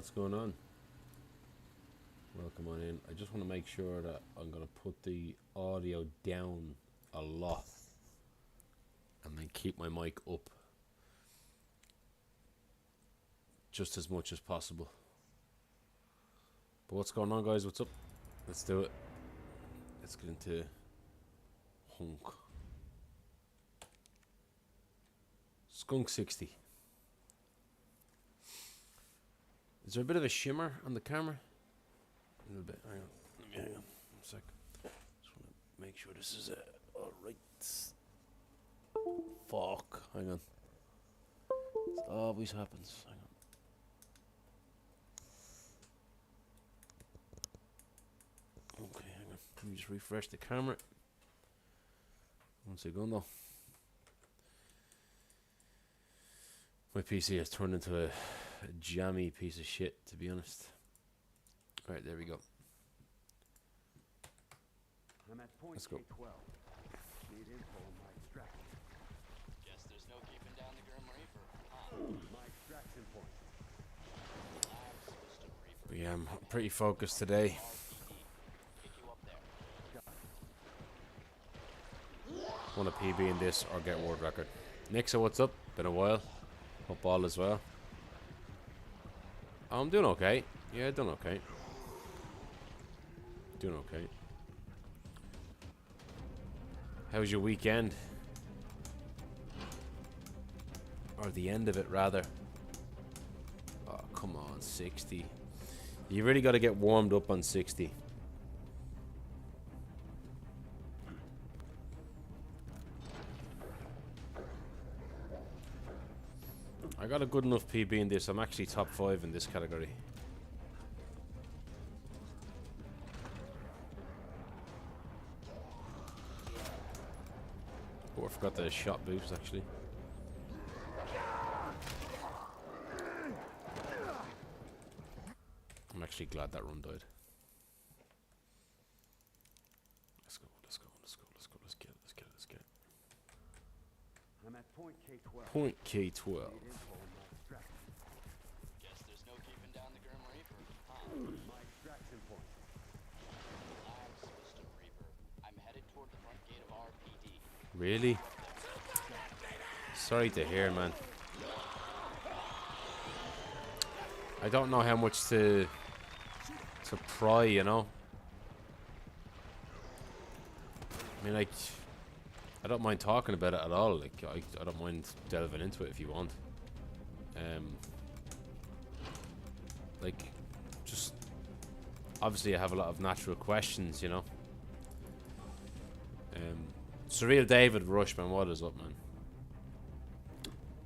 what's going on? Welcome on in. I just want to make sure that I'm going to put the audio down a lot and then keep my mic up just as much as possible. But what's going on, guys? What's up? Let's do it. Let's get into Hunk. Skunk 60. Is there a bit of a shimmer on the camera? A little bit. Hang on. Let me hang on. 1 sec. Just want to make sure this is alright. Fuck. Hang on. This always happens. Hang on. Okay, hang on. Let me just refresh the camera. 1 second. My PC has turned into a jammy piece of shit, to be honest. Alright, there we go. I'm at point Let's go. K12. Need info on my extraction. Guess there's no keeping down the Grim Reaper. My extraction point. But yeah, I'm pretty focused today. Pick you up there. Want a PB in this or get world record. Nixa, what's up? Been a while. Hope all as well. I'm doing okay. Yeah, doing okay. Doing okay. How was your weekend? Or the end of it, rather. Oh, come on, 60. You really got to get warmed up on 60. I got a good enough PB in this. I'm actually top 5 in this category. Oh, I forgot the shot boost actually. I'm actually glad that run died. Let's go, let's go, let's go, let's go, let's get it, let's get it, let's get it. I'm at point K12. Point K12. Need info on my extraction. Guess there's no keeping down the Grim Reaper. My extraction point. Labs, Mr. Reaper. I'm headed toward the front gate of RPD. Really? Sorry to hear, man. I don't know how much to pry, you know. I mean, like, I don't mind talking about it at all. Like, I don't mind delving into it if you want. Like, just obviously I have a lot of natural questions, you know. Surreal David Rushman, what is up, man?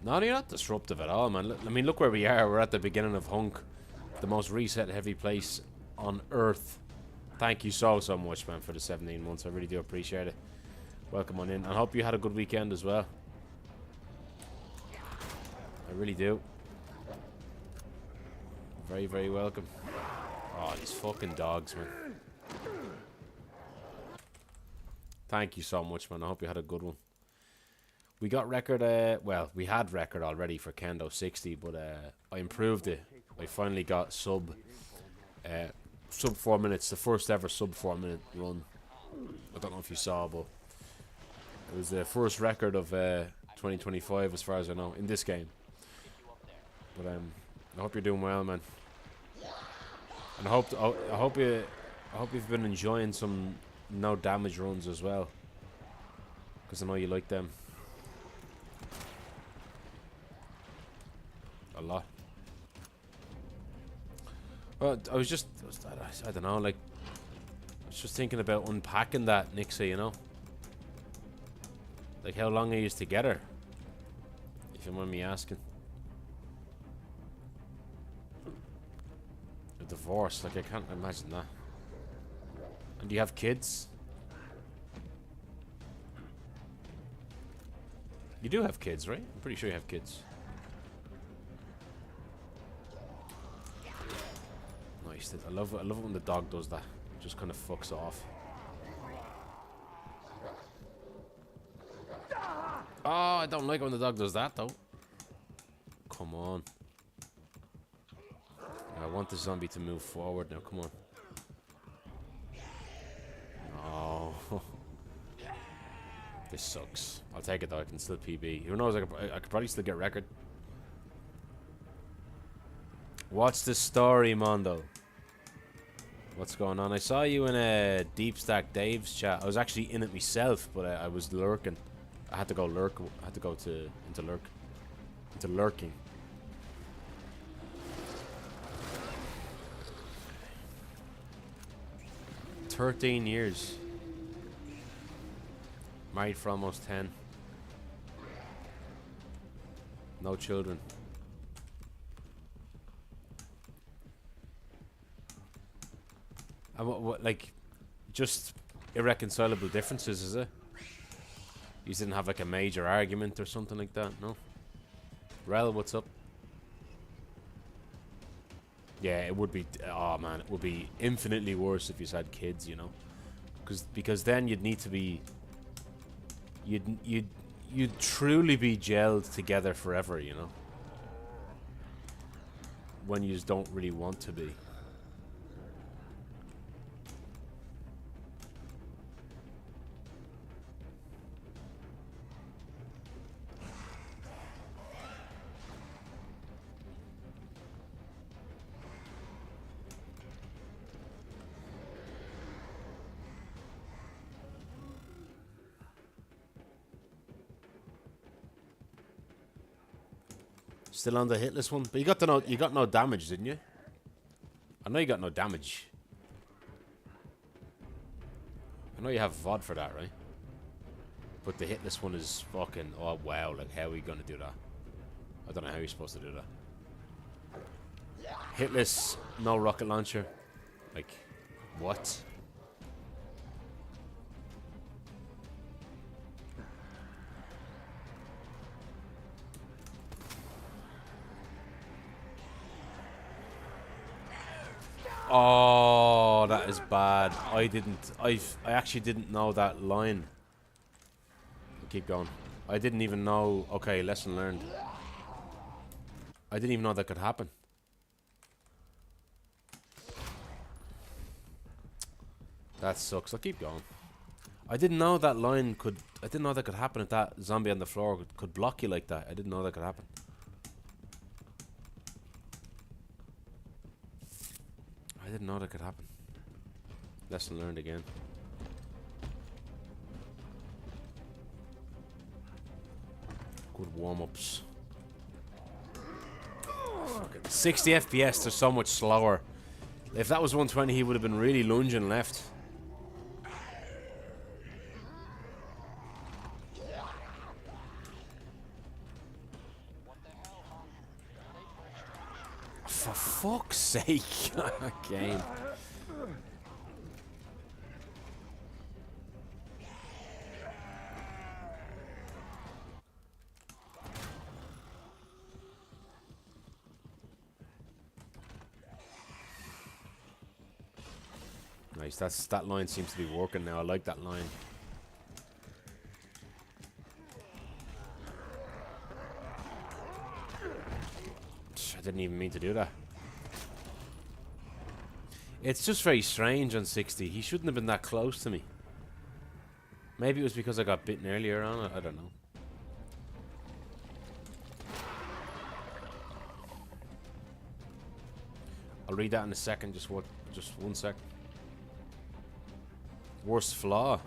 No, you're not disruptive at all, man. I mean, look where we are. We're at the beginning of Hunk, the most reset heavy place on earth. Thank you so much, man, for the 17 months. I really do appreciate it. Welcome on in. I hope you had a good weekend as well. I really do. Very, very welcome. Oh, these fucking dogs, man. Thank you so much, man. I hope you had a good one. We got record, well, we had record already for Kendo 60, but I improved it. I finally got sub 4 minutes, the first ever sub 4 minute run. I don't know if you saw, but it was the first record of 2025 as far as I know in this game. But I hope you're doing well, man. And I hope you've been enjoying some no damage runs as well, because I know you like them a lot. Well, I don't know, like, I was just thinking about unpacking that, Nixa, you know? Like, how long are you together? If you mind me asking. A divorce, like, I can't imagine that. And do you have kids? You do have kids, right? I'm pretty sure you have kids. Nice. I love it when the dog does that. It just kind of fucks off. Oh, I don't like it when the dog does that, though. Come on. I want the zombie to move forward now. Come on. Oh. This sucks. I'll take it though. I can still PB. Who knows? I could probably still get record. What's the story, Mondo? What's going on? I saw you in a Deep Stack Dave's chat. I was actually in it myself, but I was lurking. I had to go lurk. I had to go into lurking. 13 years. Married for almost 10. No children. And what, like, just irreconcilable differences, is it? You didn't have like a major argument or something like that, no? Rel, what's up? Yeah, it would be. Oh man, it would be infinitely worse if you had kids, you know, because then you'd need to be. You'd truly be gelled together forever, you know. When you just don't really want to be. Still on the hitless one, but you got no damage, didn't you? I know you got no damage. I know you have VOD for that, right? But the hitless one is fucking. Oh wow! Like, how are we gonna do that? I don't know how you're supposed to do that. Hitless, no rocket launcher. Like, what? Oh, that is bad. I actually didn't know that line. Keep going. I didn't even know. Okay, lesson learned. I didn't even know that could happen. That sucks. I'll keep going. I didn't know that line could. I didn't know that could happen if that zombie on the floor could block you like that. I didn't know that could happen. I didn't know that could happen. Lesson learned again. Good warm-ups. 60 FPS, they're so much slower. If that was 120, he would have been really lunging left. For fuck's sake, game. Nice, that line seems to be working now. I like that line. I didn't even mean to do that. It's just very strange on 60. He shouldn't have been that close to me. Maybe it was because I got bitten earlier on. I don't know. I'll read that in a second. Just 1 sec. Worst flaw.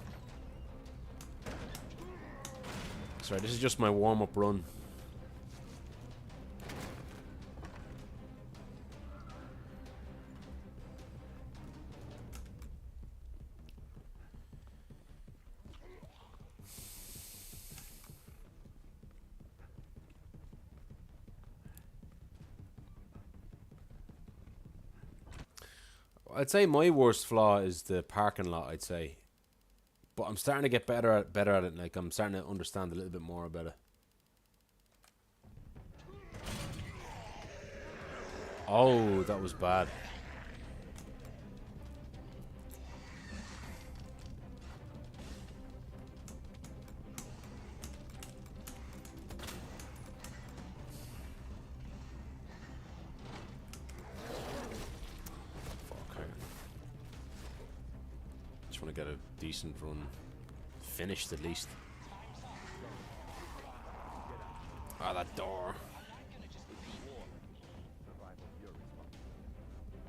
Sorry, this is just my warm-up run. I'd say my worst flaw is the parking lot, I'd say. But I'm starting to get better at it. Like, I'm starting to understand a little bit more about it. Oh, that was bad. just want to get a decent run finished at least. Ah, that door.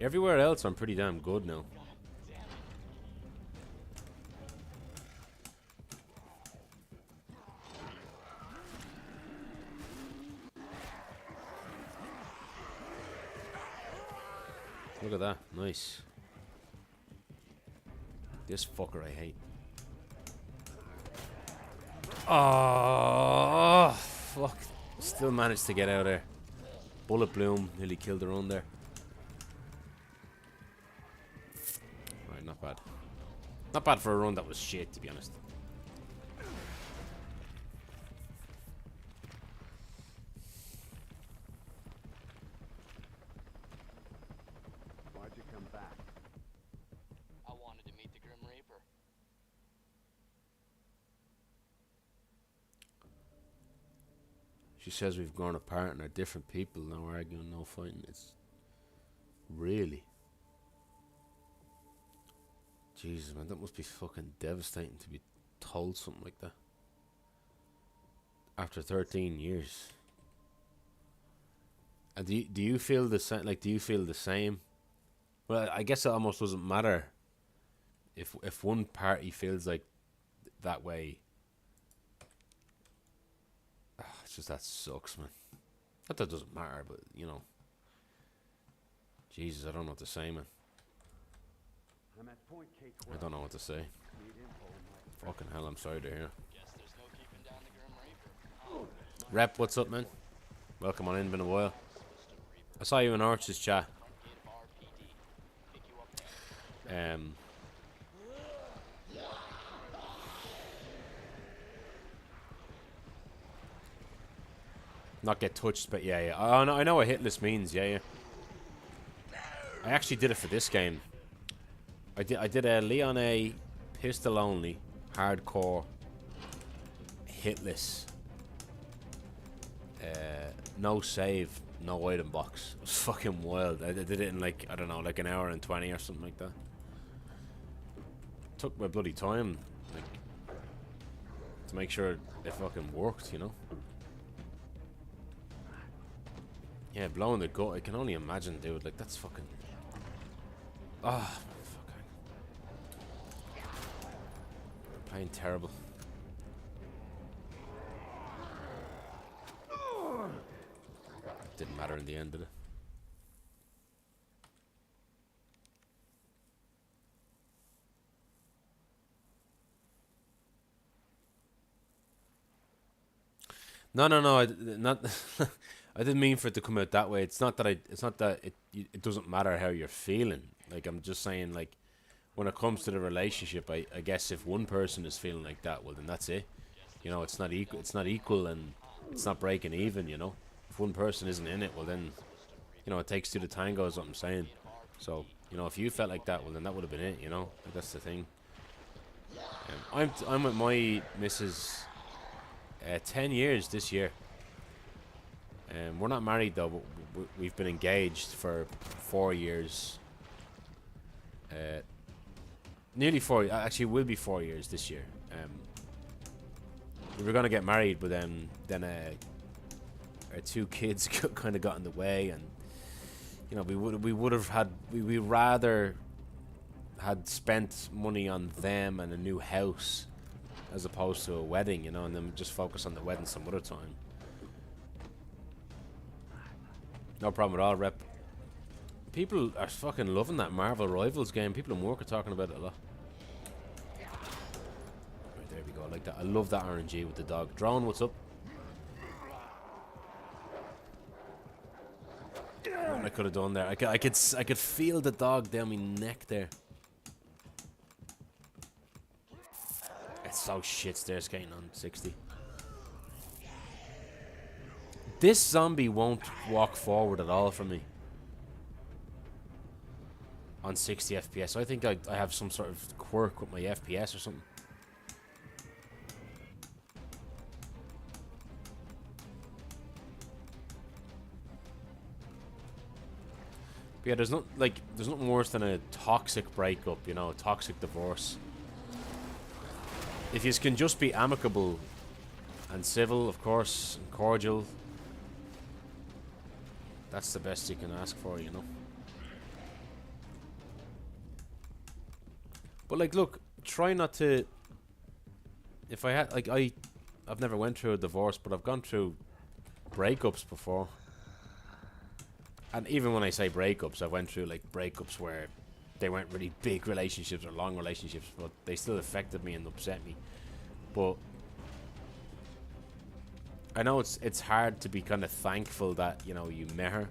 Everywhere else I'm pretty damn good now. Look at that. Nice. This fucker I hate. Oh, fuck. Still managed to get out of there. Bullet bloom. Nearly killed her own there. Right, not bad. Not bad for a run that was shit, to be honest. Why'd you come back? I wanted to meet the Grim Reaper. She says we've grown apart and are different people. No arguing, no fighting. It's really. Jesus, man, that must be fucking devastating to be told something like that. After 13 years. And do you feel the same? Like, do you feel the same? Well, I guess it almost doesn't matter if one party feels like that way. It's just that sucks, man. Not that doesn't matter, but you know. Jesus, I don't know what to say, man. I'm at point K12. I don't know what to say. Need info on my Fucking hell, I'm sorry to hear. Guess there's no keeping down the Grim Reaper. Rep, what's up, man? Welcome on in, been a while. I saw you in Arch's chat. Not get touched, but yeah. Oh, no, I know what hitless means, yeah. I actually did it for this game. I did a Leon A pistol only, hardcore, hitless. No save, no item box. It was fucking wild. I did it in like, I don't know, like an hour and 20 or something like that. Took my bloody time, like, to make sure it fucking worked, you know? Yeah, blowing the gut, I can only imagine, dude. Like, that's fucking... Ah, fuck. I'm playing terrible. Didn't matter in the end, did it? No. Not. I didn't mean for it to come out that way. It's not that it doesn't matter how you're feeling. Like, I'm just saying, like, when it comes to the relationship, I guess if one person is feeling like that, well, then that's it. You know, it's not equal. It's not equal, and it's not breaking even. You know, if one person isn't in it, well, then, you know, it takes two to tango, is what I'm saying. So, you know, if you felt like that, well, then that would have been it. You know, like, that's the thing. I'm with my missus 10 years this year. We're not married though, but we've been engaged for 4 years. Nearly 4. Actually, it will be 4 years this year. We were gonna get married, but then our 2 kids kind of got in the way, and you know, we rather had spent money on them and a new house as opposed to a wedding, you know, and then just focus on the wedding some other time. No problem at all, Rep. People are fucking loving that Marvel Rivals game. People in work are talking about it a lot. Right, there we go. I like that. I love that RNG with the dog. Drone, what's up? What I could have done there. I could feel the dog down my neck there. It's so shit stair skating on 60. This zombie won't walk forward at all for me on 60 FPS. So I think I have some sort of quirk with my FPS or something. But yeah, there's nothing worse than a toxic breakup, you know, a toxic divorce. If you can just be amicable and civil, of course, and cordial, that's the best you can ask for, you know. But like, look, try not to. If I had, like, I've never went through a divorce, but I've gone through breakups before. And even when I say breakups, I went through like breakups where they weren't really big relationships or long relationships, but they still affected me and upset me. But I know it's hard to be kind of thankful that, you know, you met her,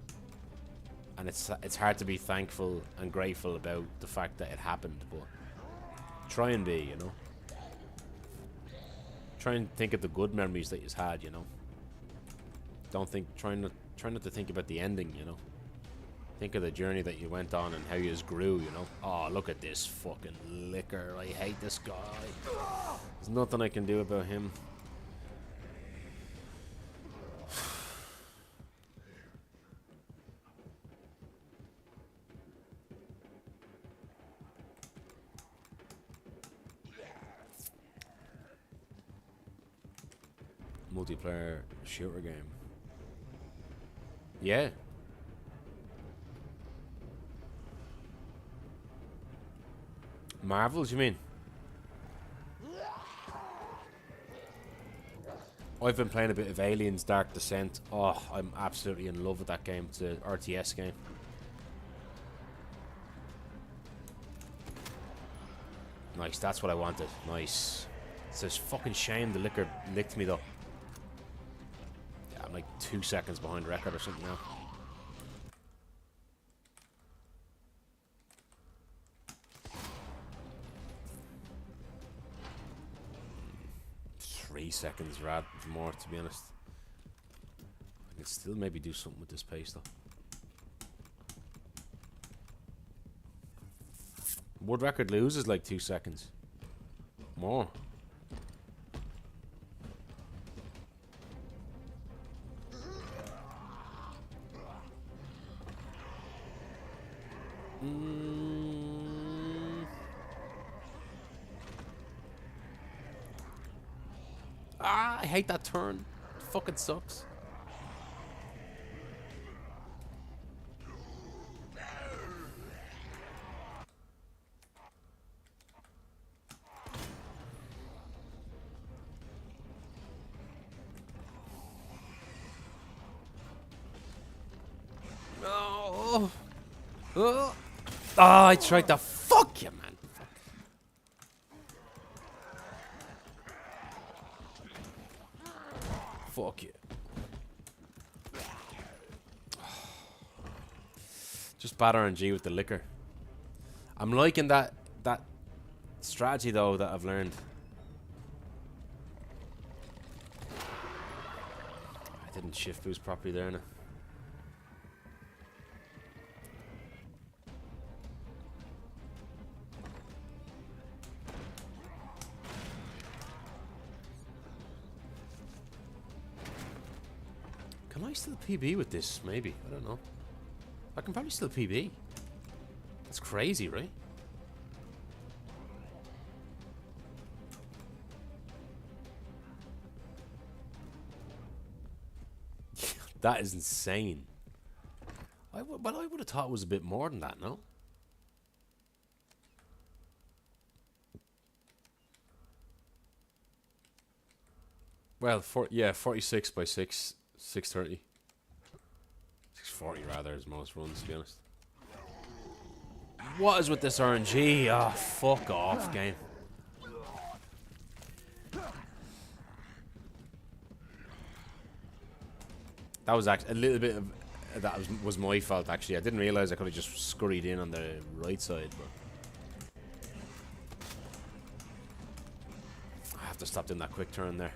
and it's hard to be thankful and grateful about the fact that it happened. But try and be, you know. Try and think of the good memories that you've had, you know. Don't think, try not to think about the ending, you know. Think of the journey that you went on and how you just grew, you know. Oh, look at this fucking licker. I hate this guy. There's nothing I can do about him. Multiplayer shooter game. Yeah. Marvels, you mean? I've been playing a bit of Aliens Dark Descent. Oh, I'm absolutely in love with that game. It's an RTS game. Nice, that's what I wanted. Nice. It's a fucking shame the liquor licked me though. Yeah, I'm like 2 seconds behind record or something now. Seconds rather more, to be honest. I can still maybe do something with this pace though. World record loses like 2 seconds more. Ah, I hate that turn. It fucking sucks. No. Oh. Ah, I tried to fuck you, man. Fuck you. Just bad RNG with the liquor. I'm liking that strategy though that I've learned. I didn't shift boost properly there now. Can I still PB with this? Maybe. I don't know. I can probably still PB. That's crazy, right? That is insane. But I would have thought it was a bit more than that, no? Well, 46 by 630. 640 rather is most runs, to be honest. What is with this RNG? Ah, oh, fuck off, game. That was actually a little bit of that was my fault. Actually, I didn't realize I could have just scurried in on the right side, but I have to stop doing that quick turn there.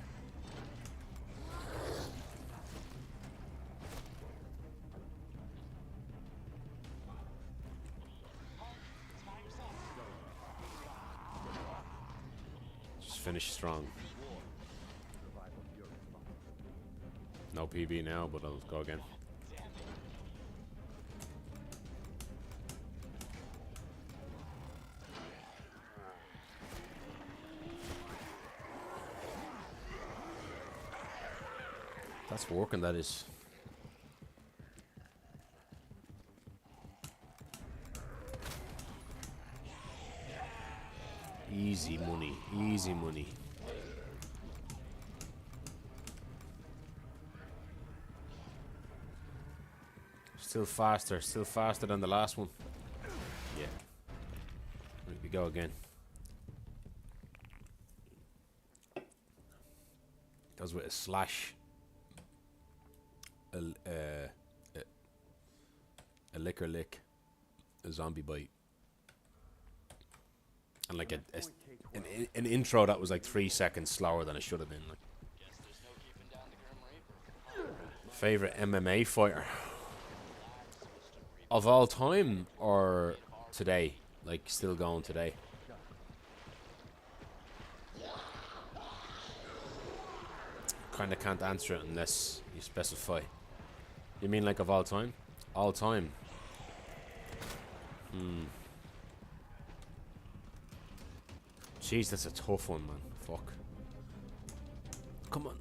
Finish strong. No PB now, but I'll go again. That's working, that is. Easy money, easy money. Still faster than the last one. Yeah. Here we go again. Does with a slash. A liquor lick. A zombie bite. And like an intro that was like 3 seconds slower than it should have been. Like. Favorite MMA fighter of all time or today? Like still going today? Kind of can't answer it unless you specify. You mean like of all time? All time. Jeez, that's a tough one, man. Fuck. Come on.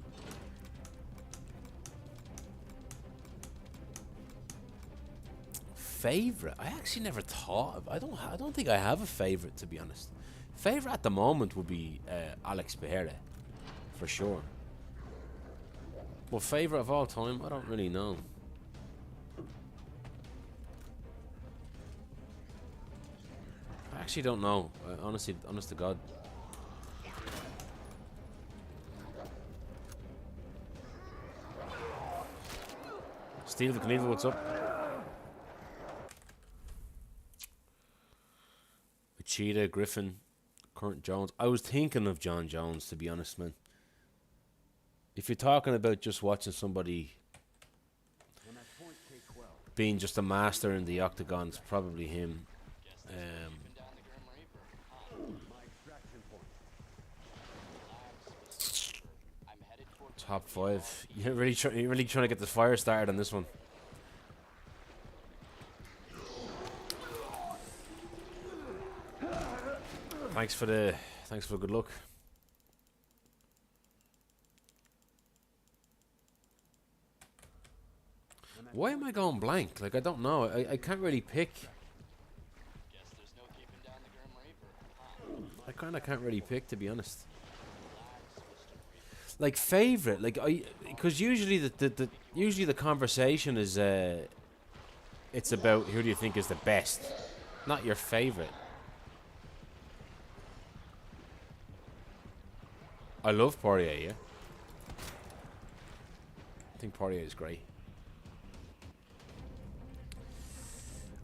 Favorite? I actually never thought of. I don't think I have a favorite, to be honest. Favorite at the moment would be Alex Pereira, for sure. Well, favorite of all time, I don't really know. I actually don't know. Honestly, honest to God. Steve the Knievel, what's up? Cheetah, Griffin, Current Jones. I was thinking of John Jones, to be honest, man. If you're talking about just watching somebody being just a master in the octagon, it's probably him. Top 5. You're really trying to get the fire started on this one. Thanks for the good luck. Why am I going blank? Like, I don't know. I can't really pick. I kind of can't really pick, to be honest. Like favorite, like because usually the conversation is it's about who do you think is the best, not your favorite. I love Poirier, yeah. I think Poirier is great.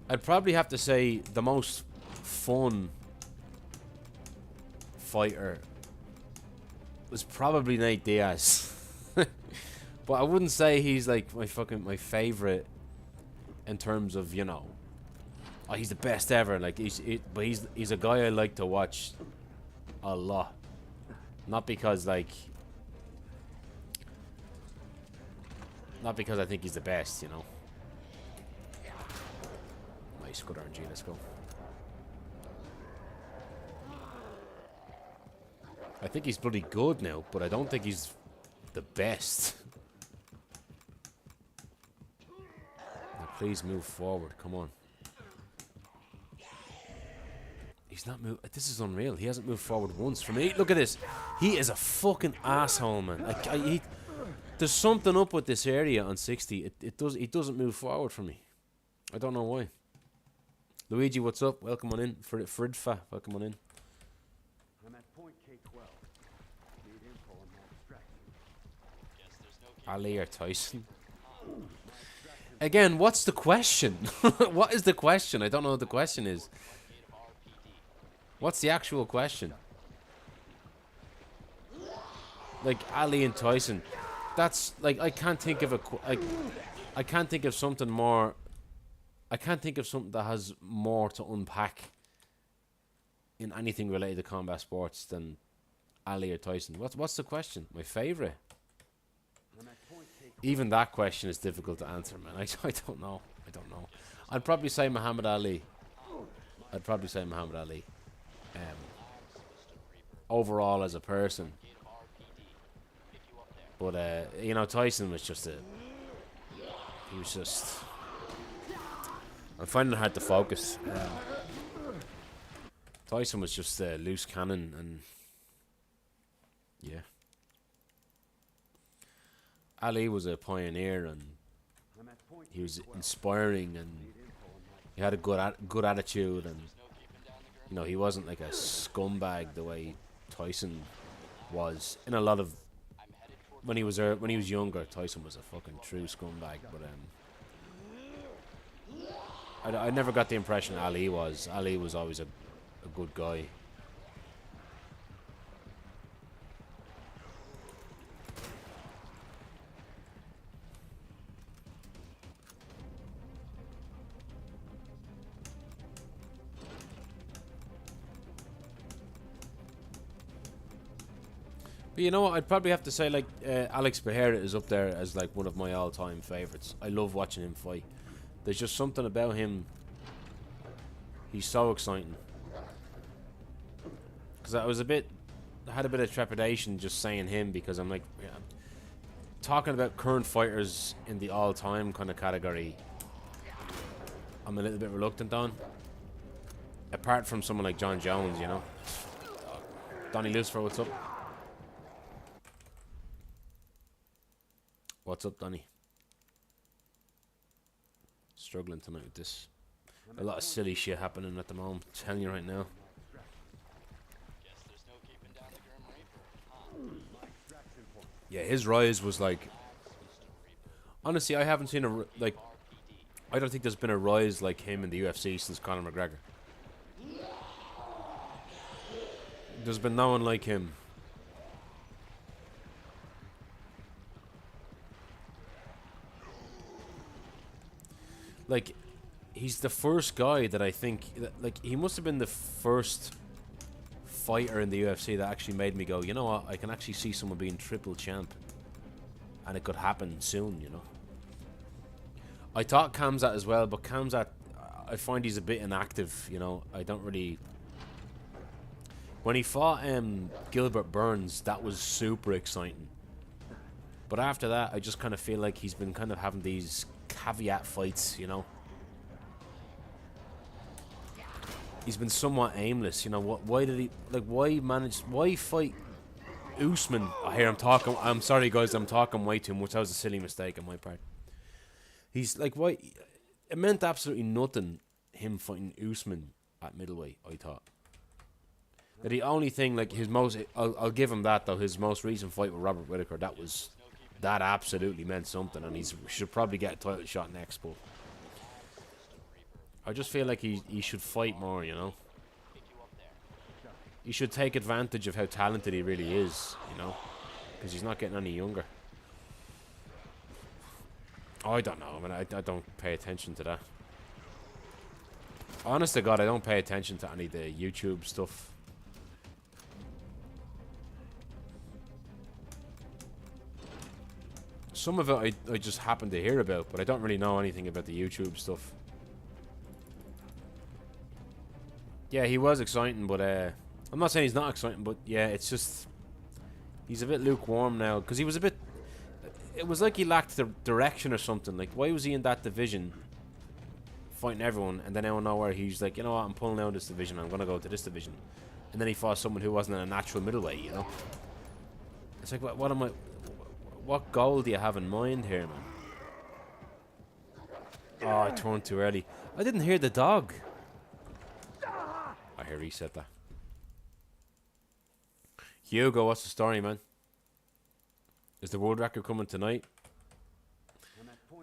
I'd probably have to say the most fun fighter was probably Nate Diaz. But I wouldn't say he's like my favorite in terms of, you know, oh, he's the best ever. Like but he's a guy I like to watch a lot. Not because I think he's the best, you know. Nice, good RNG, let's go. I think he's bloody good now, but I don't think he's the best. Now please move forward, come on. He's not moved. This is unreal. He hasn't moved forward once for me. Look at this. He is a fucking asshole, man. Like, there's something up with this area on 60. It doesn't move forward for me. I don't know why. Luigi, what's up? Welcome on in. Fridfa, welcome on in. I'm at point K12. Need info on my extraction. Ali or Tyson? Again, what's the question? What is the question? I don't know what the question is. What's the actual question? Like Ali and Tyson. That's like I can't think of I can't think of something more. I can't think of something that has more to unpack in anything related to combat sports than Ali or Tyson. What's the question? My favorite? Even that question is difficult to answer, man. I don't know. I don't know. I'd probably say Muhammad Ali. Overall as a person. But you know, Tyson was just he was just. I'm finding it hard to focus. Tyson was just a loose cannon, and yeah. Ali was a pioneer, and I'm at point he was inspiring, and he had a good attitude, and you know, he wasn't like a scumbag the way Tyson was. In a lot of when he was younger, Tyson was a fucking true scumbag. But I never got the impression Ali was. Ali was always a good guy. But you know what? I'd probably have to say, like, Alex Pereira is up there as like one of my all-time favorites. I love watching him fight. There's just something about him. He's so exciting. Because I had a bit of trepidation just saying him, because I'm like, yeah, talking about current fighters in the all-time kind of category, I'm a little bit reluctant on. Apart from someone like John Jones, you know. Donnie Lucifer, what's up? What's up, Donnie? Struggling tonight with this. A lot of silly shit happening at the moment. I'm telling you right now. Guess there's no keeping down the Grim Reaper, huh? Yeah, his rise was like. Honestly, I haven't seen like. I don't think there's been a rise like him in the UFC since Conor McGregor. There's been no one like him. Like, he's the first guy that I think, like, he must have been the first fighter in the UFC that actually made me go, you know what, I can actually see someone being triple champ, and it could happen soon, you know. I thought Khamzat as well, but Khamzat, I find he's a bit inactive, you know. I don't really. When he fought Gilbert Burns, that was super exciting. But after that, I just kind of feel like he's been kind of having these caveat fights, you know. He's been somewhat aimless, you know. Why did he, like, why fight Usman? I'm sorry guys, I'm talking way too much. That was a silly mistake on my part. He's like, why? It meant absolutely nothing, him fighting Usman at middleweight, I thought. The only thing, like, I'll give him that though, his most recent fight with Robert Whittaker, that absolutely meant something, and he should probably get a title shot next, but I just feel like he should fight more, you know. He should take advantage of how talented he really is, you know, because he's not getting any younger. Oh, I don't know. I mean, I don't pay attention to that. Honest to God, I don't pay attention to any of the YouTube stuff. Some of it I just happen to hear about, but I don't really know anything about the YouTube stuff. Yeah, he was exciting, but I'm not saying he's not exciting, but yeah, it's just he's a bit lukewarm now, because he was a bit. It was like he lacked the direction or something. Like, why was he in that division fighting everyone, and then out of nowhere he's like, you know what, I'm pulling out this division, I'm gonna go to this division, and then he fought someone who wasn't a natural middleweight, you know. It's like, what goal do you have in mind here, man? Oh, I turned too early. I didn't hear the dog. I hear he said that. Hugo, what's the story, man? Is the world record coming tonight?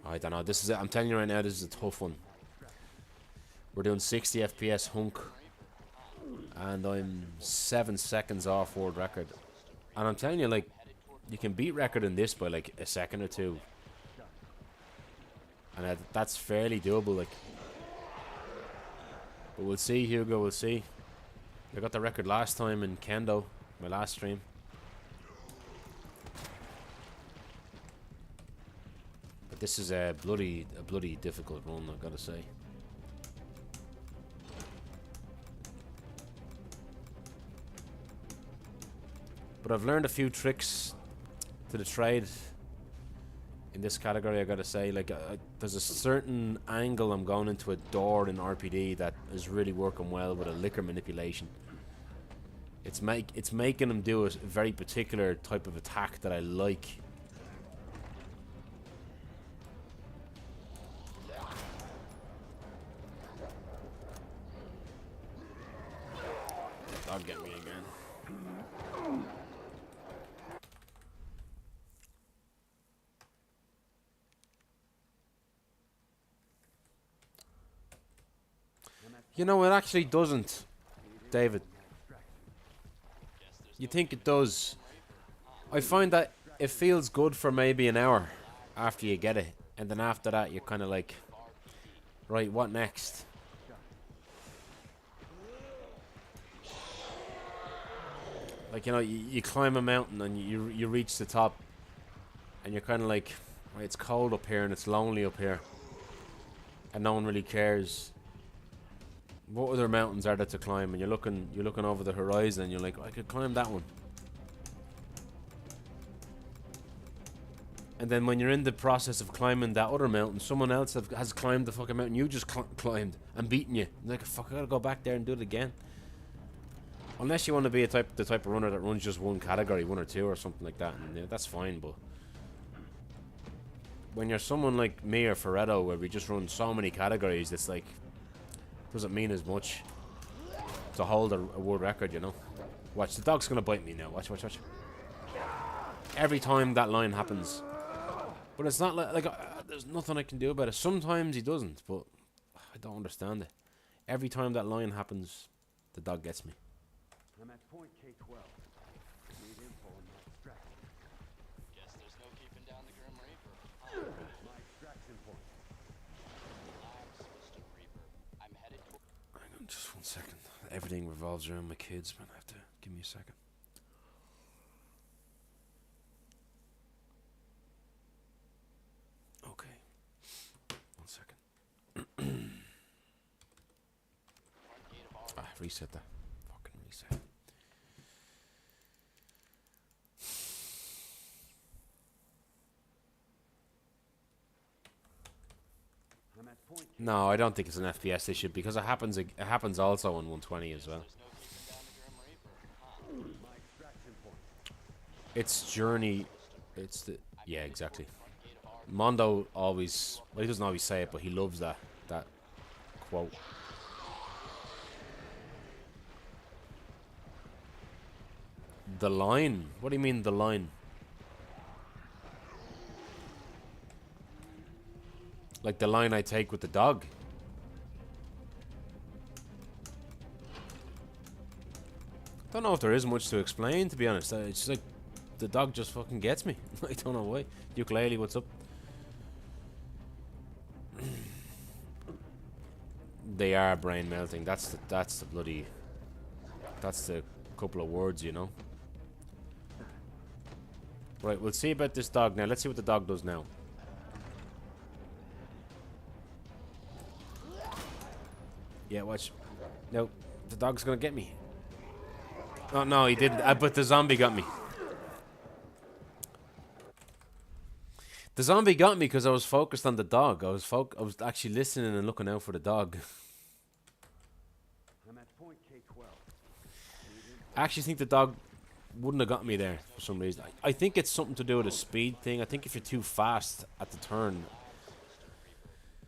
I don't know. This is it. I'm telling you right now, this is a tough one. We're doing 60 FPS Hunk, and I'm 7 seconds off world record. And I'm telling you, like, you can beat record in this by like a second or two, and that's fairly doable. Like, but we'll see, Hugo. We'll see. I got the record last time in Kendo, my last stream. But this is a bloody difficult run, I've got to say. But I've learned a few tricks to the trade in this category. I gotta say, like, there's a certain angle I'm going into a door in RPD that is really working well with a liquor manipulation. It's making him do a very particular type of attack that I like. Dog get me again. You know, it actually doesn't, David. You think it does. I find that it feels good for maybe an hour after you get it. And then after that, you're kind of like, right, what next? Like, you know, you climb a mountain and you reach the top. And you're kind of like, right, it's cold up here and it's lonely up here. And no one really cares. What other mountains are there to climb? And you're looking over the horizon and you're like, I could climb that one. And then when you're in the process of climbing that other mountain, someone else has climbed the fucking mountain you just climbed and beaten you. You're like, fuck, I gotta go back there and do it again. Unless you want to be the type of runner that runs just one category, one or two or something like that, and yeah, that's fine. But when you're someone like me or Ferretto, where we just run so many categories, it's like, doesn't mean as much to hold a world record, you know. Watch, the dog's gonna bite me now. Watch. Every time that line happens. But it's not like there's nothing I can do about it. Sometimes he doesn't, but I don't understand it. Every time that line happens, the dog gets me. I'm at point K12. Need info on my extraction. Guess there's no keeping down the Grim Reaper. My extraction point. Relax, Mr. Reaper. I'm headed toward... Hang on just 1 second. Everything revolves around my kids, man. I have to give me a second. Okay. 1 second. front gate of our... Reset that. Fucking reset. I'm at point K. No, I don't think it's an FPS issue because it happens also on 120 as well. There's no keeping down the Grim Reaper. My extraction point. It's journey. It's the yeah, exactly. Front gate of our... Mondo always, well, he doesn't always say it, but he loves that quote. The line? What do you mean the line? Like the line I take with the dog? Don't know if there is much to explain, to be honest. It's just like the dog just fucking gets me. I don't know why. Ukulele, what's up? They are brain melting. That's the bloody. That's the couple of words, you know. Right, we'll see about this dog now. Let's see what the dog does now. Yeah, watch. No, the dog's gonna get me. Oh no, he didn't. But the zombie got me. The zombie got me because I was focused on the dog. I was actually listening and looking out for the dog. I'm at point K12. I actually think the dog wouldn't have got me there for some reason. I think it's something to do with a speed thing. I think if you're too fast at the turn,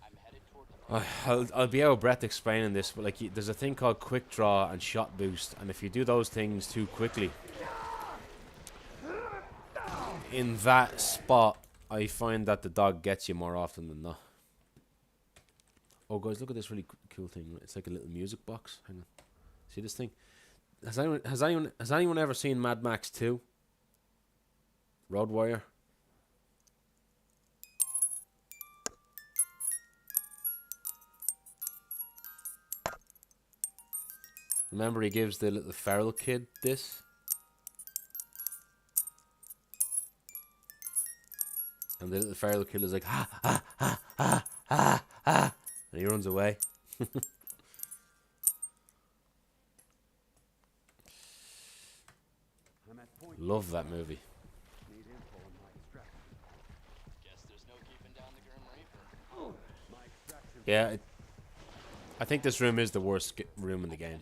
I'm headed toward the... I'll be out of breath explaining this, but like there's a thing called quick draw and shot boost, and if you do those things too quickly, in that spot, I find that the dog gets you more often than not. Oh, guys, look at this really cool thing. It's like a little music box. Hang on, see this thing? Has anyone ever seen Mad Max 2? Road Warrior? Remember, he gives the little feral kid this? And the little feral kid is like, ha, ha, ha, ha, ha, ha. And he runs away. I'm at point. Love that movie. Need info on Yeah, I think this room is the worst room in the game.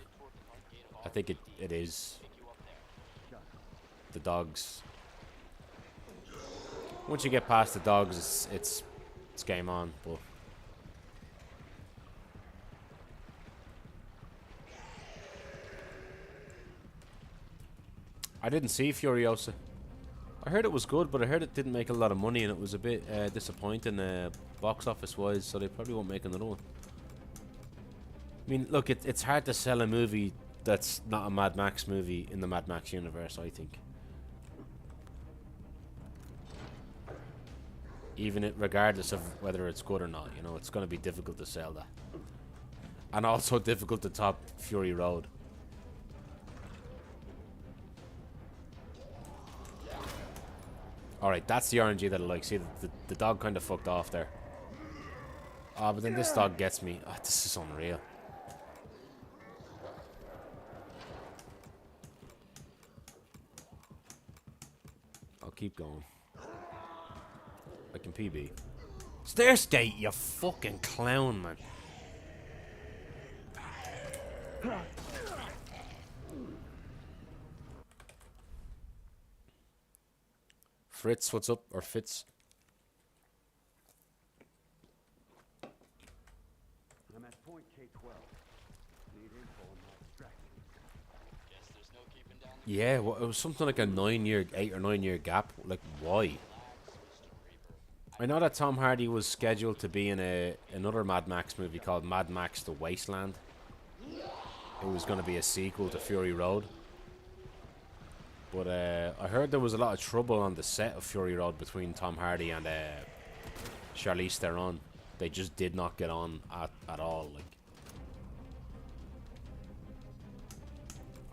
I think it is. The dogs. Once you get past the dogs, it's game on. But I didn't see Furiosa. I heard it was good, but I heard it didn't make a lot of money, and it was a bit disappointing box office wise. So they probably won't make another one. I mean, look, it's hard to sell a movie that's not a Mad Max movie in the Mad Max universe, I think. Even regardless of whether it's good or not, you know, it's going to be difficult to sell that. And also difficult to top Fury Road. Alright, that's the RNG that I like. See, the dog kind of fucked off there. Ah, but then this dog gets me. Ah, this is unreal. I'll keep going. I can PB. Stair skate, you fucking clown, man. Fritz, what's up? Or Fitz? I'm at point K12. Need info on my extraction. Guess there's no keeping down the Yeah, well, it was something like a 8 or 9 year gap. Like, why? I know that Tom Hardy was scheduled to be in another Mad Max movie called Mad Max: The Wasteland. It was going to be a sequel to Fury Road. But I heard there was a lot of trouble on the set of Fury Road between Tom Hardy and Charlize Theron. They just did not get on at all. Like,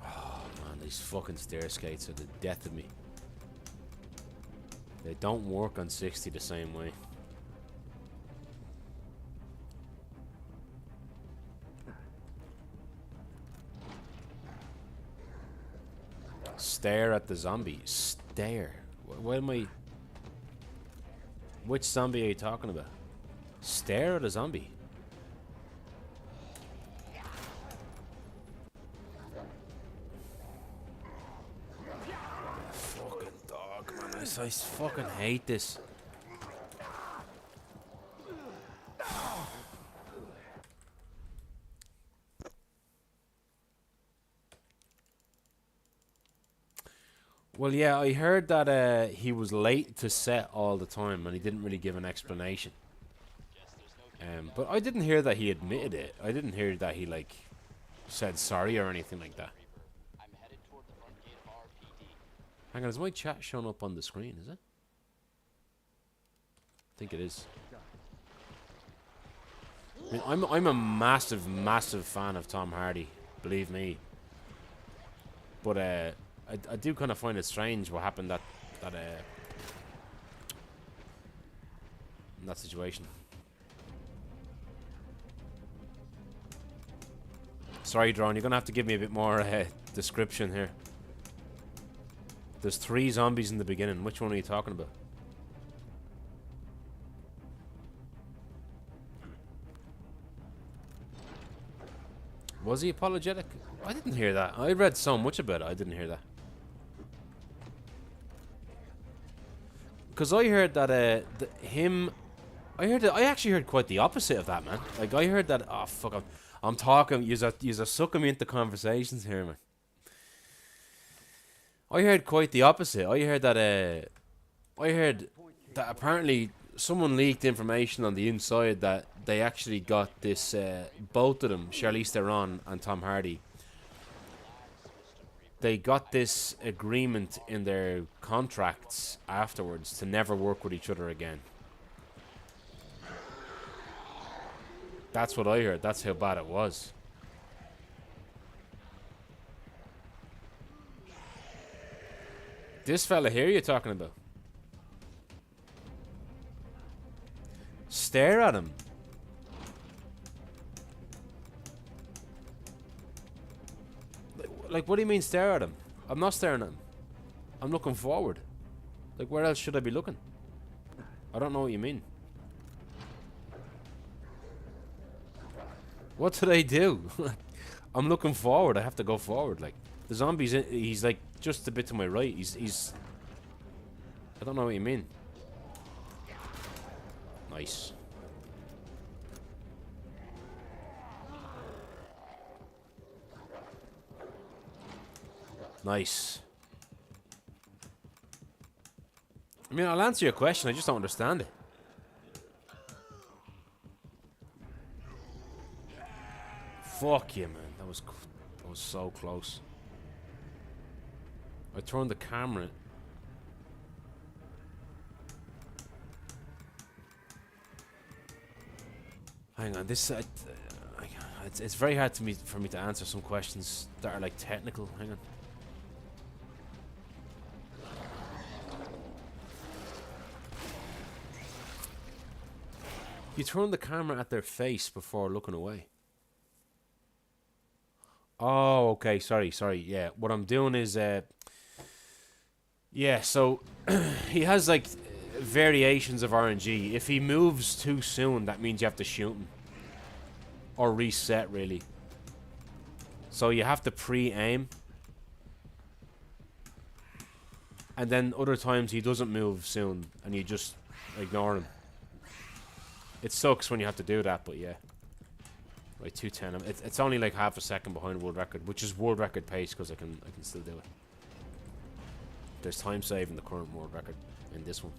oh man, these fucking stair skates are the death of me. They don't work on 60 the same way. Stare at the zombie. Stare. What am I... Which zombie are you talking about? Stare at a zombie? Fucking dog, man. I fucking hate this. Well, yeah, I heard that he was late to set all the time, and he didn't really give an explanation. But I didn't hear that he admitted it. I didn't hear that he, like, said sorry or anything like that. I'm headed toward the front gate of RPD. Hang on, is my chat showing up on the screen, is it? I think it is. I mean, I'm a massive fan of Tom Hardy, believe me. But I do kind of find it strange what happened in that situation. Sorry, Drone, you're gonna have to give me a bit more description here. There's 3 zombies in the beginning. Which one are you talking about? Was he apologetic? I didn't hear that. I read so much about it. I didn't hear that. Because I heard that I actually heard quite the opposite of that, man. Like, I heard that. Oh fuck! I'm talking. You're sucking me into conversations here, man. I heard quite the opposite. I heard that apparently someone leaked information on the inside that they actually got this. Both of them, Charlize Theron and Tom Hardy. They got this agreement in their contracts afterwards to never work with each other again. That's what I heard. That's how bad it was. This fella here you're talking about. Stare at him. Like, what do you mean stare at him? I'm not staring at him. I'm looking forward. Like, where else should I be looking? I don't know what you mean. What did I do? I'm looking forward. I have to go forward. Like the zombies, he's like just a bit to my right. He's. I don't know what you mean. Nice. Nice. I mean, I'll answer your question. I just don't understand it. Fuck you, man. That was so close. I turned the camera. Hang on, this it's very hard for me to answer some questions that are like technical. Hang on. You turn the camera at their face before looking away. Oh, okay. Sorry. Yeah, what I'm doing is yeah. So he has like variations of RNG. If he moves too soon, that means you have to shoot him or reset, really. So you have to pre-aim, and then other times he doesn't move soon, and you just ignore him. It sucks when you have to do that, but yeah. Right, 210. It's only like half a second behind world record, which is world record pace because I can still do it. There's time save in the current world record in this one.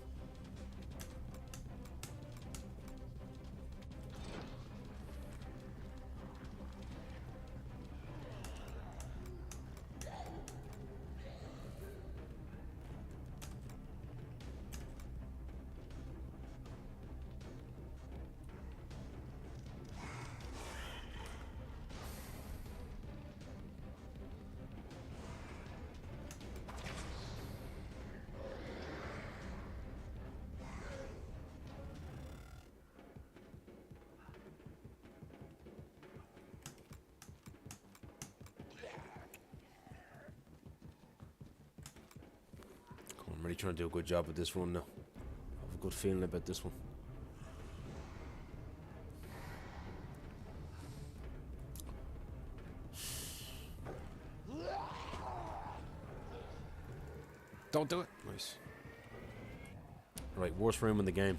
I'm really trying to do a good job with this one now. I have a good feeling about this one. Don't do it. Nice. Right, worst room in the game.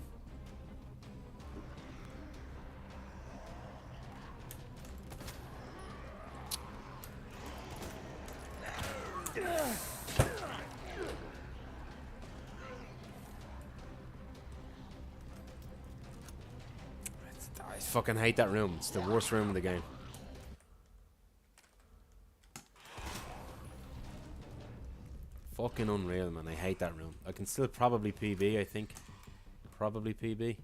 I fucking hate that room. It's the worst room in the game. Fucking unreal, man. I hate that room. I can still probably PB, I think. Probably PB.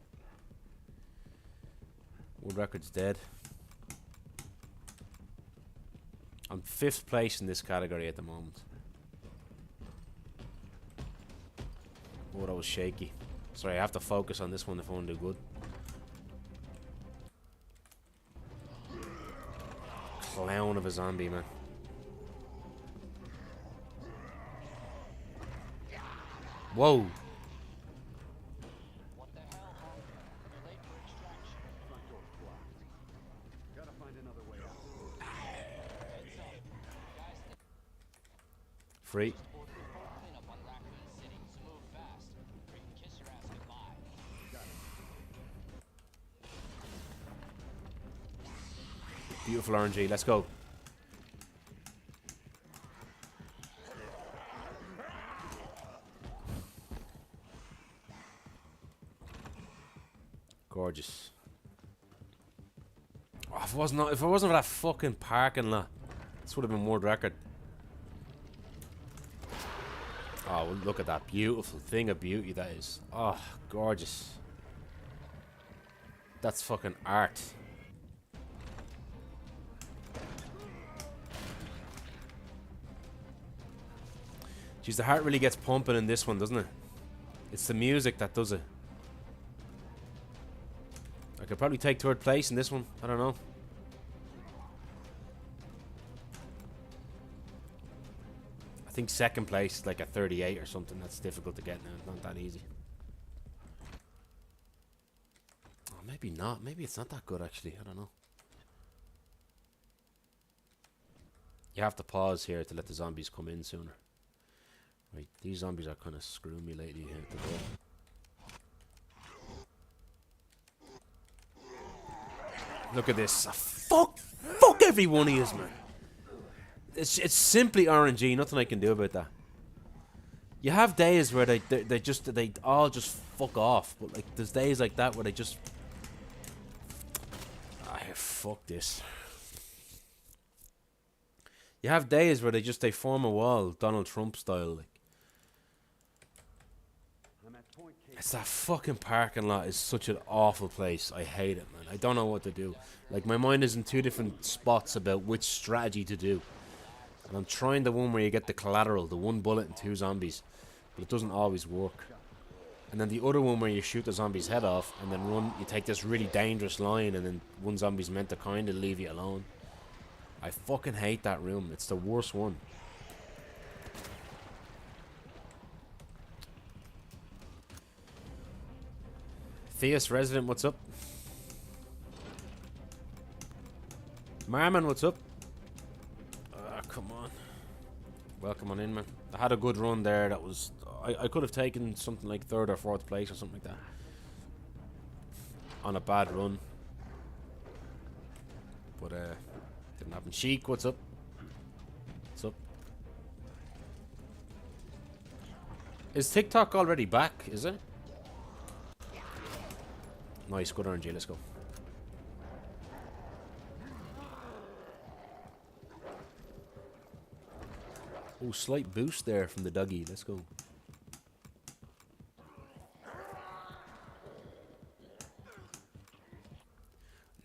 World record's dead. I'm 5th place in this category at the moment. Oh, that was shaky. Sorry, I have to focus on this one if I want to do good. Clown of a zombie, man. Whoa. What the hell, Hunk? You're late for extraction. Front door's blocked. Gotta find another way out. Heads up. Guys, Free. board the full cleanup on Raccoon City, so move fast, or you can kiss your ass goodbye. Beautiful RNG. Let's go. Gorgeous. Oh, if it wasn't for that fucking parking lot, this would have been world record. Oh, well, look at that beautiful thing of beauty that is. Oh, gorgeous. That's fucking art. Jeez, the heart really gets pumping in this one, doesn't it? It's the music that does it. I could probably take 3rd place in this one. I don't know. I think 2nd place, like a 38 or something. That's difficult to get now. It's not that easy. Oh, maybe not. Maybe it's not that good, actually. I don't know. You have to pause here to let the zombies come in sooner. Right, these zombies are kind of screwing me lately here at the door. Look at this. Fuck every one of yous, man. It's simply RNG. Nothing I can do about that. You have days where they all just fuck off, but like there's days like that where they just fuck this. You have days where they form a wall, Donald Trump style. Like it's that fucking parking lot is such an awful place. I hate it, man. I don't know what to do. Like my mind is in two different spots about which strategy to do, and I'm trying the one where you get the collateral, the one bullet and two zombies, but it doesn't always work. And then the other one where you shoot the zombie's head off and then run, you take this really dangerous line and then one zombie's meant to kind of leave you alone. I fucking hate that room. It's the worst one. Theus Resident, what's up? Marman, what's up? Come on. Welcome on in, man. I had a good run there. That was... I could have taken something like 3rd or 4th place or something like that. On a bad run. But, didn't happen. Sheik, what's up? What's up? Is TikTok already back, is it? Nice, good RNG, let's go. Oh, slight boost there from the doggy, let's go.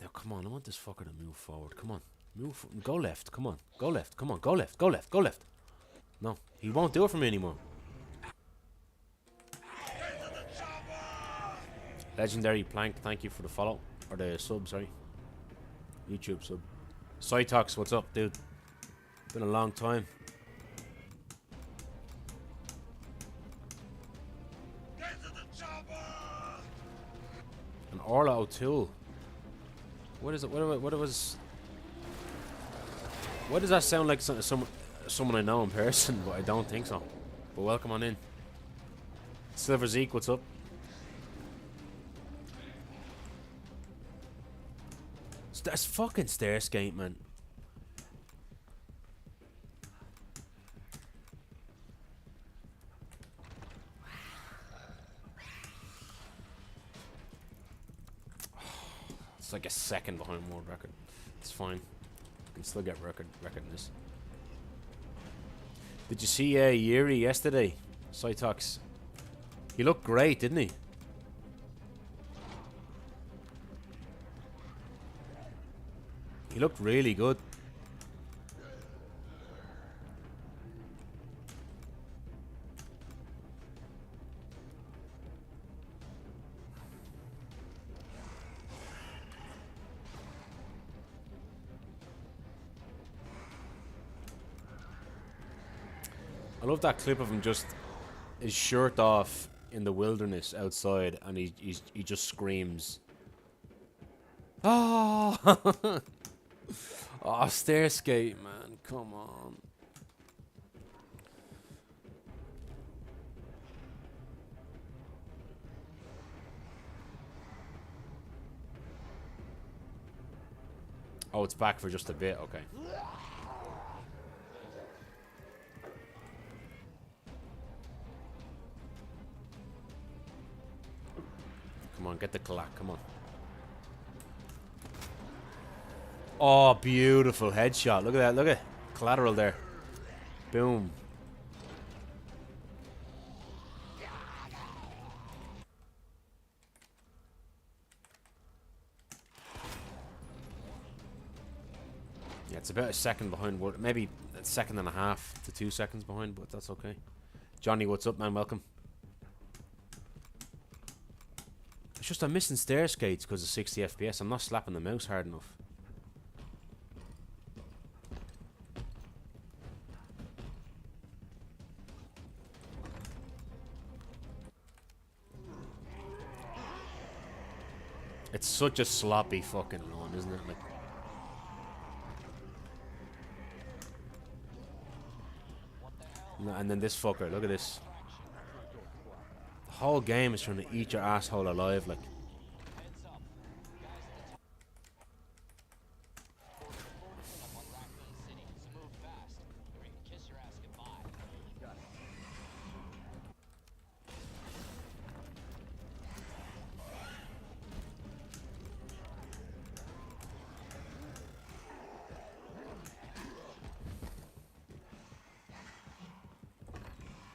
Now, come on, I want this fucker to move forward, come on. Move, go left, come on. Go left, come on, go left, go left, go left. No, he won't do it for me anymore. Legendary Plank, thank you for the follow. Or the sub, sorry. YouTube sub. Cytox, what's up, dude? Been a long time. An Orla O'Toole. What is it? What it was? Why does that sound like someone I know in person? But I don't think so. But welcome on in. Silver Zeke, what's up? That's fucking Stairsgate, man. It's like a second behind world record. It's fine. I can still get record in this. Did you see Yuri yesterday? Cytox. He looked great, didn't he? He looked really good. I love that clip of him just his shirt off in the wilderness outside, and he just screams. Oh, oh, Stairsgate, man, come on. Oh, it's back for just a bit, okay. Come on, get the clack, come on. Oh, beautiful headshot. Look at that, look at collateral there. Boom. Yeah, it's about a second behind. Maybe a second and a half to 2 seconds behind, but that's okay. Johnny, what's up, man? Welcome. It's just I'm missing stair skates because of 60 FPS. I'm not slapping the mouse hard enough. It's such a sloppy fucking run, isn't it? Like, And then this fucker, look at this. The whole game is trying to eat your asshole alive, like. Heads up. Guys, let's up on Raccoon City. So move fast, or you can kiss your ass goodbye.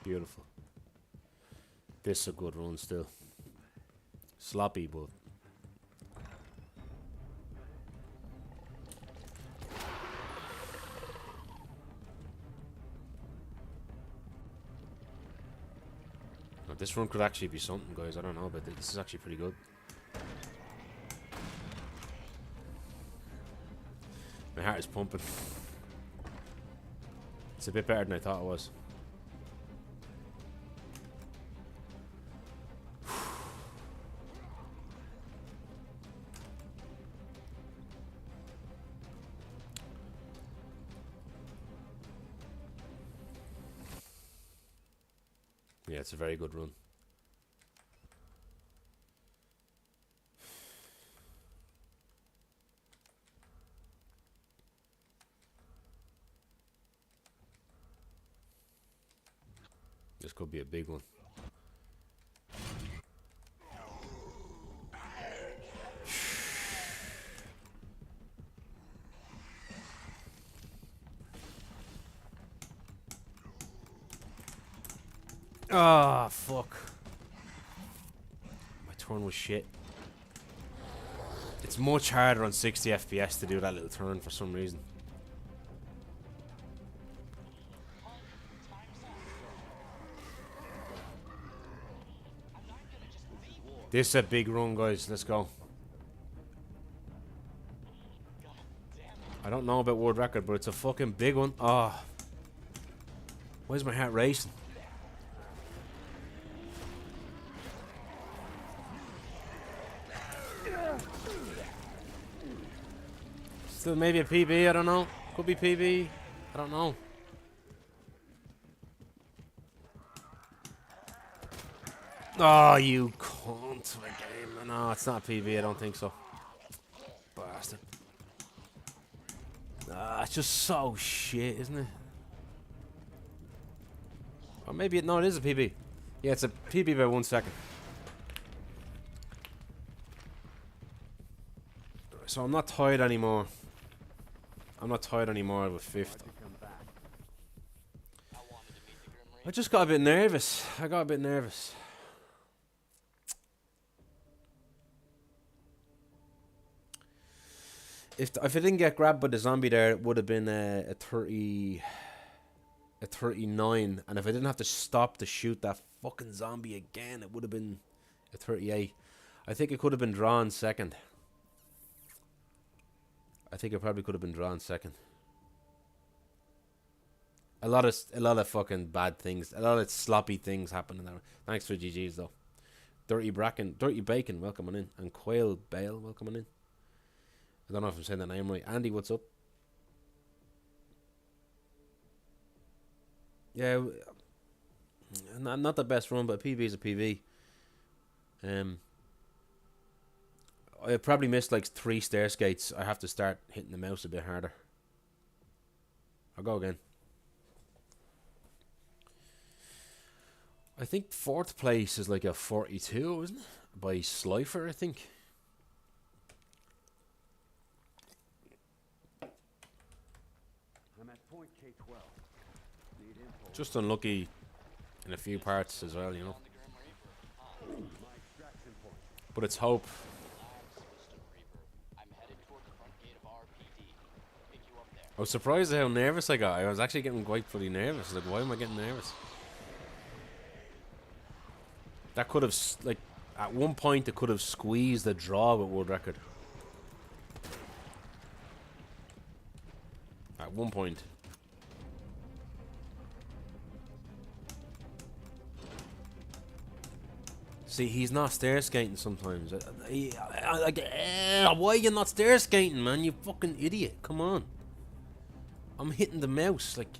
Beautiful. This is a good run still. Sloppy, but now, this run could actually be something, guys. I don't know, but this is actually pretty good. My heart is pumping. It's a bit better than I thought it was. Yeah, it's a very good run. This could be a big one. Ah, fuck. My turn was shit. It's much harder on 60 FPS to do that little turn for some reason. This is a big run, guys. Let's go. I don't know about world record, but it's a fucking big one. Ah. Oh. Why is my heart racing? Still maybe a PB, I don't know. Could be PB. I don't know. Oh, you cunt of a game. No, it's not PB, I don't think so. Bastard. Ah, it's just so shit, isn't it? Or maybe no, it is a PB. Yeah, it's a PB by 1 second. So I'm not tired anymore. I'm not tired anymore with fifth. I just got a bit nervous. I got a bit nervous. If I didn't get grabbed by the zombie there, it would have been a 39, and if I didn't have to stop to shoot that fucking zombie again, it would have been a 38. I think it could have been drawn second. I think it probably could have been drawn second. A lot of fucking bad things, a lot of sloppy things happen in there. Thanks for GGs though. Dirty Bacon, welcome on in, and Quail Bale, welcome on in. I don't know if I'm saying that name right. Andy, what's up? Yeah, not the best run, but a PB is a PB. I probably missed like 3 stair skates. I have to start hitting the mouse a bit harder. I'll go again. I think 4th place is like a 42, isn't it? By Lucifer, I think. I'm at point K12. Need info. Just unlucky in a few parts as well, you know. My extraction point. But it's hope. I was surprised at how nervous I got. I was actually getting quite pretty nervous. Like, why am I getting nervous? That could have, like, at one point, it could have squeezed a draw with world record. At one point. See, he's not stair skating sometimes. Why are you not stair skating, man? You fucking idiot. Come on. I'm hitting the mouse, like.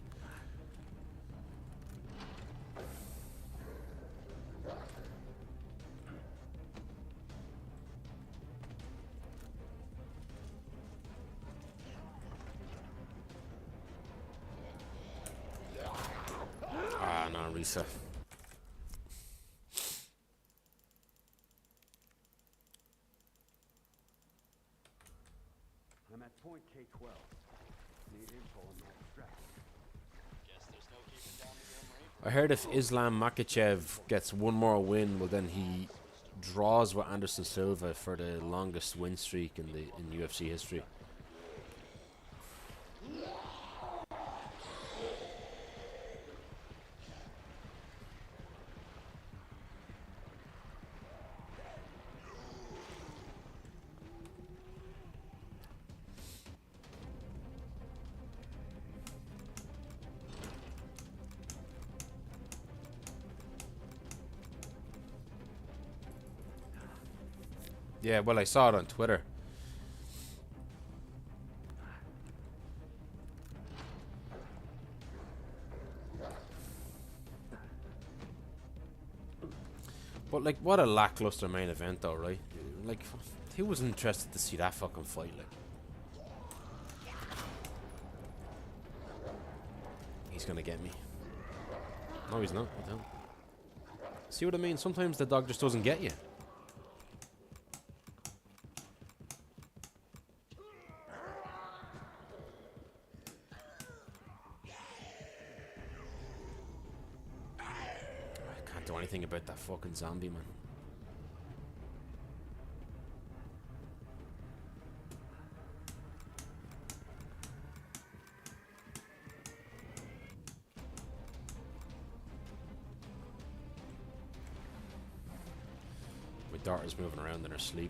on, Risa. I'm at point K12. Need info on that extraction. Guess there's no keeping down the Grim Reaper. I heard if Islam Makhachev gets one more win, well then he draws with Anderson Silva for the longest win streak in UFC history. Yeah, well, I saw it on Twitter. But, like, what a lackluster main event, though, right? Like, who was interested to see that fucking fight, like? He's gonna get me. No, he's not. I don't. See what I mean? Sometimes the dog just doesn't get you. Do anything about that fucking zombie, man. My daughter's moving around in her sleep.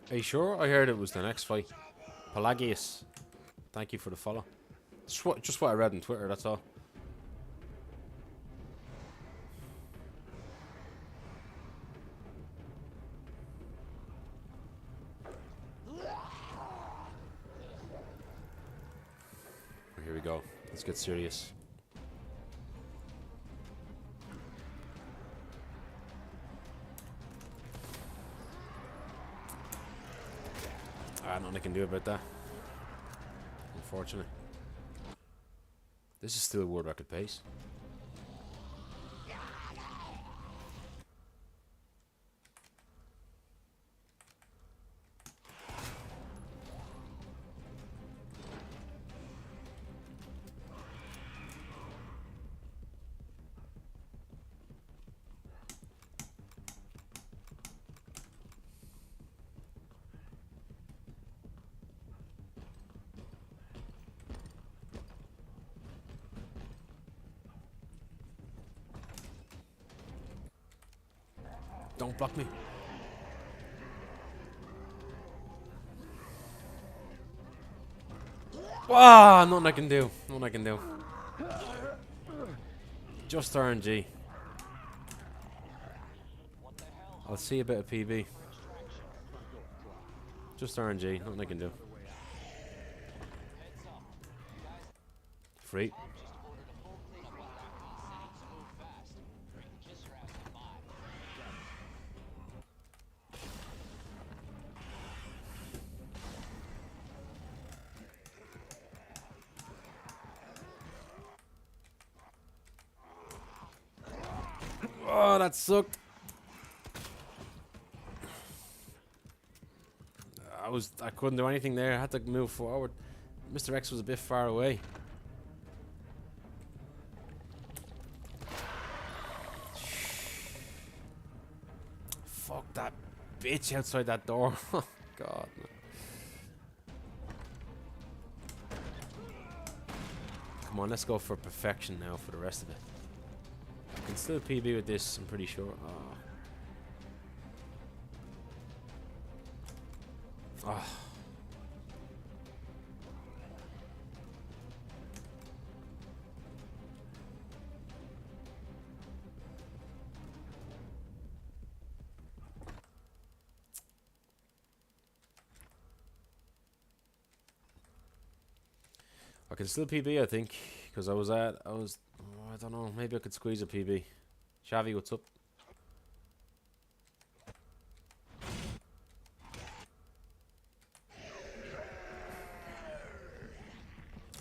Are you sure? I heard it was the next fight. Pelagius. Thank you for the follow. Just what I read on Twitter, that's all. Here we go. Let's get serious. Nothing I can do about that. Unfortunately. This is still world record pace. Don't block me. Ah, nothing I can do. Nothing I can do. Just RNG. I'll see a bit of PB. Just RNG. Nothing I can do. Free. Oh, that sucked. I couldn't do anything there. I had to move forward. Mr. X was a bit far away. Fuck that bitch outside that door. Oh, God, man. Come on, let's go for perfection now for the rest of it. I can still PB with this, I'm pretty sure. Oh. Oh. I can still PB, I think, because oh, I don't know, maybe I could squeeze a PB. Xavi, what's up?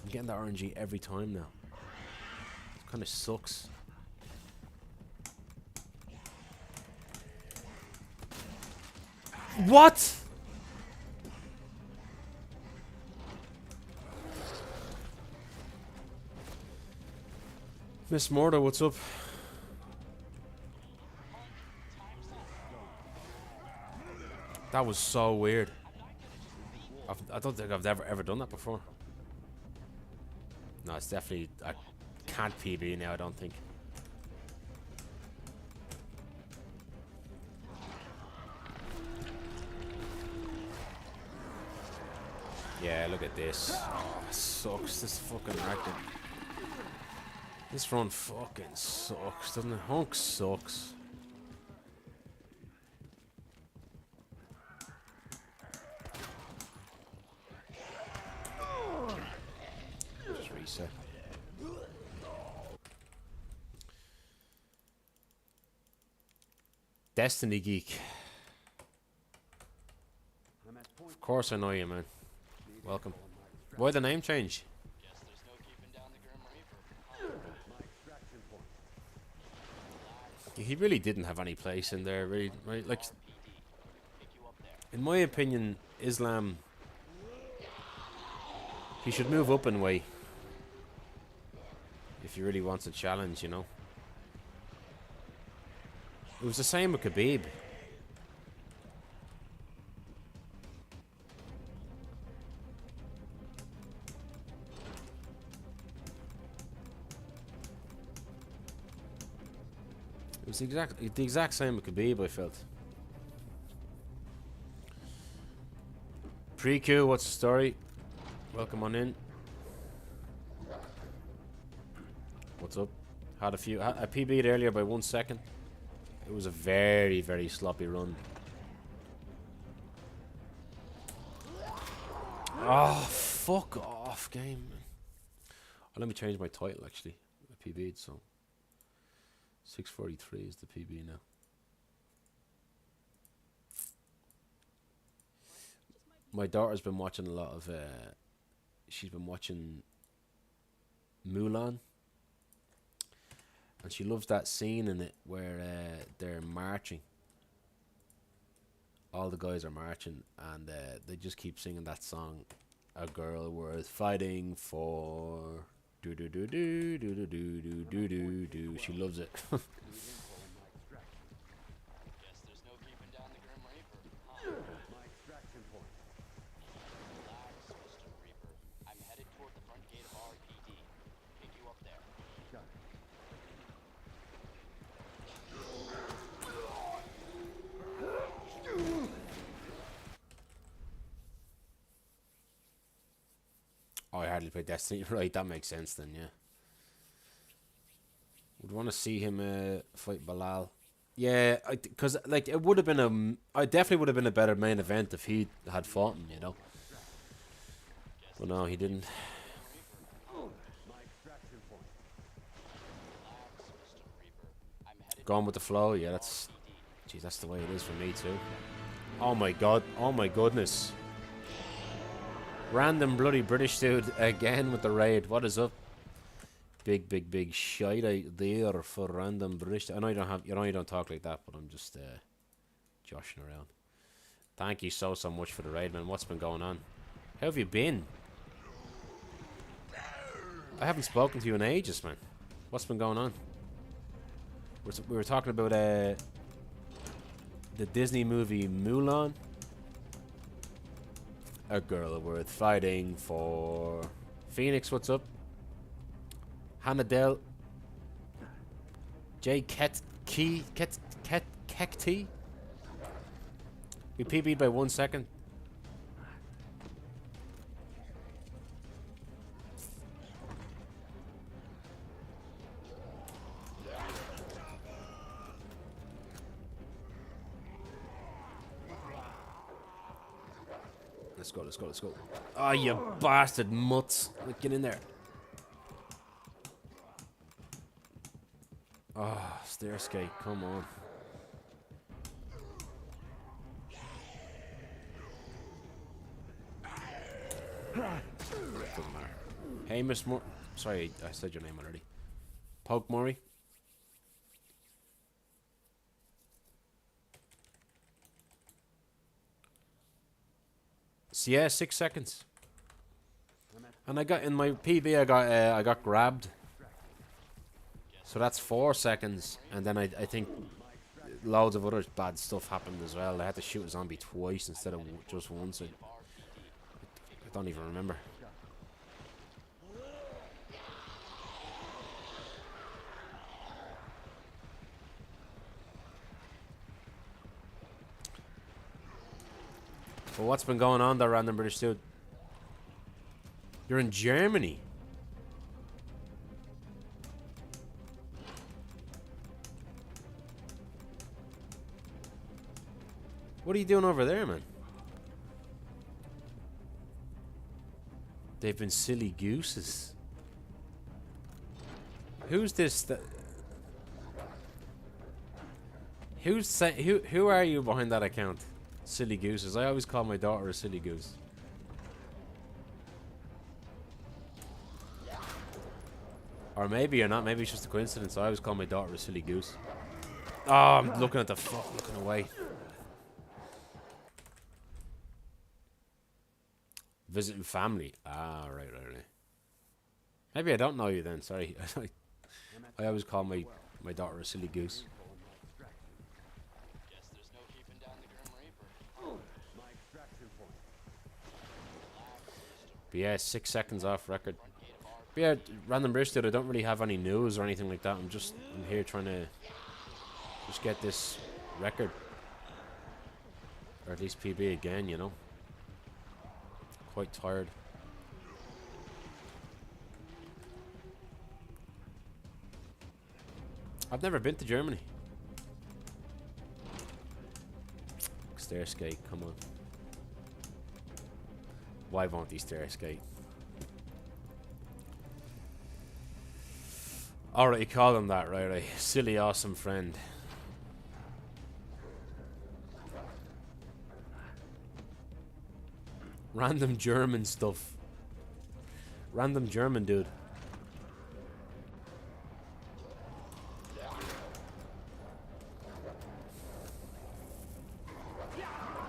I'm getting that RNG every time now. It kind of sucks. What? Miss Morta, what's up? That was so weird. I don't think I've ever done that before. No, it's definitely... I can't PB now, I don't think. Yeah, look at this. Oh, it sucks. This fucking record. This run fucking sucks, doesn't it? Hunk sucks. Just reset. Destiny Geek. Of course I know you, man. Welcome. Why the name change? Guess there's no keeping down the Grim Reaper. He really didn't have any place in there, really. Right? Like, in my opinion, Islam, he should move up in weight if he really wants a challenge, you know. It was the same with Khabib. It was the exact same with Khabib, I felt. Pre-Q, what's the story? Welcome on in. What's up? Had a few... I PB'd earlier by 1 second. It was a very, very sloppy run. Oh, fuck off, game. Oh, let me change my title, actually. I PB'd, so... 643 is the PB now. My daughter's been watching a lot of... she's been watching Mulan. And she loves that scene in it where they're marching. All the guys are marching and they just keep singing that song. A girl worth fighting for... Do do do do do do do do do do do. She loves it. Guess there's no keeping down the Grim Reaper. My extraction point. Relax, Mr. Reaper. I'm headed toward the front gate of RPD. Pick you up there. Got it. Oh, I hardly play Destiny. Right, that makes sense then, yeah. Would want to see him fight Bilal. Yeah, because like it would have been I definitely would have been a better main event if he had fought him, you know. But no, he didn't. My extraction point. Relax, Mr. Reaper. I'm headed Going with the flow, yeah, that's... Geez, that's the way it is for me too. Oh my god, oh my goodness. Random bloody British dude again with the raid. What is up? big shite out there for random British. I know you don't talk like that, but I'm just joshing around. Thank you so much for the raid, man. What's been going on? How have you been? I haven't spoken to you in ages, man. What's been going on? We were talking about the Disney movie Mulan. A girl worth fighting for. Phoenix, what's up? Hannah Dell. J. Kekti. We PB'd by 1 second. Let's go. Oh, you bastard mutts. Get in there. Oh, stair skate, come on. Doesn't matter. Hey, Miss Moore. Sorry, I said your name already. Poke Murray. So yeah, 6 seconds. And I got in my PB. I got grabbed. So that's 4 seconds, and then I think loads of other bad stuff happened as well. I had to shoot a zombie twice instead of just once. I don't even remember. But what's been going on there, random British dude? You're in Germany. What are you doing over there, man? They've been silly gooses. Who's this? Who are you behind that account? Silly gooses. I always call my daughter a silly goose. Or maybe you're not. Maybe it's just a coincidence. I always call my daughter a silly goose. Oh, I'm looking at the fuck, looking away. Visiting family. Ah, right. Maybe I don't know you then. Sorry. I always call my daughter a silly goose. Guess there's no keeping down the Grim Reaper. My extraction point. But yeah, 6 seconds off record. But yeah, random British dude, I don't really have any news or anything like that. I'm here trying to just get this record. Or at least PB again, you know. Quite tired. I've never been to Germany. Stair skate, come on. Why won't he stair skate? Alright, you call him that, right? Silly, awesome friend. Random German stuff. Random German dude.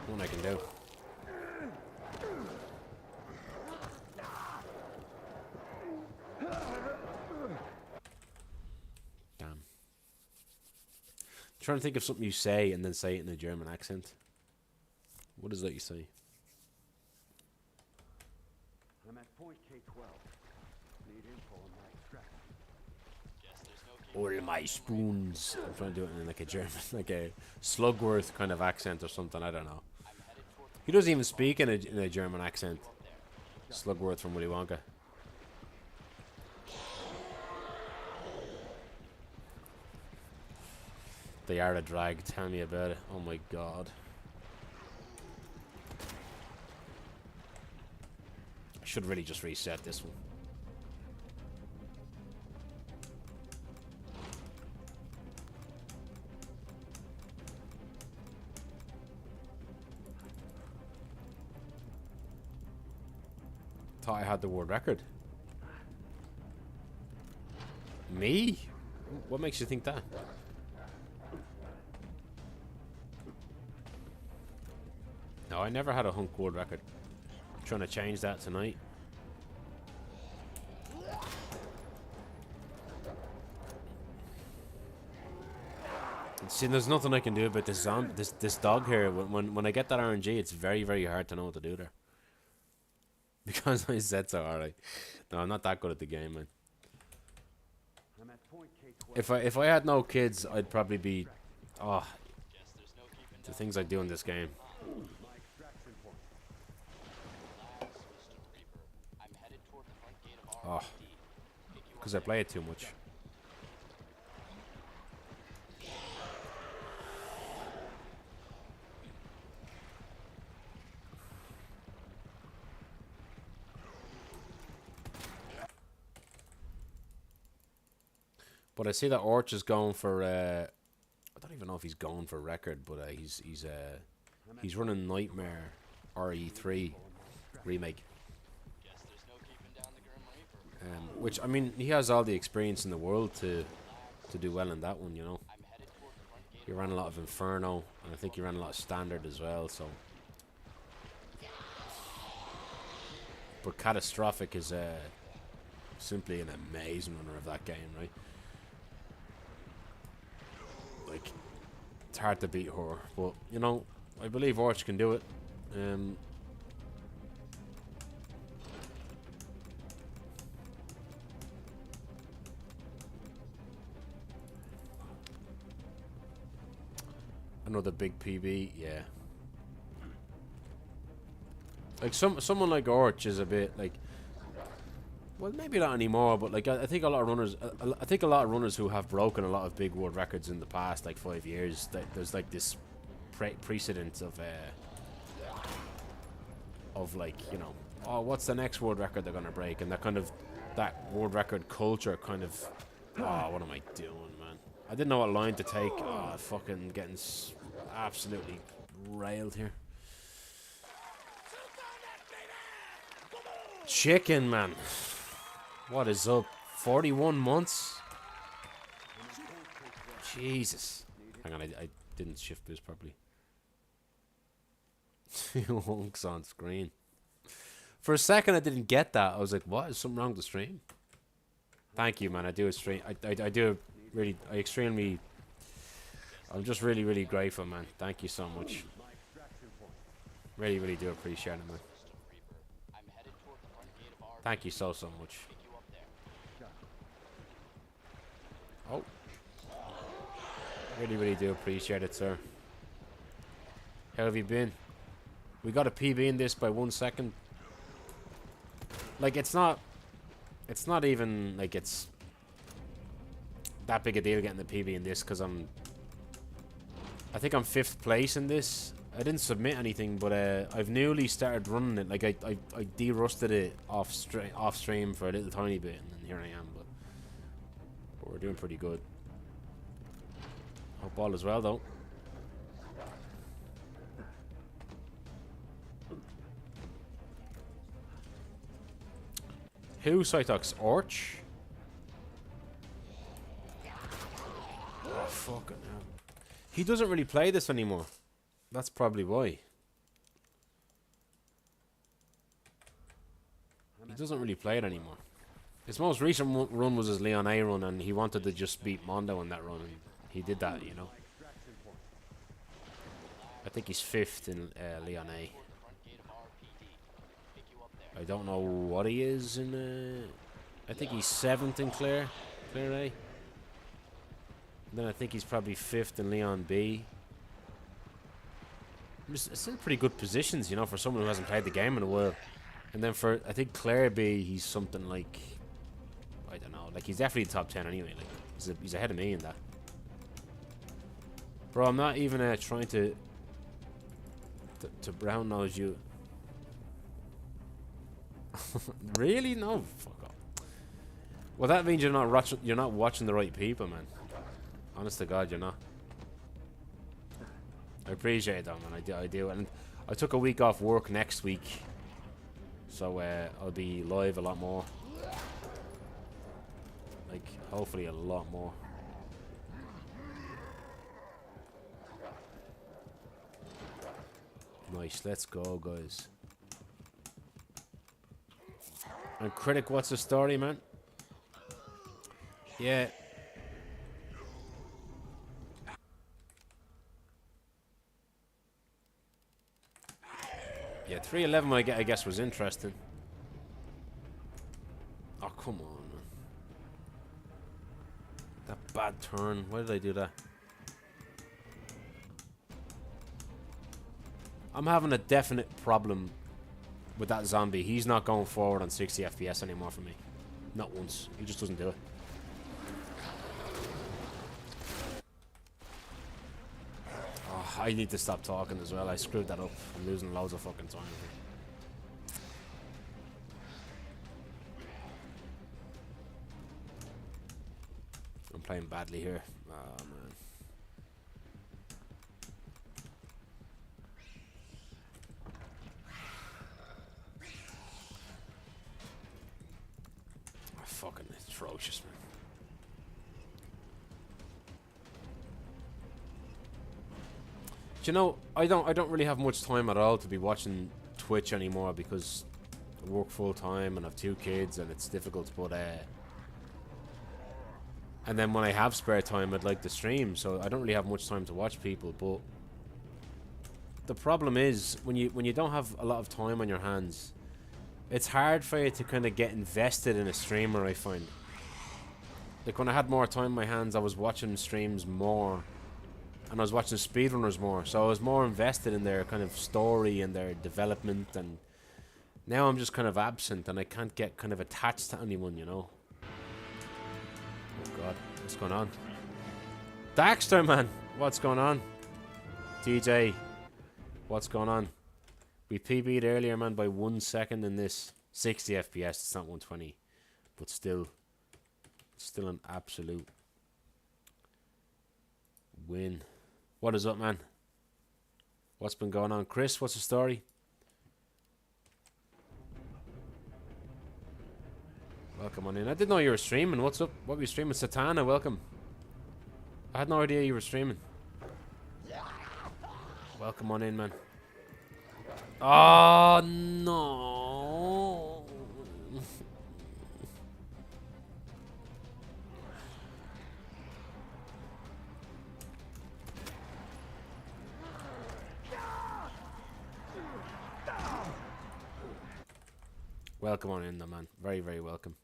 What I can do. Damn. I'm trying to think of something you say and then say it in a German accent. What is that you say? I'm at point K12. Need info on my extraction. Guess there's no keeping All my spoons. I'm trying to do it in like a German, like a Slugworth kind of accent or something. I don't know. He doesn't even speak in a German accent. Slugworth from Willy Wonka. They are a drag. Tell me about it. Oh my god. I should really just reset this one. Thought I had the world record. Me? What makes you think that? No, I never had a Hunk world record. I'm trying to change that tonight. See, there's nothing I can do about this dog here. When I get that RNG, it's very, very hard to know what to do there. Because my sets are alright. No, I'm not that good at the game, man. I'm at point K12. If I had no kids, I'd probably be the things I do in this game. My extraction point. Relax, Mr. Reaper. I'm headed toward the front gate of Oh, RPD. Pick you up because I play it too much. But I see that Orch is going for. I don't even know if he's going for record, but he's running Nightmare RE3 remake. Guess there's no keeping down the Grim Reaper. Which, I mean, he has all the experience in the world to do well in that one, you know. I'm headed toward the front gate He ran a lot of Inferno, and I think he ran a lot of Standard as well, so. But Catastrophic is simply an amazing runner of that game, right? Like, it's hard to beat her, but, you know, I believe Orch can do it. Another big PB, yeah. Like someone like Orch is a bit like, well, maybe not anymore, but like I think a lot of runners, I think a lot of runners who have broken a lot of big world records in the past like 5 years, there's like this precedent of like, you know, oh, what's the next world record they're gonna break, and that world record culture kind of, oh, what am I doing, man? I didn't know what line to take. Oh, fucking getting absolutely railed here. Chicken, man. What is up? 41 months? Jesus. Hang on, I didn't shift this properly. Hunks on screen. For a second, I didn't get that. I was like, what? Is something wrong with the stream? Thank you, man. I do a stream. I do really. I'm just really, really grateful, man. Thank you so much. Really, really do appreciate it, man. I'm headed toward the front gate of RPD. Thank you so much. Pick you up there. Oh. Really, really do appreciate it, sir. How have you been? We got a PB in this by 1 second. Like, it's not even, like, it's that big a deal getting the PB in this, because I think I'm 5th place in this. I didn't submit anything, but I've newly started running it. Like, I de-rusted it off stream for a little tiny bit, and then here I am, but we're doing pretty good. Hope all is well, though. Who, Cytox? Orch? Oh, fucking hell. He doesn't really play this anymore. That's probably why. He doesn't really play it anymore. His most recent run was his Leon A run, and he wanted to just beat Mondo in that run, and he did that, you know. I think he's 5th in Leon A. I don't know what he is in. I think he's 7th in Claire A. And then I think he's probably 5th in Leon B. It's still pretty good positions, you know, for someone who hasn't played the game in a while. And then for, I think, Claire B, he's something like, I don't know, like he's definitely top 10 anyway. Like he's ahead of me in that. Bro, I'm not even trying to brown nose you. Really? No, fuck off. Well, that means you're not watching the right people, man. Honest to God, you're not. I appreciate that, man. I do. And I took a week off work next week, so I'll be live a lot more. Like, hopefully a lot more. Nice, let's go, guys. And Critic, what's the story, man? Yeah. Yeah, 311 I guess was interesting. Oh, come on, man. That bad turn. Why did I do that? I'm having a definite problem with that zombie. He's not going forward on 60 FPS anymore for me. Not once. He just doesn't do it. Oh, I need to stop talking as well. I screwed that up. I'm losing loads of fucking time. I'm playing badly here. Oh, man. Fucking atrocious, man. Do you know, I don't really have much time at all to be watching Twitch anymore because I work full time and I have 2 kids and it's difficult, but and then when I have spare time I'd like to stream, so I don't really have much time to watch people. But the problem is when you don't have a lot of time on your hands, it's hard for you to kind of get invested in a streamer, I find. Like when I had more time on my hands, I was watching streams more and I was watching speedrunners more, so I was more invested in their kind of story and their development, and now I'm just kind of absent and I can't get kind of attached to anyone, you know. Oh god, what's going on? Daxter, man, what's going on? DJ, what's going on? We PB'd earlier, man, by 1 second in this. 60 FPS, it's not 120. But still an absolute win. What is up, man? What's been going on? Chris, what's the story? Welcome on in. I didn't know you were streaming. What's up? What were you streaming? Satana, welcome. I had no idea you were streaming. Welcome on in, man. Oh, no. Welcome on in, though, man. Very, very welcome.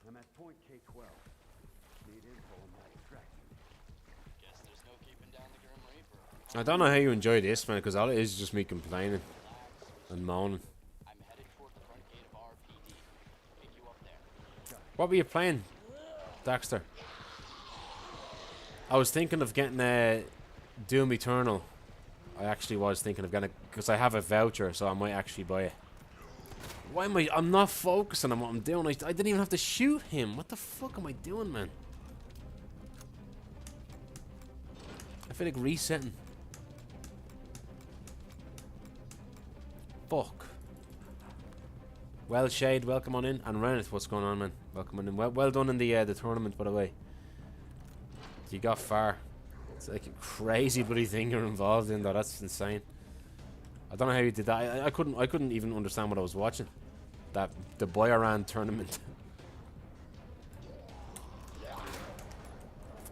I'm at point K12. Need info on my extraction. Guess there's no keeping down the Grim Reaper. I don't know how you enjoy this, man, because all it is just me complaining and moaning. I'm headed toward the front gate of RPD. Pick you up there. What were you playing, Daxter? I was thinking of getting Doom Eternal. I actually was thinking of getting it because I have a voucher, so I might actually buy it. Why am I'm not focusing on what I'm doing. I didn't even have to shoot him. What the fuck am I doing, man? I feel like resetting. Fuck. Well, Shade, welcome on in. And Reneth, what's going on, man? Welcome on in. Well done in the tournament, by the way. You got far. It's like a crazy bloody thing you're involved in, though. That's insane. I don't know how you did that. I couldn't even understand what I was watching. The Boyaran tournament.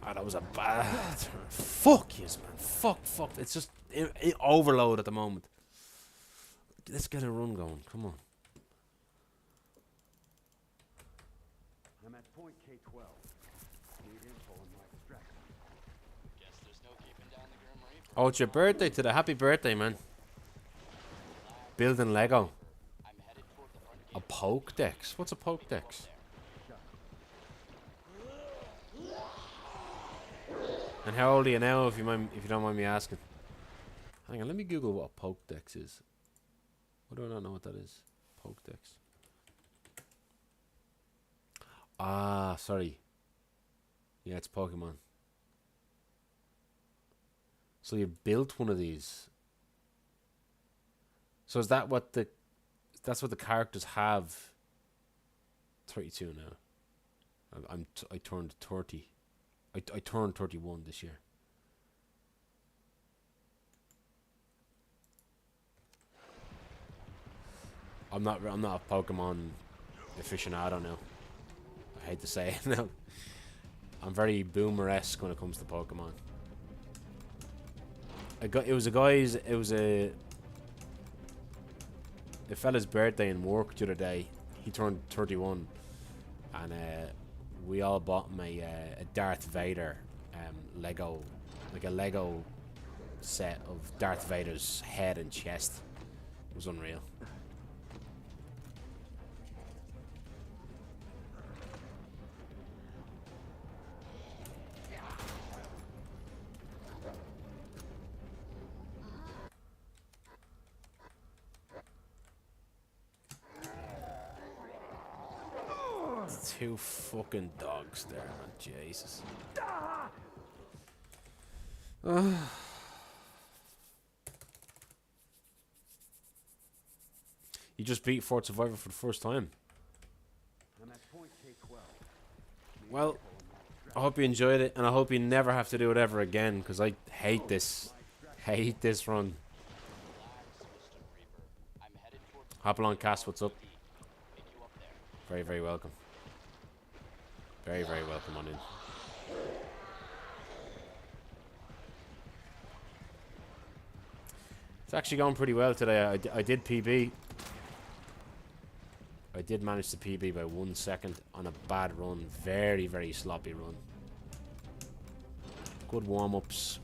Ah, that was a bad turn. Fuck yes, man. Fuck. It's just overload at the moment. Let's get a run going. Come on. I'm at point K12. Need info on my extraction. Guess there's no keeping down the Grim Reaper. Oh, it's your birthday today. Happy birthday, man. Building Lego. I'm headed toward the front gate. A Pokedex? What's a Pokedex? And how old are you now, if you don't mind me asking? Hang on, let me Google what a Pokedex is. Why do I not know what that is? Pokedex. Ah, sorry. Yeah, it's Pokemon. So you built one of these. So is that that's what the characters have. 32 now. I turned 30. I turned 31 this year. I'm not a Pokemon aficionado now. I hate to say it now. I'm very boomer-esque when it comes to Pokemon. It was a fella's birthday in work the other day. He turned 31, and we all bought him a Darth Vader Lego, like a Lego set of Darth Vader's head and chest. It was unreal. Two fucking dogs there, man. Jesus. You just beat Fort Survivor for the first time. I'm at point K12. Well, I hope you enjoyed it, and I hope you never have to do it ever again, because I hate this. Hate this run. Hopalong Cast, what's up? Very, very welcome. Very, very welcome on in. It's actually going pretty well today. I did PB. I did manage to PB by 1 second on a bad run. Very, very sloppy run. Good warm-ups.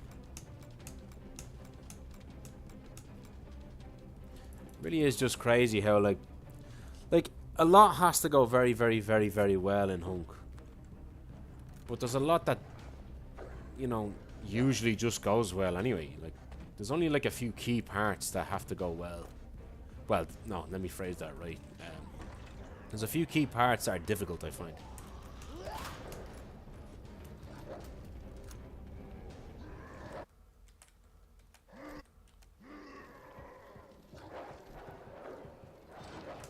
Really is just crazy how like a lot has to go very, very, very, very well in Hunk. But there's a lot that, you know, usually just goes well anyway. Like, there's only like a few key parts that have to go well. Well, no, let me phrase that right. There's a few key parts that are difficult, I find.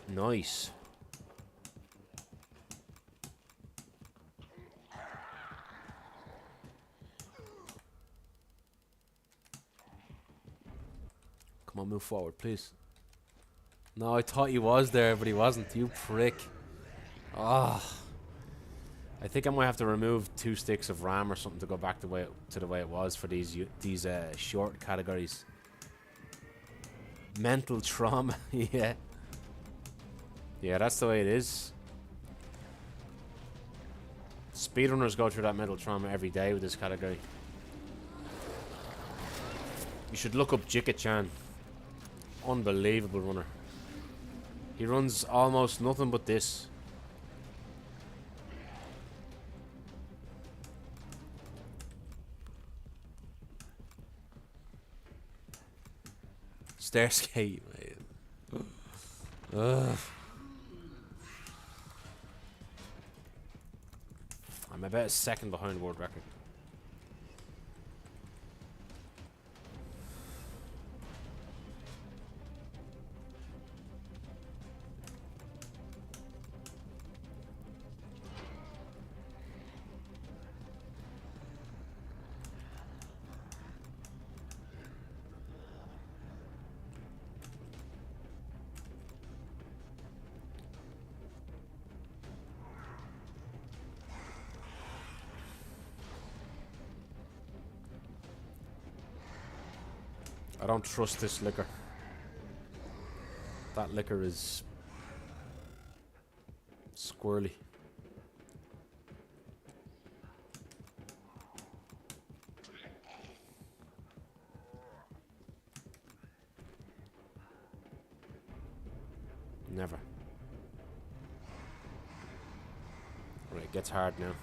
Nice. Come on, move forward, please. No, I thought he was there, but he wasn't. You prick. Ah. I think I might have to remove 2 sticks of RAM or something to go back to the way it was for these short categories. Mental trauma. Yeah. Yeah, that's the way it is. Speedrunners go through that mental trauma every day with this category. You should look up Jika-chan. Unbelievable runner. He runs almost nothing but this. Stair skate, mate. Ugh. I'm about a second behind world record. I don't trust this liquor. That liquor is squirrely. Never. Right, it gets hard now.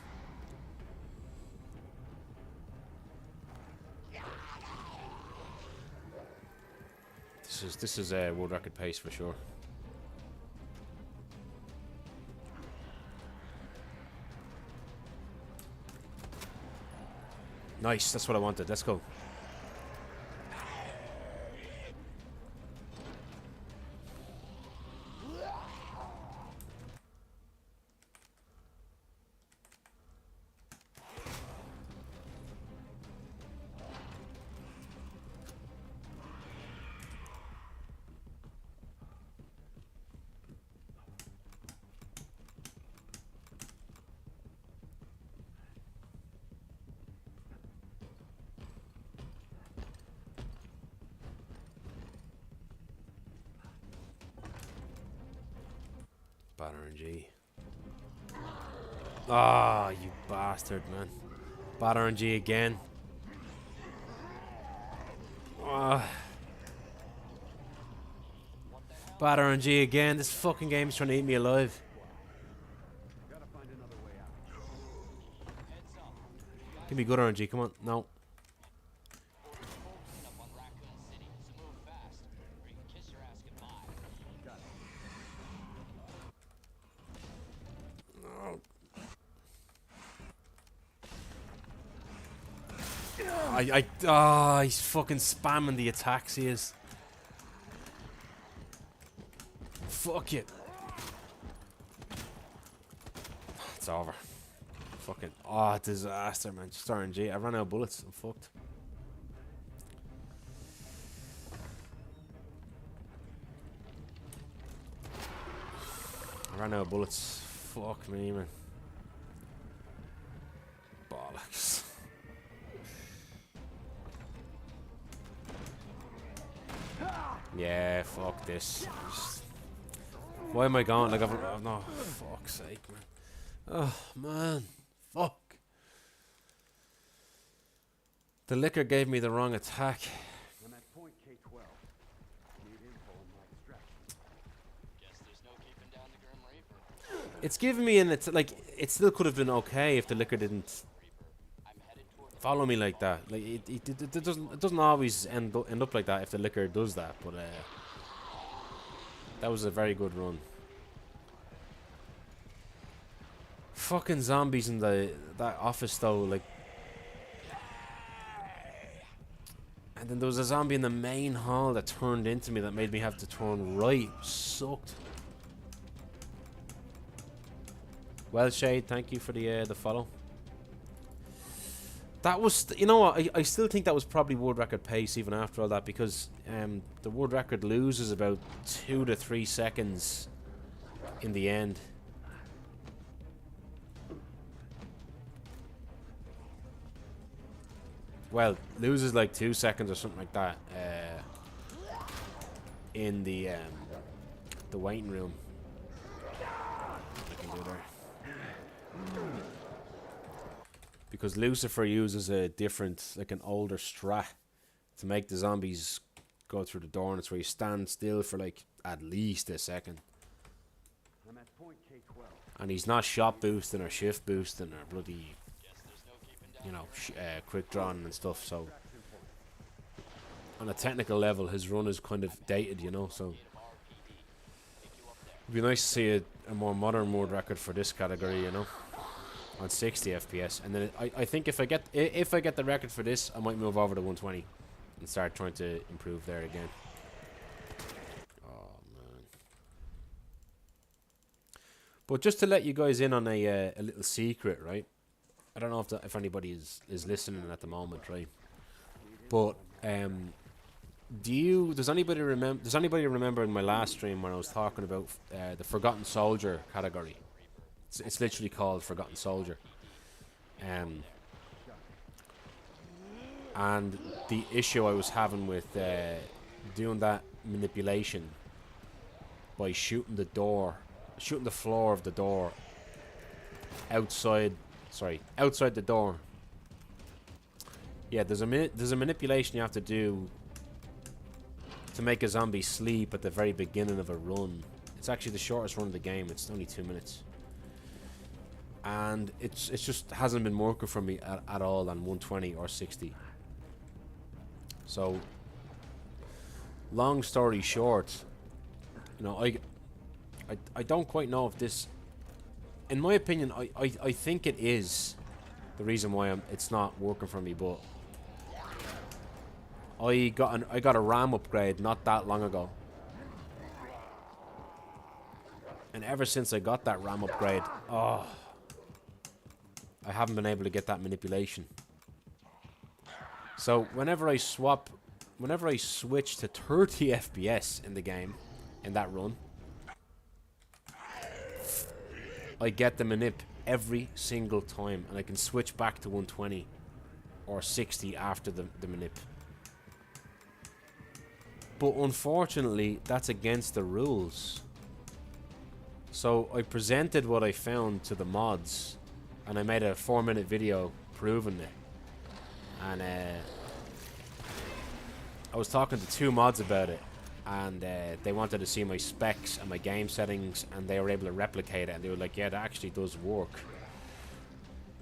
This is a world record pace for sure. Nice, that's what I wanted. Let's go. bad RNG. Ah, you bastard, man. Bad RNG again. Ah. Bad RNG again. This fucking game's trying to eat me alive. Gotta find another way out. Give me good RNG, come on. No. He's fucking spamming the attacks, he is. Fuck it. It's over. Fucking, disaster, man. Just RNG. I ran out of bullets. I'm fucked. I ran out of bullets. Fuck me, man. Bollocks. Yeah, fuck this. Why am I going? Like, I've no, fuck's sake, man. Oh, man. Fuck. The liquor gave me the wrong attack. I'm at point K12. Need info on my extraction. Guess there's no keeping down the Grim Reaper. It's giving me, and it's like, it still could have been okay if the liquor didn't I'm headed toward the follow me like that. Like, it doesn't always end up like that if the liquor does that, but that was a very good run. Fucking zombies in that office though, like. And then there was a zombie in the main hall that turned into me that made me have to turn right. Sucked. Well, Shade, thank you for the follow. That was, you know what, I still think that was probably world record pace even after all that, because the world record loses about 2 to 3 seconds in the end. Well, loses like 2 seconds or something like that in the waiting room. I can do there. Because Lucifer uses a different, like an older strat to make the zombies go through the door, and it's where you stand still for like at least a second. I'm at point K12. And he's not shot boosting or shift boosting or bloody, Guess there's no keeping down you know, quick drawing and stuff. So on a technical level, his run is kind of dated, you know. So it'd be nice to see a more modern world record for this category, you know, on 60 FPS. And then I think if I get the record for this, I might move over to 120 and start trying to improve there again. Oh man! But just to let you guys in on a little secret, right? I don't know if anybody is listening at the moment, right? But does anybody remember in my last stream when I was talking about the Forgotten Soldier category? It's literally called Forgotten Soldier. And the issue I was having with doing that manipulation by shooting the floor of the door outside the door. Yeah, there's a manipulation you have to do to make a zombie sleep at the very beginning of a run. It's actually the shortest run of the game. It's only 2 minutes. And it's just hasn't been working for me at all on 120 or 60. So, long story short, you know, I don't quite know if this, in my opinion, I think it is the reason why it's not working for me. But I got a RAM upgrade not that long ago, and ever since I got that RAM upgrade, I haven't been able to get that manipulation. So whenever I switch to 30 FPS in the game, in that run, I get the manip every single time, and I can switch back to 120 or 60 after the manip. But unfortunately, that's against the rules. So I presented what I found to the mods, and I made a 4-minute video proving it. And I was talking to 2 mods about it, and they wanted to see my specs and my game settings, and they were able to replicate it, and they were like, yeah, that actually does work.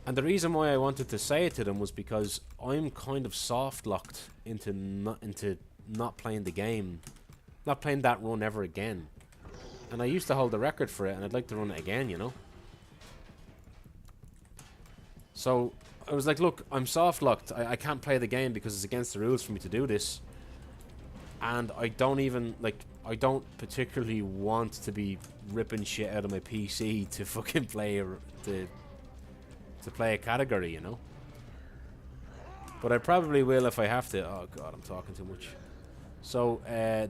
And the reason why I wanted to say it to them was because I'm kind of soft locked into not playing the game, not playing that run ever again. And I used to hold the record for it, and I'd like to run it again, you know. So I was like, look, I'm soft locked. I can't play the game because it's against the rules for me to do this. And I don't even, like, I don't particularly want to be ripping shit out of my PC to fucking play to play a category, you know. But I probably will if I have to. Oh god, I'm talking too much. So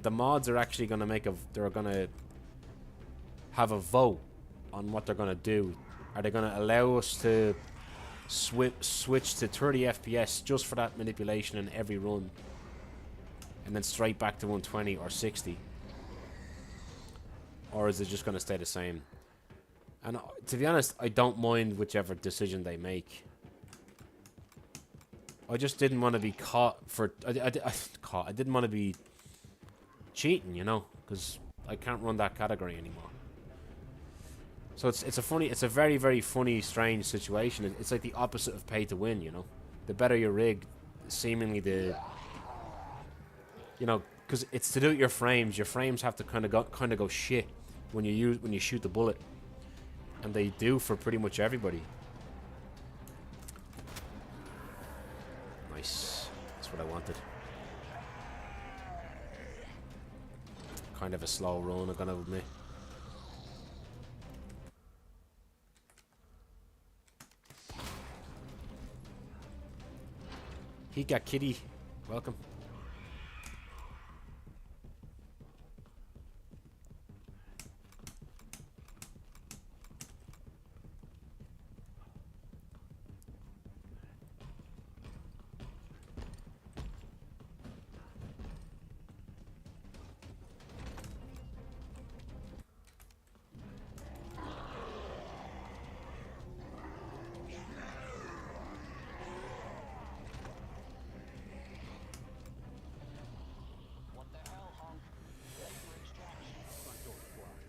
the mods are actually going to they're going to have a vote on what they're going to do. Are they going to allow us to switch to 30 FPS just for that manipulation in every run, and then straight back to 120 or 60? Or is it just going to stay the same? And to be honest, I don't mind whichever decision they make. I just didn't want to be caught for... I didn't want to be cheating, you know, because I can't run that category anymore. So it's a very, very funny, strange situation. It's like the opposite of pay to win, you know. The better your rig, seemingly you know, because it's to do with your frames. Your frames have to kind of go shit when you shoot the bullet, and they do for pretty much everybody. Nice. That's what I wanted. Kind of a slow run, I'm gonna admit. He got kitty. Welcome. What the hell, Hunk? Ready for extraction. Front door's blocked.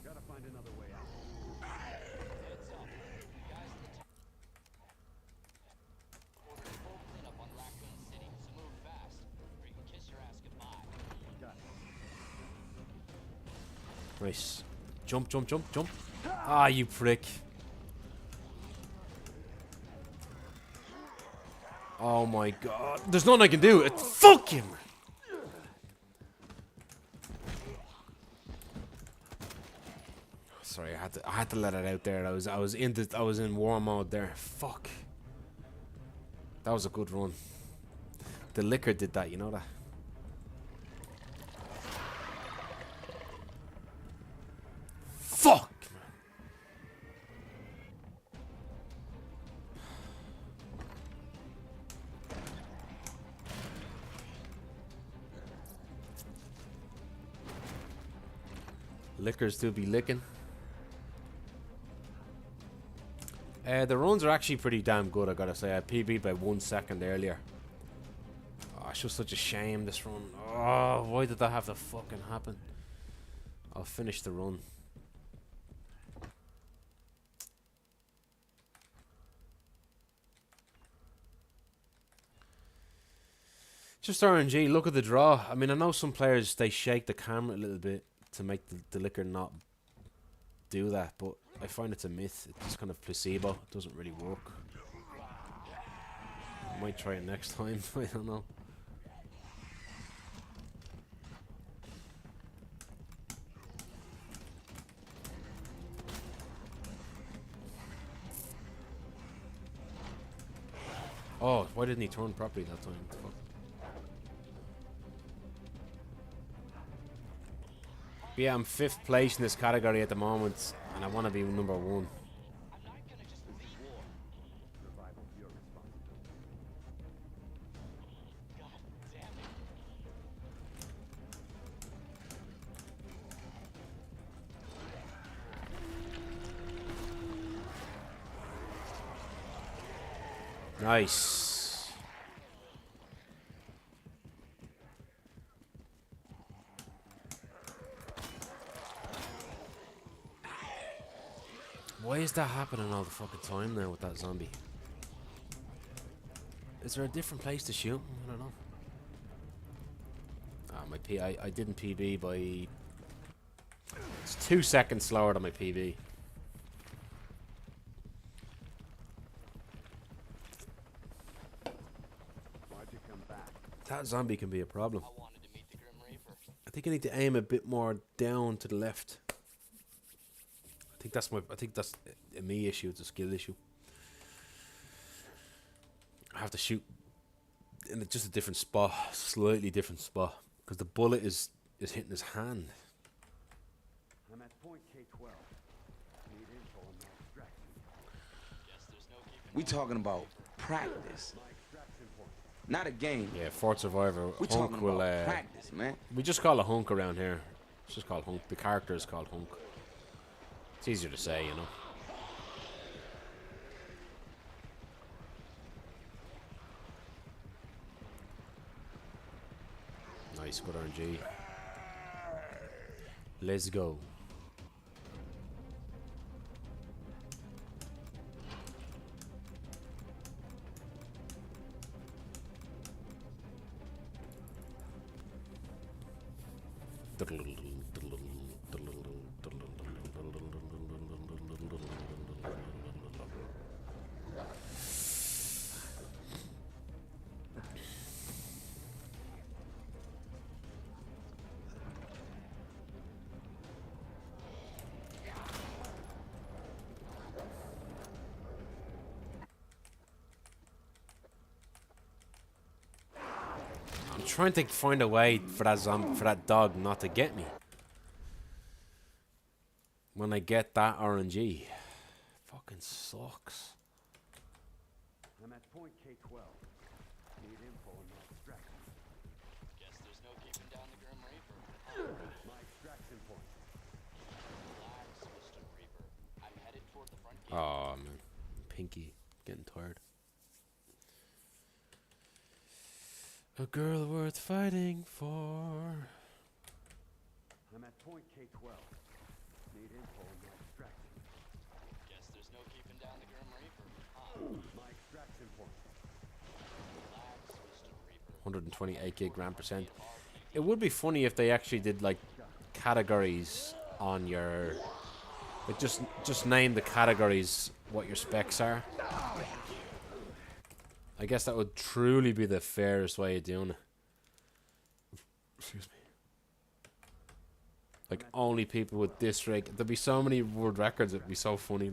Gotta find another way out. Heads up. Guys in the town ordered full cleanup on Raccoon City, so move fast, or you can kiss your ass goodbye. Got it. Nice. Jump, jump, jump, jump. Ah, you prick. Oh my god. There's nothing I can do. Fuck him. Sorry, I had to let it out there. I was in war mode there. Fuck. That was a good run. The liquor did that, you know that? Fuck! Liquors do be licking. The runs are actually pretty damn good, I gotta say. I PB'd by 1 second earlier. Oh, it's just such a shame, this run. Oh, why did that have to fucking happen? I'll finish the run. Just RNG, look at the draw. I mean, I know some players, they shake the camera a little bit to make the liquor not do that, but I find it's a myth. It's just kind of placebo. It doesn't really work. I might try it next time. I don't know. Oh, why didn't he turn properly that time? Fuck. But yeah, I'm 5th place in this category at the moment, and I want to be number 1. I'm not gonna just leave war. Survival's your responsibility. God damn it. Nice. Why is that happening all the fucking time now with that zombie? Is there a different place to shoot him? I don't know. Ah, I didn't PB by... It's 2 seconds slower than my PB. Why'd you come back? That zombie can be a problem. I wanted to meet the Grim Reaper. I think I need to aim a bit more down to the left. I think that's a me issue. It's a skill issue. I have to shoot in just a different spot, slightly different spot, because the bullet is hitting his hand. I'm at point K12. Need info on my extraction. Guess there's no keeping We talking about practice, My extraction point. not a game. Yeah, Fort Survivor. We Hunk talking will. about practice, man. We just call it Hunk around here. It's just called Hunk. The character is called Hunk. It's easier to say, you know. Nice, good RNG. Let's go. I'm trying to find a way for that dog not to get me. When I get that RNG. Fucking sucks. I'm at point K12. Need info on my extraction. Guess there's no keeping down the Grim Reaper. My extraction point. Relax, Mr. Reaper. I'm headed toward the front gate. Oh man. Pinky. Getting tired. A girl worth fighting for. I'm at point K12. Need info on my extraction. Guess there's no keeping down the Grim Reaper. My extraction point. Relax, Mr. Reaper. 128 gig RAM percent. It would be funny if they actually did like categories on your, like just name the categories what your specs are. I guess that would truly be the fairest way of doing it. Excuse me. Like only people with this rig. There'd be so many world records. It'd be so funny.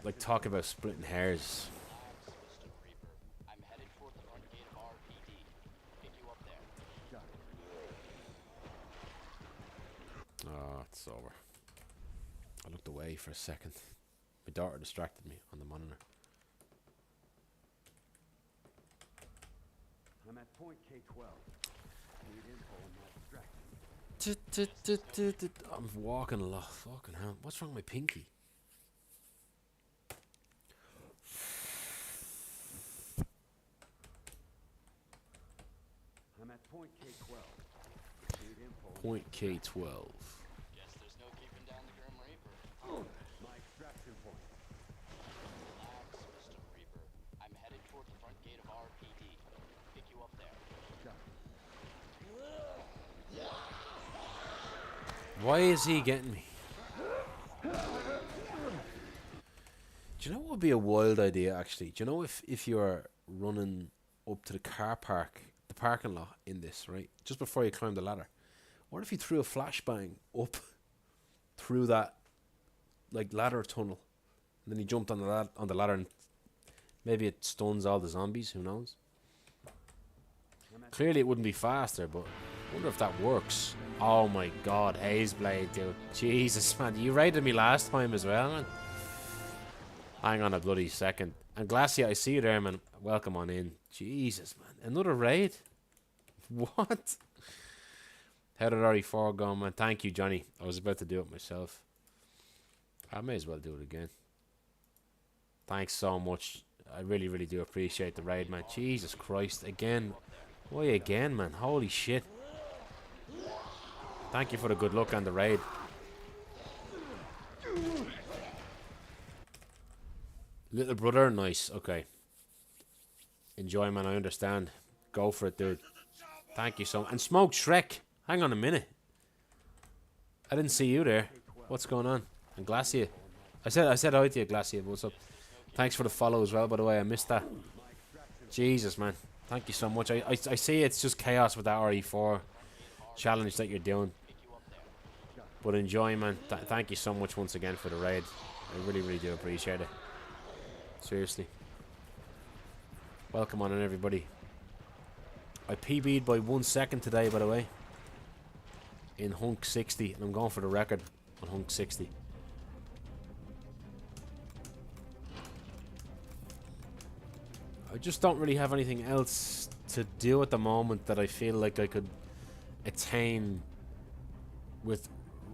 Like talk about splitting hairs. Relax, Mr. Reaper. I'm headed toward the front gate of RPD. Pick you up there. Oh, it's over. I looked away for a second. My daughter distracted me on the monitor. I'm at point K12. Need info on my extraction. I'm walking a lot. Fucking hell. What's wrong with my pinky? I'm at point K12. Need info on Point K12. Guess there's no keeping down the Grim Reaper. my extraction point. Relax, Mr. Reaper. I'm headed toward the front gate of RPD. Pick you up there. Why is he getting me? Do you know what would be a wild idea actually? Do you know if you're running up to the car park, the parking lot in this, right? Just before you climb the ladder. What if you threw a flashbang up through that like ladder tunnel? And then you jumped on the ladder and maybe it stuns all the zombies, who knows? Clearly it wouldn't be faster, but I wonder if that works. Oh my god, Hazeblade, dude. Jesus, man. You raided me last time as well, man. Hang on a bloody second. And Glacia, I see you there, man. Welcome on in. Jesus, man. Another raid? What? How did RE4 go, man? Thank you, Johnny. I was about to do it myself. I may as well do it again. Thanks so much. I really, really do appreciate the raid, man. Jesus Christ. Again. Why again, man? Holy shit. Thank you for the good luck and the raid. Little brother, nice. Okay. Enjoy, man. I understand. Go for it, dude. Thank you so much. And Smoke Shrek. Hang on a minute. I didn't see you there. What's going on? And Glacier. I said hi to you, Glacier. What's up? Thanks for the follow as well, by the way. I missed that. Jesus, man. Thank you so much. I see it's just chaos with that RE4 challenge that you're doing. But enjoy, man. Thank you so much once again for the raid. I really, really do appreciate it. Seriously. Welcome on in, everybody. I PB'd by 1 second today, by the way. In Hunk 60. And I'm going for the record on Hunk 60. I just don't really have anything else to do at the moment that I feel like I could attain with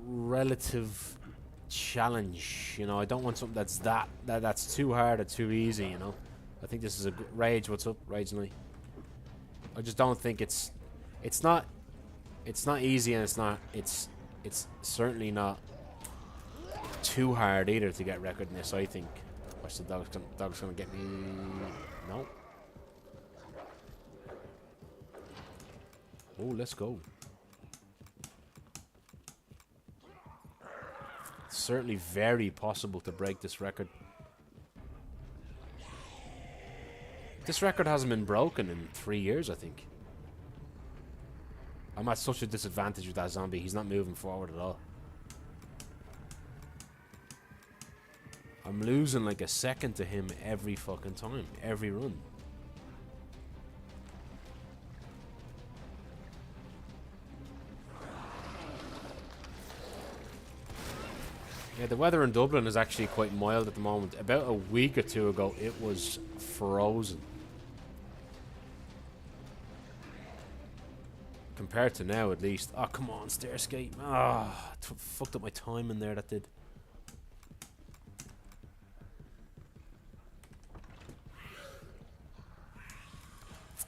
relative challenge. You know, I don't want something that's too hard or too easy, you know. I think this is a Rage. What's up, Rage Night? I just don't think it's not easy, and it's certainly not too hard either to get record in this, I think. Watch, the dog's gonna get me. No. Oh, let's go. It's certainly very possible to break this record. This record hasn't been broken in 3 years, I think. I'm at such a disadvantage with that zombie. He's not moving forward at all. I'm losing like a second to him every fucking time. Every run. Yeah, the weather in Dublin is actually quite mild at the moment. About a week or two ago, it was frozen. Compared to now, at least. Oh, come on, Stairscape. Ah, fucked up my time in there, that did.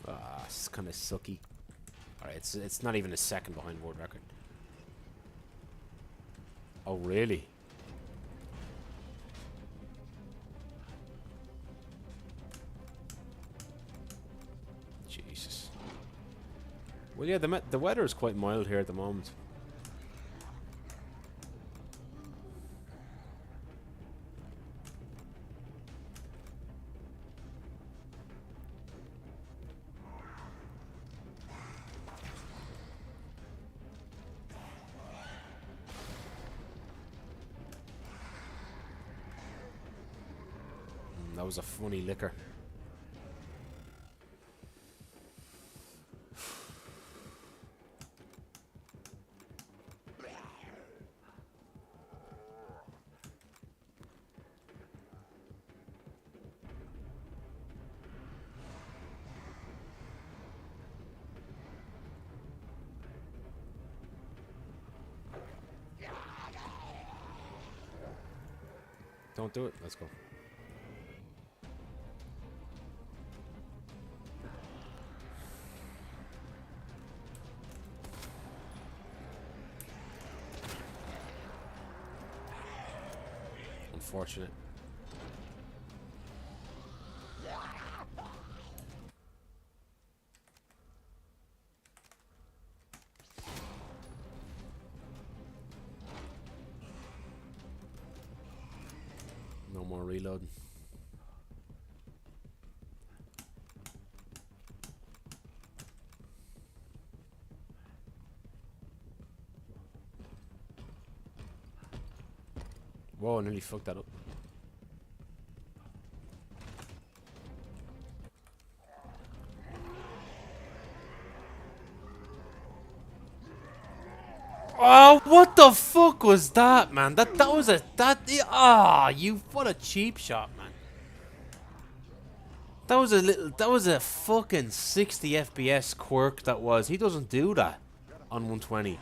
Ah, it's kind of sucky. Alright, it's not even a second behind world record. Oh, really? Jesus. Well, yeah, the weather is quite mild here at the moment. That was a funny liquor. Don't do it. Let's go. Unfortunate. No more reloading. Whoa, I nearly fucked that up. Oh, what the fuck was that, man? That was a you, what a cheap shot, man. That was a fucking 60 FPS quirk. That was. He doesn't do that on 120.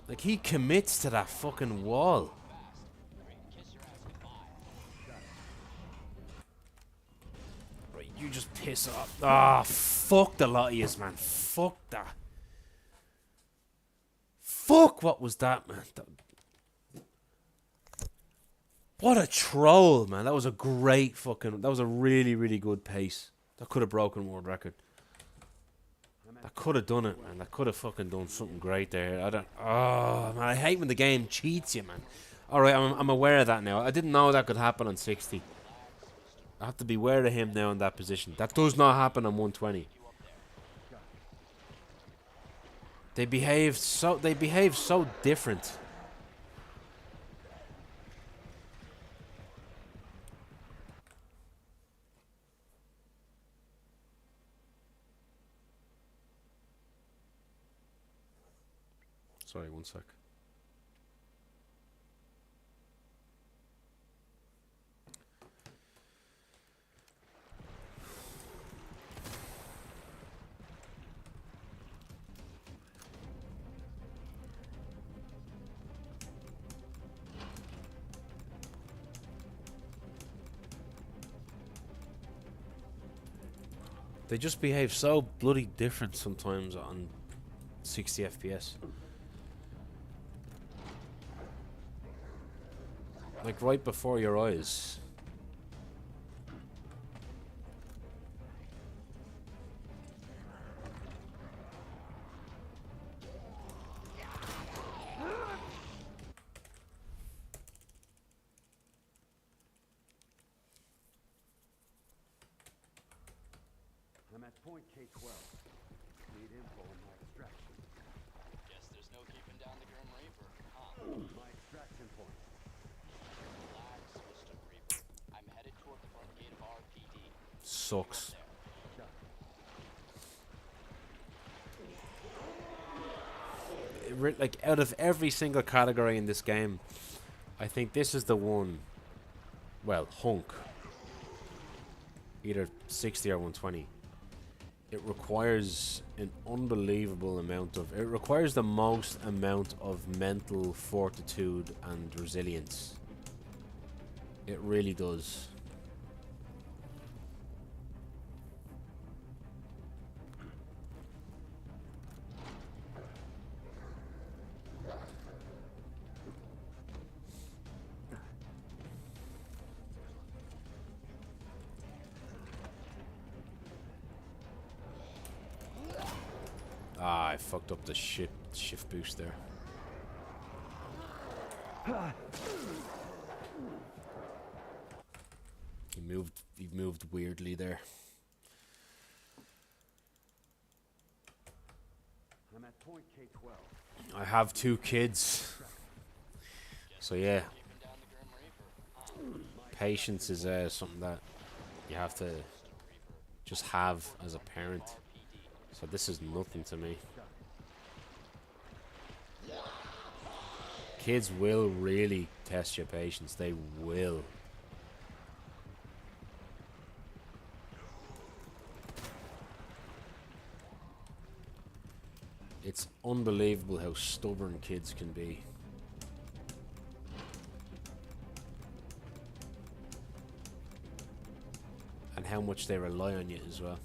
Like, he commits to that fucking wall. piss off. Ah, fuck the lot of yous, man. Fuck that. Fuck, what was that, man? What a troll, man. That was a great fucking... That was a really, really good pace. That could have broken world record. That could have done it, man. That could have fucking done something great there. I don't... Oh, man. I hate when the game cheats you, man. Alright, I'm aware of that now. I didn't know that could happen on 60. I have to be aware of him now in that position. That does not happen on 120. They behave so different. Sorry, one sec. They just behave so bloody different sometimes on 60 FPS. Like right before your eyes. I'm at point K12. Need info on my extraction. Guess there's no keeping down the Grim Reaper, huh? My extraction point. Relax, Mr. Reaper. I'm headed toward the front gate of RPD. Sucks. Like out of every single category in this game, I think this is the one. Well, Hunk. Either 60 or 120. It requires an unbelievable amount of... It requires the most amount of mental fortitude and resilience. It really does. Ah, I fucked up the shift boost there. He moved weirdly there. I'm at point K12. I have 2 kids. So yeah. Keeping down the Grim Reaper, huh? Patience is something that you have to just have as a parent. So this is nothing to me. Kids will really test your patience. They will. It's unbelievable how stubborn kids can be. And how much they rely on you as well.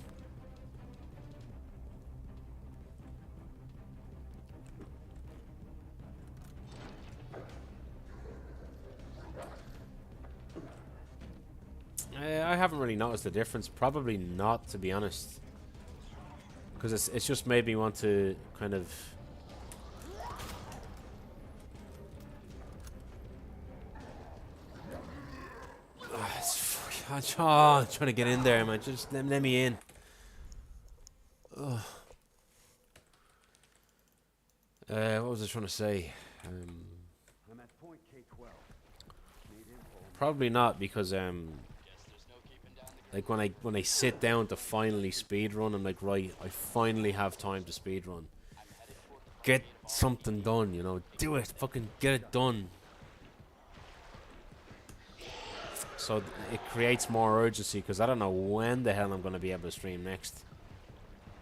I haven't really noticed the difference. Probably not, to be honest. Because it's just made me want to kind of... I'm trying to get in there, man. Just let me in. Ugh. What was I trying to say? I'm at point K12. Need info on Probably not, because Guess there's no keeping down the like when I sit down to finally speedrun, I'm like, right, I finally have time to speedrun. Get something done, you know. Do it. Fucking get it done. So it creates more urgency, because I don't know when the hell I'm going to be able to stream next.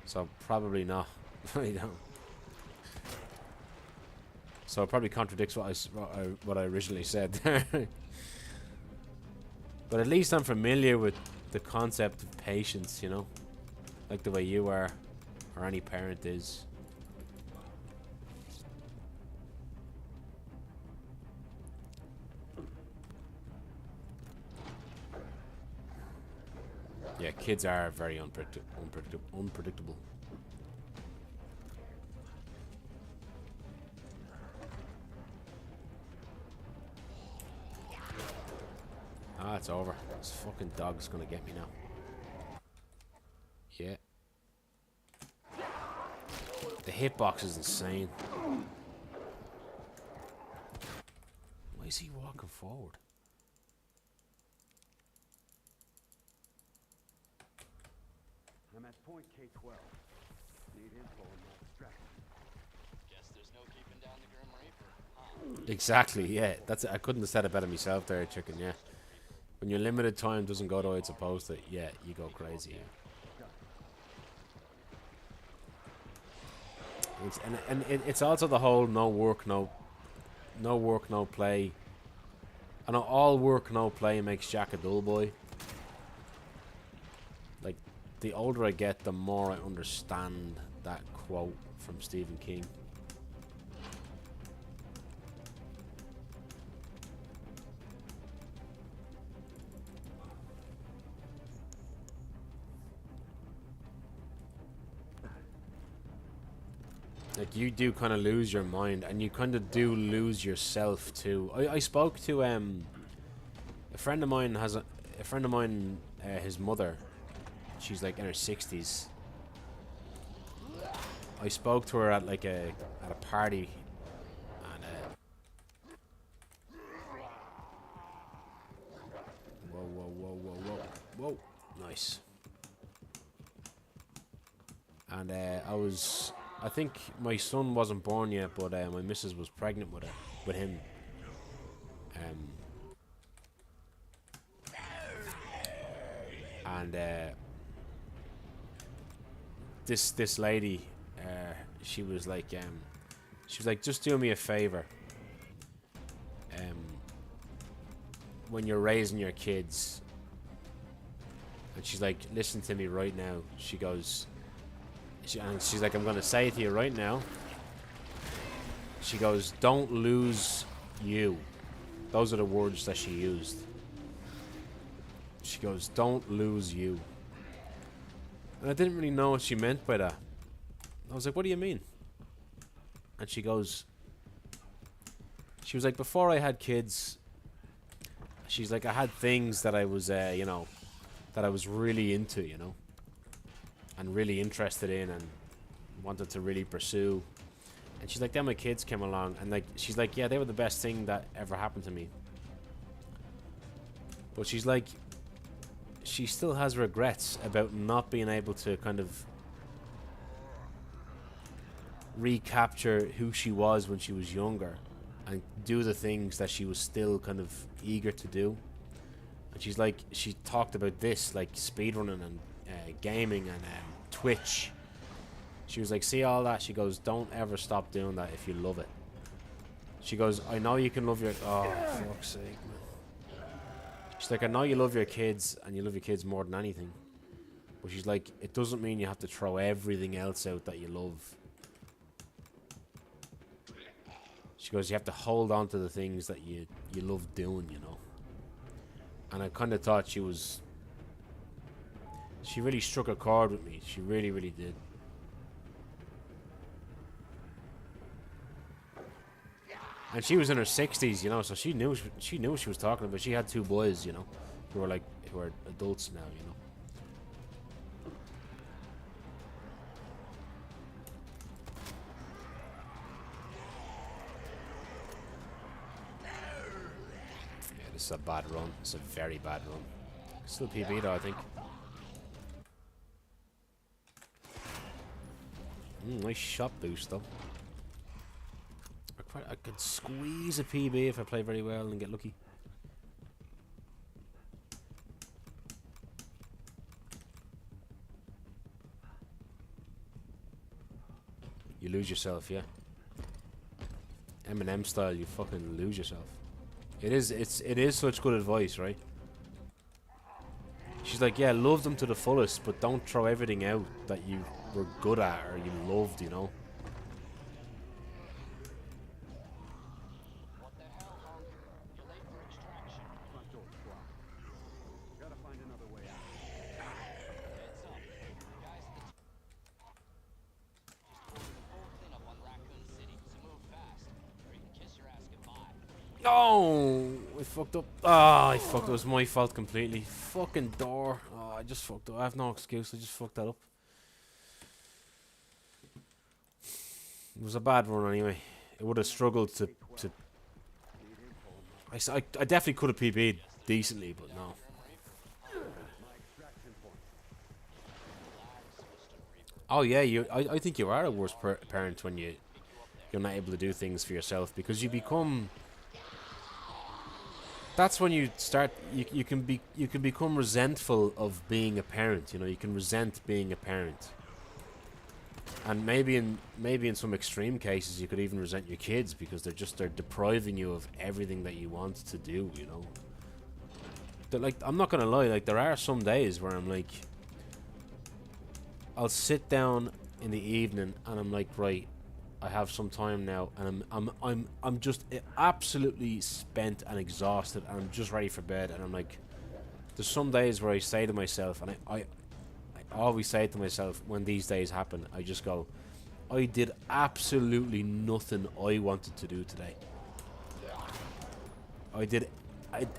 So probably not. I don't. So it probably contradicts what I originally said. But at least I'm familiar with the concept of patience, you know, like the way you are, or any parent is. Yeah, kids are very unpredictable. Ah, it's over. This fucking dog's gonna get me now. Yeah. The hitbox is insane. Why is he walking forward? I'm at point K12. Need info on my extraction. Guess there's no keeping down the Grim Reaper, huh? Exactly, yeah. That's I couldn't have said it better myself there, chicken, yeah. When your limited time doesn't go the way it's supposed to, yeah, you go crazy, yeah. It's also the whole no work, no play. I know all work, no play makes Jack a dull boy. Like, the older I get, the more I understand that quote from Stephen King. Like, you do kind of lose your mind, and you kind of do lose yourself too. I spoke to a friend of mine his mother, she's like in her 60s. I spoke to her at like at a party, and whoa, nice. And I think my son wasn't born yet, but my missus was pregnant with him. And this lady, she was like, just do me a favor. When you're raising your kids, and she's like, listen to me right now. She goes. She's like, I'm going to say it to you right now. She goes, don't lose you. Those are the words that she used. She goes, don't lose you. And I didn't really know what she meant by that. I was like, what do you mean? And she was like, before I had kids, she's like, I had things that I was, that I was really into, and really interested in and wanted to really pursue. And she's like, then my kids came along, and like, she's like, yeah, they were the best thing that ever happened to me. But she's like, she still has regrets about not being able to kind of recapture who she was when she was younger and do the things that she was still kind of eager to do. And she's like, she talked about this, like speedrunning and gaming and Twitch. She was like, see all that? She goes, don't ever stop doing that if you love it. She goes, I know you can love your... Oh, fuck's sake, man. She's like, I know you love your kids, and you love your kids more than anything. But she's like, it doesn't mean you have to throw everything else out that you love. She goes, you have to hold on to the things that you love doing, And I kind of thought she really struck a chord with me. She really, really did. And she was in her 60s, so she knew what she was talking about. She had 2 boys, who are adults now, Yeah, this is a bad run. It's a very bad run. Still PB though, I think. Nice shot boost though. I could squeeze a PB if I play very well and get lucky. You lose yourself, yeah. Eminem style, you fucking lose yourself. It is such good advice, right? she's like, yeah, love them to the fullest, but don't throw everything out that you were good at or you loved, you know. What the hell, Hunk? You're late for extraction. Front door's blocked. Gotta find another way out. Heads up. The guys at the full cleanup on Raccoon City, so move fast, or you can kiss your ass goodbye. No, I fucked up. Ah, I fucked. It was my fault completely. Fucking door. Oh, I just fucked up. I have no excuse. I just fucked that up. It was a bad run anyway. It would have struggled to. I definitely could have PB'd decently, but no. Oh yeah, I think you are a worse parent when you're not able to do things for yourself, because you become. That's when you start. You can become resentful of being a parent. You know, you can resent being a parent. And maybe in some extreme cases you could even resent your kids, because they're depriving you of everything that you want to do, you know. Like, I'm not gonna lie, like there are some days where I'm like, I'll sit down in the evening and I'm like, right, I have some time now, and I'm just absolutely spent and exhausted, and I'm just ready for bed, and I'm like, there's some days where I say to myself, and I always say to myself when these days happen, I just go, I did absolutely nothing I wanted to do today.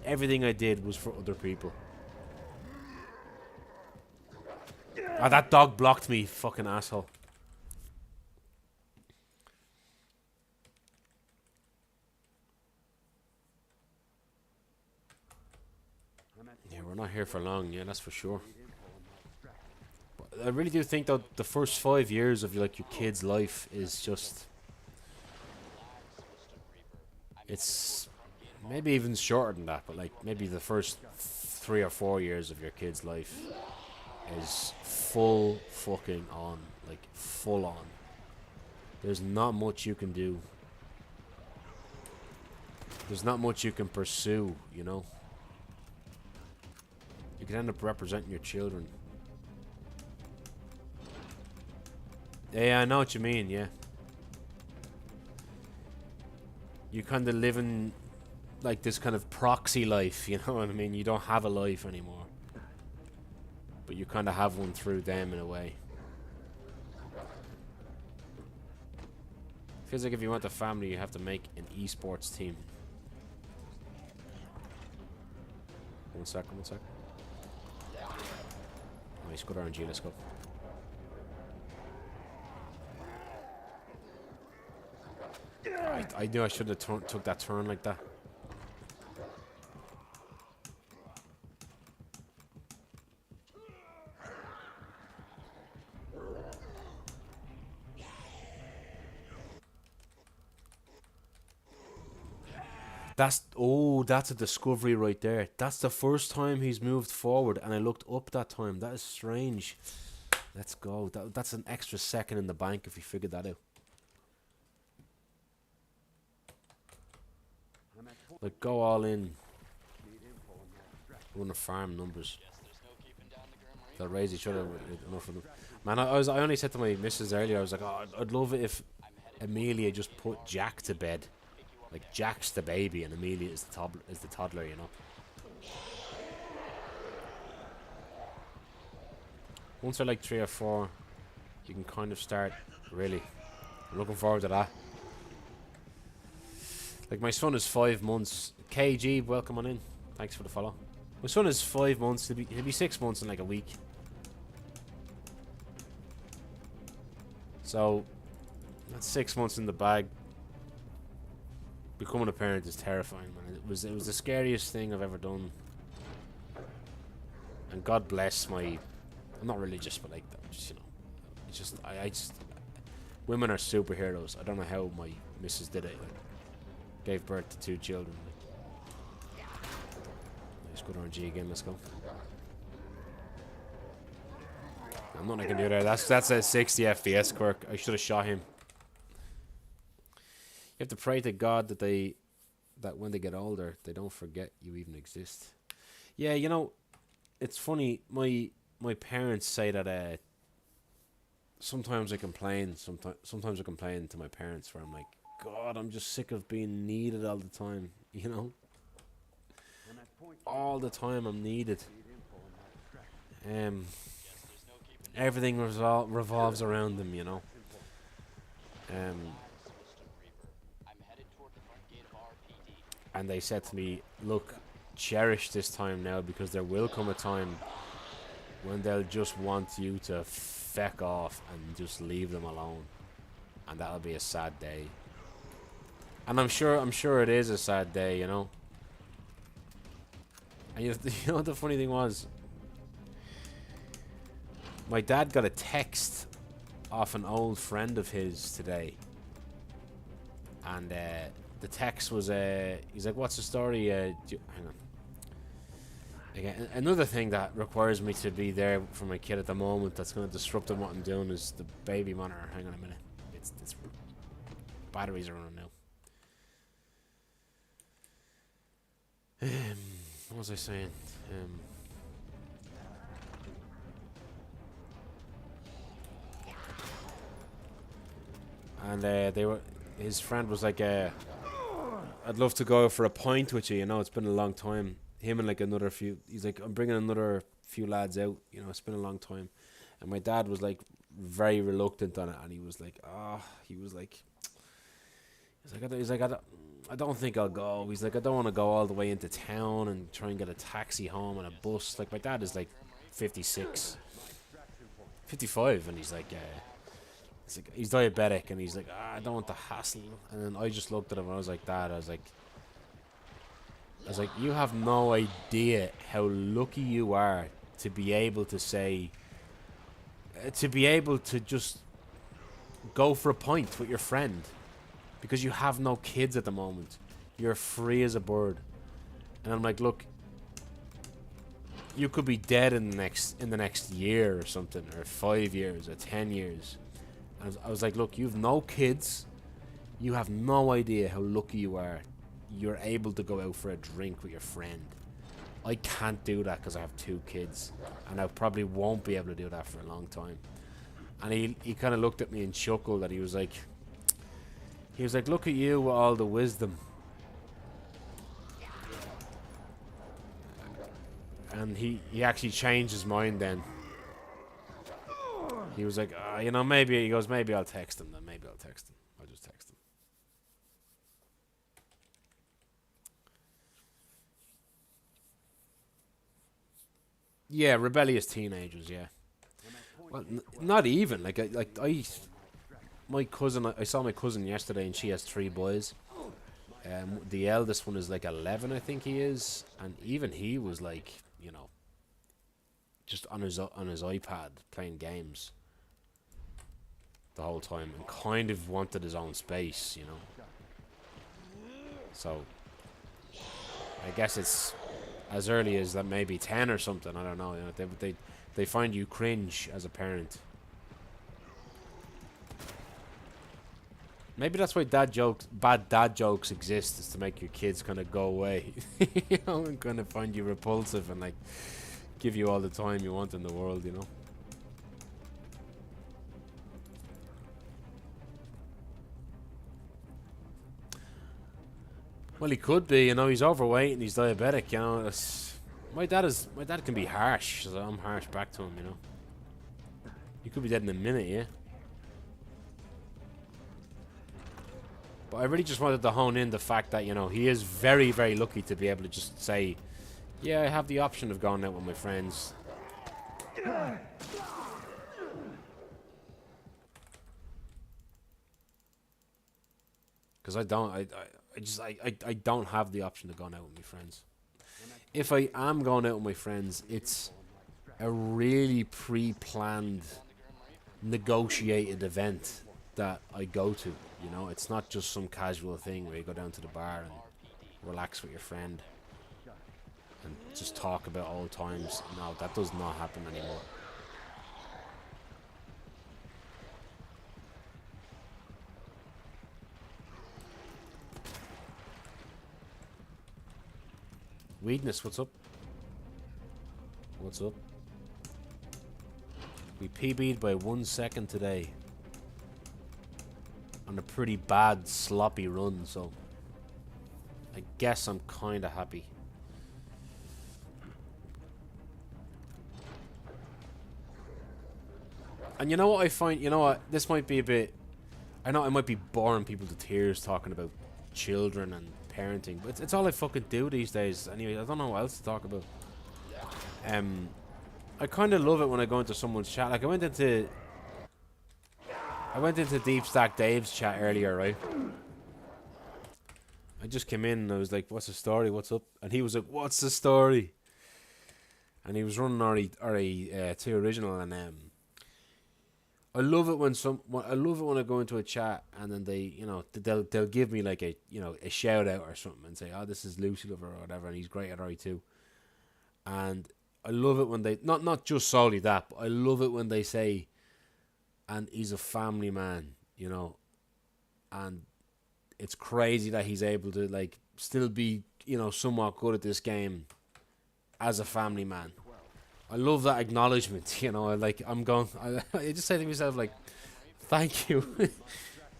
Everything I did was for other people. Ah, that dog blocked me, fucking asshole. Yeah, we're not here for long, yeah, that's for sure. But I really do think that the first 5 years of like your kid's life is just, it's maybe even shorter than that, but like maybe the first 3 or 4 years of your kid's life is full fucking on, like full on. There's not much you can do. There's not much you can pursue, you know. You can end up representing your children. Yeah, I know what you mean, yeah. You kind of live in like this kind of proxy life, you know what I mean? You don't have a life anymore, but you kind of have one through them in a way. Feels like if you want a family, you have to make an esports team. One second. Nice, good RNG, let's go. I knew I should have took that turn like that. That's a discovery right there. That's the first time he's moved forward, and I looked up that time. That is strange. Let's go. That's an extra second in the bank if we figured that out. Like, go all in. I want to farm numbers. They'll raise each other with enough of them. Man, I only said to my missus earlier, I was like, oh, I'd love it if Amelia just put Jack to bed. Like, Jack's the baby and Amelia is the toddler, you know. Once they're like 3 or 4, you can kind of start, really. I'm looking forward to that. Like, my son is 5 months. KG, welcome on in. Thanks for the follow. My son is 5 months. He'll be 6 months in like a week. So, that's 6 months in the bag. Becoming a parent is terrifying, man. It was the scariest thing I've ever done. And God bless my... I'm not religious, but like, just, you know, it's just I just... Women are superheroes. I don't know how my missus did it. Like, gave birth to 2 children. Like. Nice, good RNG again. Let's go. I'm not gonna do that. That's a 60 FPS quirk. I should have shot him. You have to pray to God that when they get older, they don't forget you even exist. Yeah, you know, it's funny. My parents say that sometimes I complain. Sometimes I complain to my parents where I'm like, God, I'm just sick of being needed all the time. You know, I'm at point all the time I'm needed. Need info on my extraction. Everything revolves around them. You know. Relax, Mr. Reaper. I'm headed toward the front gate of RPD. And they said to me, look, cherish this time now, because there will come a time when they'll just want you to feck off and just leave them alone, and that'll be a sad day. And I'm sure it is a sad day, you know. And you know what the funny thing was? My dad got a text off an old friend of his today, and the text was he's like, "What's the story?" Hang on. Again, another thing that requires me to be there for my kid at the moment that's going to disrupt on what I'm doing is the baby monitor. Hang on a minute. It's batteries are running now. What was I saying? And his friend was like, I'd love to go for a pint with you, you know, it's been a long time. Him and like another few, he's like, I'm bringing another few lads out, you know, it's been a long time. And my dad was like very reluctant on it, and he was like, I don't think I'll go. He's like, I don't want to go all the way into town and try and get a taxi home and a bus. Like, my dad is like 56, 55, and he's like, he's diabetic, and he's like, I don't want the hassle. And then I just looked at him and I was like, Dad, I was like, you have no idea how lucky you are to be able to say, to be able to just go for a pint with your friend, because you have no kids at the moment. You're free as a bird. And I'm like, look, you could be dead in the next year or something, or 5 years, or 10 years. And I was like, look, you've no kids. You have no idea how lucky you are. You're able to go out for a drink with your friend. I can't do that because I have 2 kids, and I probably won't be able to do that for a long time. And he kind of looked at me and chuckled. That he was like, look at you with all the wisdom. And he actually changed his mind then. He was like, you know, maybe, he goes, maybe I'll text him then. Maybe I'll text him. I'll just text him. Yeah, rebellious teenagers, yeah. Well, not even. My cousin, I saw my cousin yesterday, and she has 3 boys. The eldest one is like 11, I think he is. And even he was like, you know, just on his iPad playing games the whole time, and kind of wanted his own space, you know. So I guess it's as early as that, maybe 10 or something. I don't know. You know, they find you cringe as a parent. Maybe that's why bad dad jokes exist, is to make your kids kind of go away, you know, and kind of find you repulsive and like give you all the time you want in the world, you know. Well, he could be, you know. He's overweight and he's diabetic, you know. My dad can be harsh, so I'm harsh back to him, you know. He could be dead in a minute, yeah. But I really just wanted to hone in the fact that, you know, he is very, very lucky to be able to just say, yeah, I have the option of going out with my friends. Because I don't have the option of going out with my friends. If I am going out with my friends, it's a really pre-planned, negotiated event that I go to. You know, it's not just some casual thing where you go down to the bar and relax with your friend and just talk about old times. No, that does not happen anymore. Weedness, what's up? What's up? We PB'd by 1 second today. On a pretty bad, sloppy run, so I guess I'm kinda happy. And you know what I find, you know what, this might be a bit, I know I might be boring people to tears talking about children and parenting, but it's all I fucking do these days. Anyway, I don't know what else to talk about. I kind of love it when I go into someone's chat. Like I went into Deep Stack Dave's chat earlier, right? I just came in and I was like, "What's the story? What's up?" And he was like, "What's the story?" And he was running RE2 original, and I love it when I go into a chat and then they, you know, they'll give me like a, you know, a shout out or something and say, "Oh, this is Lucifer or whatever," and he's great at RE2. And I love it when they not just solely that, but I love it when they say, "And he's a family man," you know, and it's crazy that he's able to like still be, you know, somewhat good at this game as a family man. I love that acknowledgement, you know. I just say to myself, like, thank you.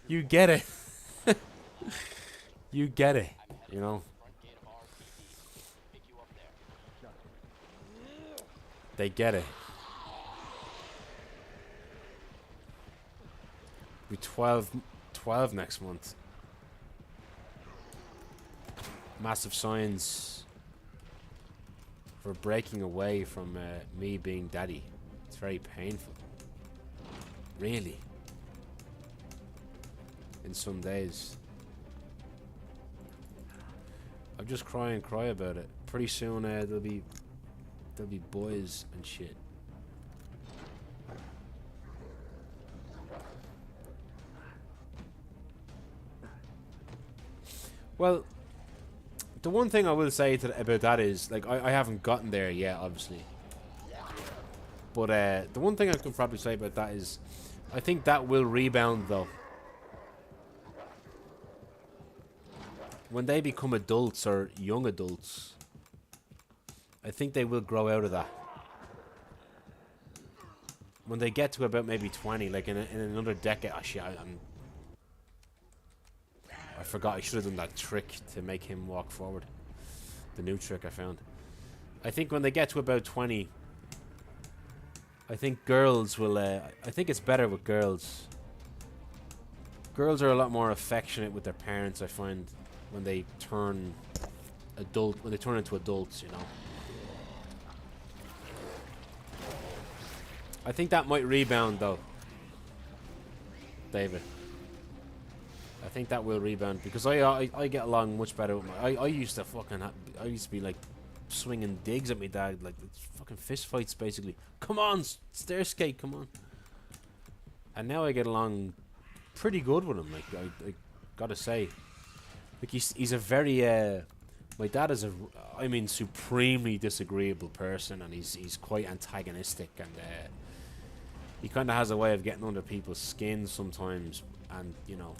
You get it. You get it, you know. They get it. Be 12 next month. Massive signs for breaking away from me being daddy. It's very painful. Really. In some days. I'll just cry and cry about it. Pretty soon there'll be boys and shit. Well, the one thing I will say about that is, like, I haven't gotten there yet, obviously. But the one thing I can probably say about that is, I think that will rebound, though. When they become adults or young adults, I think they will grow out of that. When they get to about maybe 20, like in another decade, actually, I forgot I should have done that trick to make him walk forward. The new trick I found. I think when they get to about 20, I think girls will, I think it's better with girls. Girls are a lot more affectionate with their parents, I find, when they turn into adults, you know. I think that might rebound, though, David. I think that will rebound because I get along much better with my. I used to fucking I used to be like swinging digs at my dad, like it's fucking fist fights basically. Come on, stair skate, come on. And now I get along pretty good with him. Like I gotta say, like he's a very my dad is supremely disagreeable person, and he's quite antagonistic, and he kind of has a way of getting under people's skin sometimes, and you know.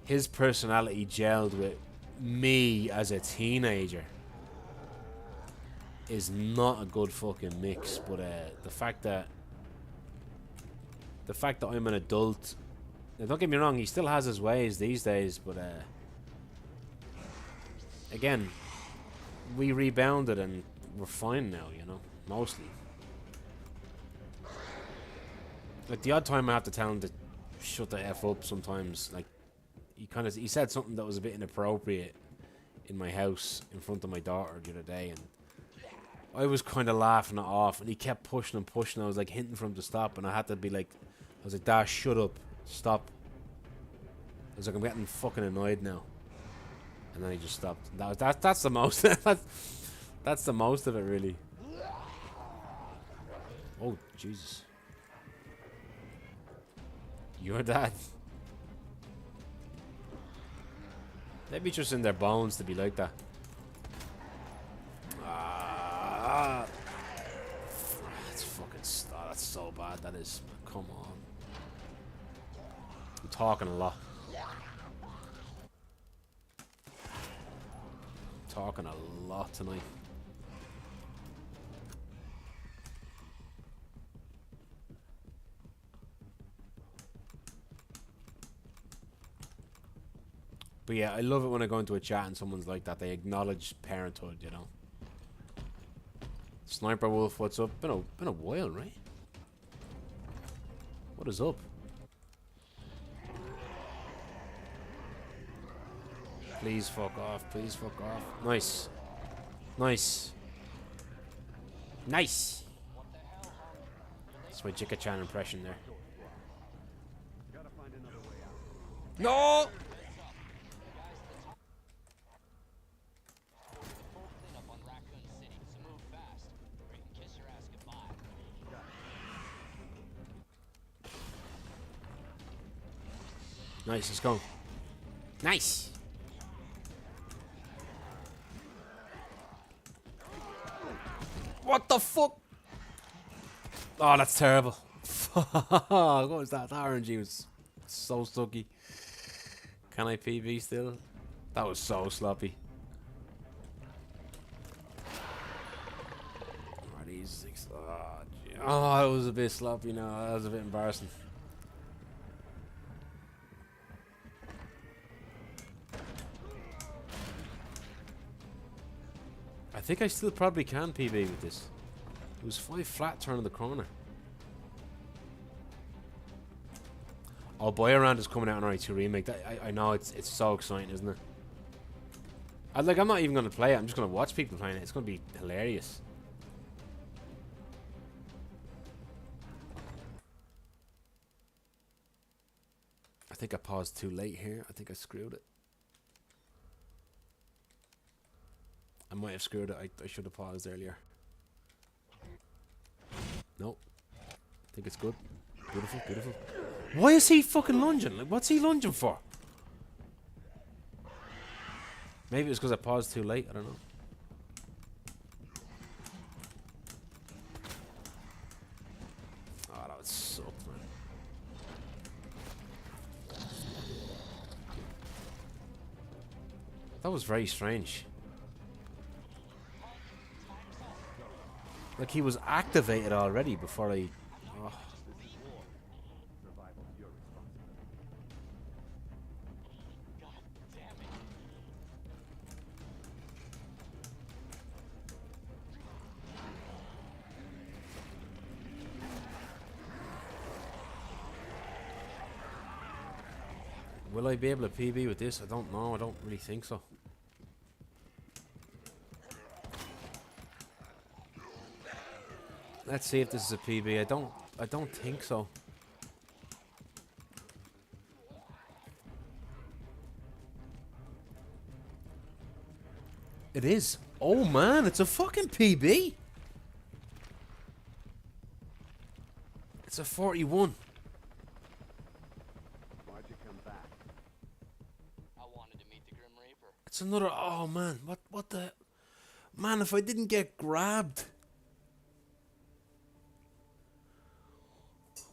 His personality gelled with me as a teenager is not a good fucking mix. But the fact that I'm an adult, now don't get me wrong, he still has his ways these days. But again, we rebounded and we're fine now. You know, mostly. Like the odd time I have to tell him to shut the F up sometimes, like. He said something that was a bit inappropriate in my house in front of my daughter the other day, and I was kind of laughing it off, and he kept pushing and pushing. I was like hinting for him to stop, and I had to be like, I was like, "Dad, shut up, stop." I was like, "I'm getting fucking annoyed now," and then he just stopped. That's the most. That's the most of it, really. Oh Jesus! Your dad. Maybe just in their bones to be like that. That's fucking. That's so bad. That is. Come on. I'm talking a lot. Talking a lot tonight. But yeah, I love it when I go into a chat and someone's like that. They acknowledge parenthood, you know. Sniper Wolf, what's up? Been a while, right? What is up? Please fuck off. Please fuck off. Nice. Nice. Nice. That's my Jicka Chan impression there. Gotta find another way out. No! Full cleanup on Raccoon City, so move fast, or you can kiss your ass goodbye. Nice, let's go. Nice! What the fuck? Oh, that's terrible. What was that? That RNG was so sucky. Can I PB still? That was so sloppy. Oh, these six. Oh, it was a bit sloppy now. That was a bit embarrassing. I think I still probably can PB with this. It was 5 flat turning the corner. Oh, Boy Around is coming out on RE2 Remake. I know it's so exciting, isn't it? I'm not even going to play it. I'm just going to watch people playing it. It's going to be hilarious. I think I paused too late here. I think I screwed it. I might have screwed it. I should have paused earlier. Nope. I think it's good. Beautiful, beautiful. Why is he fucking lunging? Like, what's he lunging for? Maybe it's because I paused too late. I don't know. Oh, that would suck, man. That was very strange. Like he was activated already before I... Oh. Survival's your responsibility. God damn it. Will I be able to PB with this? I don't know. I don't really think so. Let's see if this is a PB. I don't think so. It is. Oh man, it's a fucking PB. It's a 41. Why'd you come back? I wanted to meet the Grim Reaper. It's another. Oh man, what the man? If I didn't get grabbed.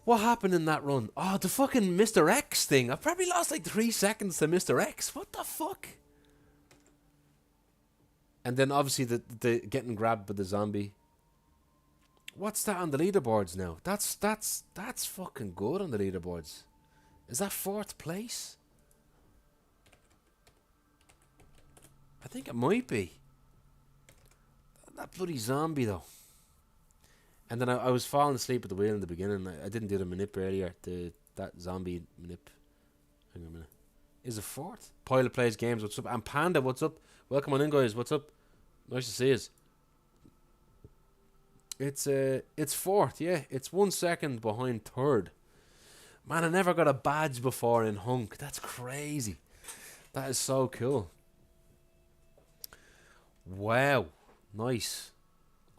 What happened in that run? Oh, the fucking Mr. X thing. I probably lost like 3 seconds to Mr. X. What the fuck? And then obviously the getting grabbed by the zombie. What's that on the leaderboards now? That's fucking good on the leaderboards. Is that 4th place? I think it might be. That bloody zombie though. And then I was falling asleep at the wheel in the beginning. I didn't do the manip earlier. That zombie manip. Hang on a minute. Is it 4th? Pilot Plays Games, what's up? And Panda, what's up? Welcome on in, guys. What's up? Nice to see us. It's 4th, yeah. It's 1 second behind 3rd. Man, I never got a badge before in Hunk. That's crazy. That is so cool. Wow. Nice.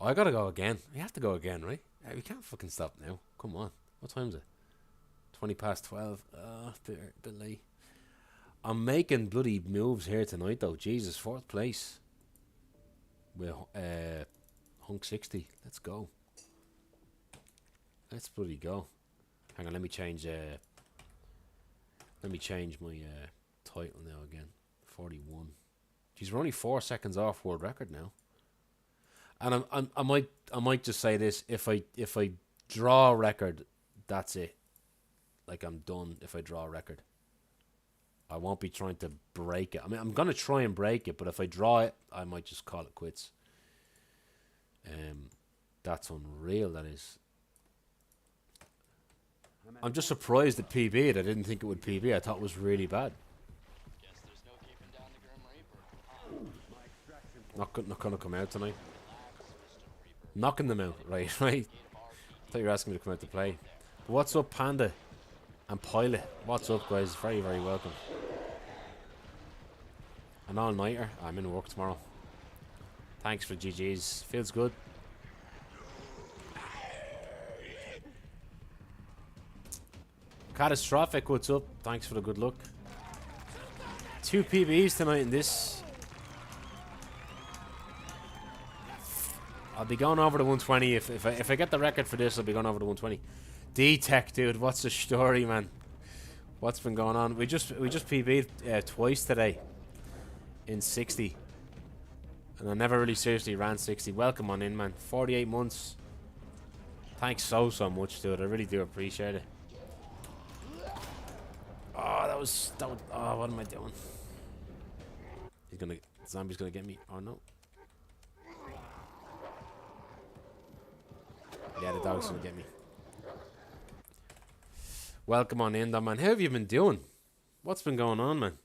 I gotta go again. We have to go again, right? We can't fucking stop now. Come on. What time is it? 20 past 12. Bit late. I'm making bloody moves here tonight, though. Jesus, 4th place. With Hunk 60. Let's go. Let's bloody go. Hang on, let me change my title now again. 41. Jeez, we're only 4 seconds off world record now. And I might just say this: if I draw a record, that's it. Like I'm done if I draw a record. I won't be trying to break it. I mean, I'm gonna try and break it, but if I draw it, I might just call it quits. That's unreal. That is. I'm just surprised at PB. I didn't think it would PB. I thought it was really bad. Guess there's no keeping down the Grim Reaper. Not gonna come out tonight. Relax, Mr. Reaper. Knocking them out, right? Right. I thought you were asking me to come out to play. But what's up, Panda and Pilot? What's up, guys? Very, very welcome. An all-nighter. I'm in work tomorrow. Thanks for GG's. Feels good. Catastrophic, what's up? Thanks for the good luck. 2 PBs tonight in this. I'll be going over the 120 if I get the record for this. I'll be going over the 120. D-Tech, dude, what's the story, man? What's been going on? We just PB'd twice today in 60, and I never really seriously ran 60. Welcome on in, man. 48 months. Thanks so much, dude. I really do appreciate it. Oh, that was. Oh, what am I doing? Zombie's gonna get me. Oh no. Yeah, the dog's gonna get me. Welcome on in, though, man. How have you been doing? What's been going on, man?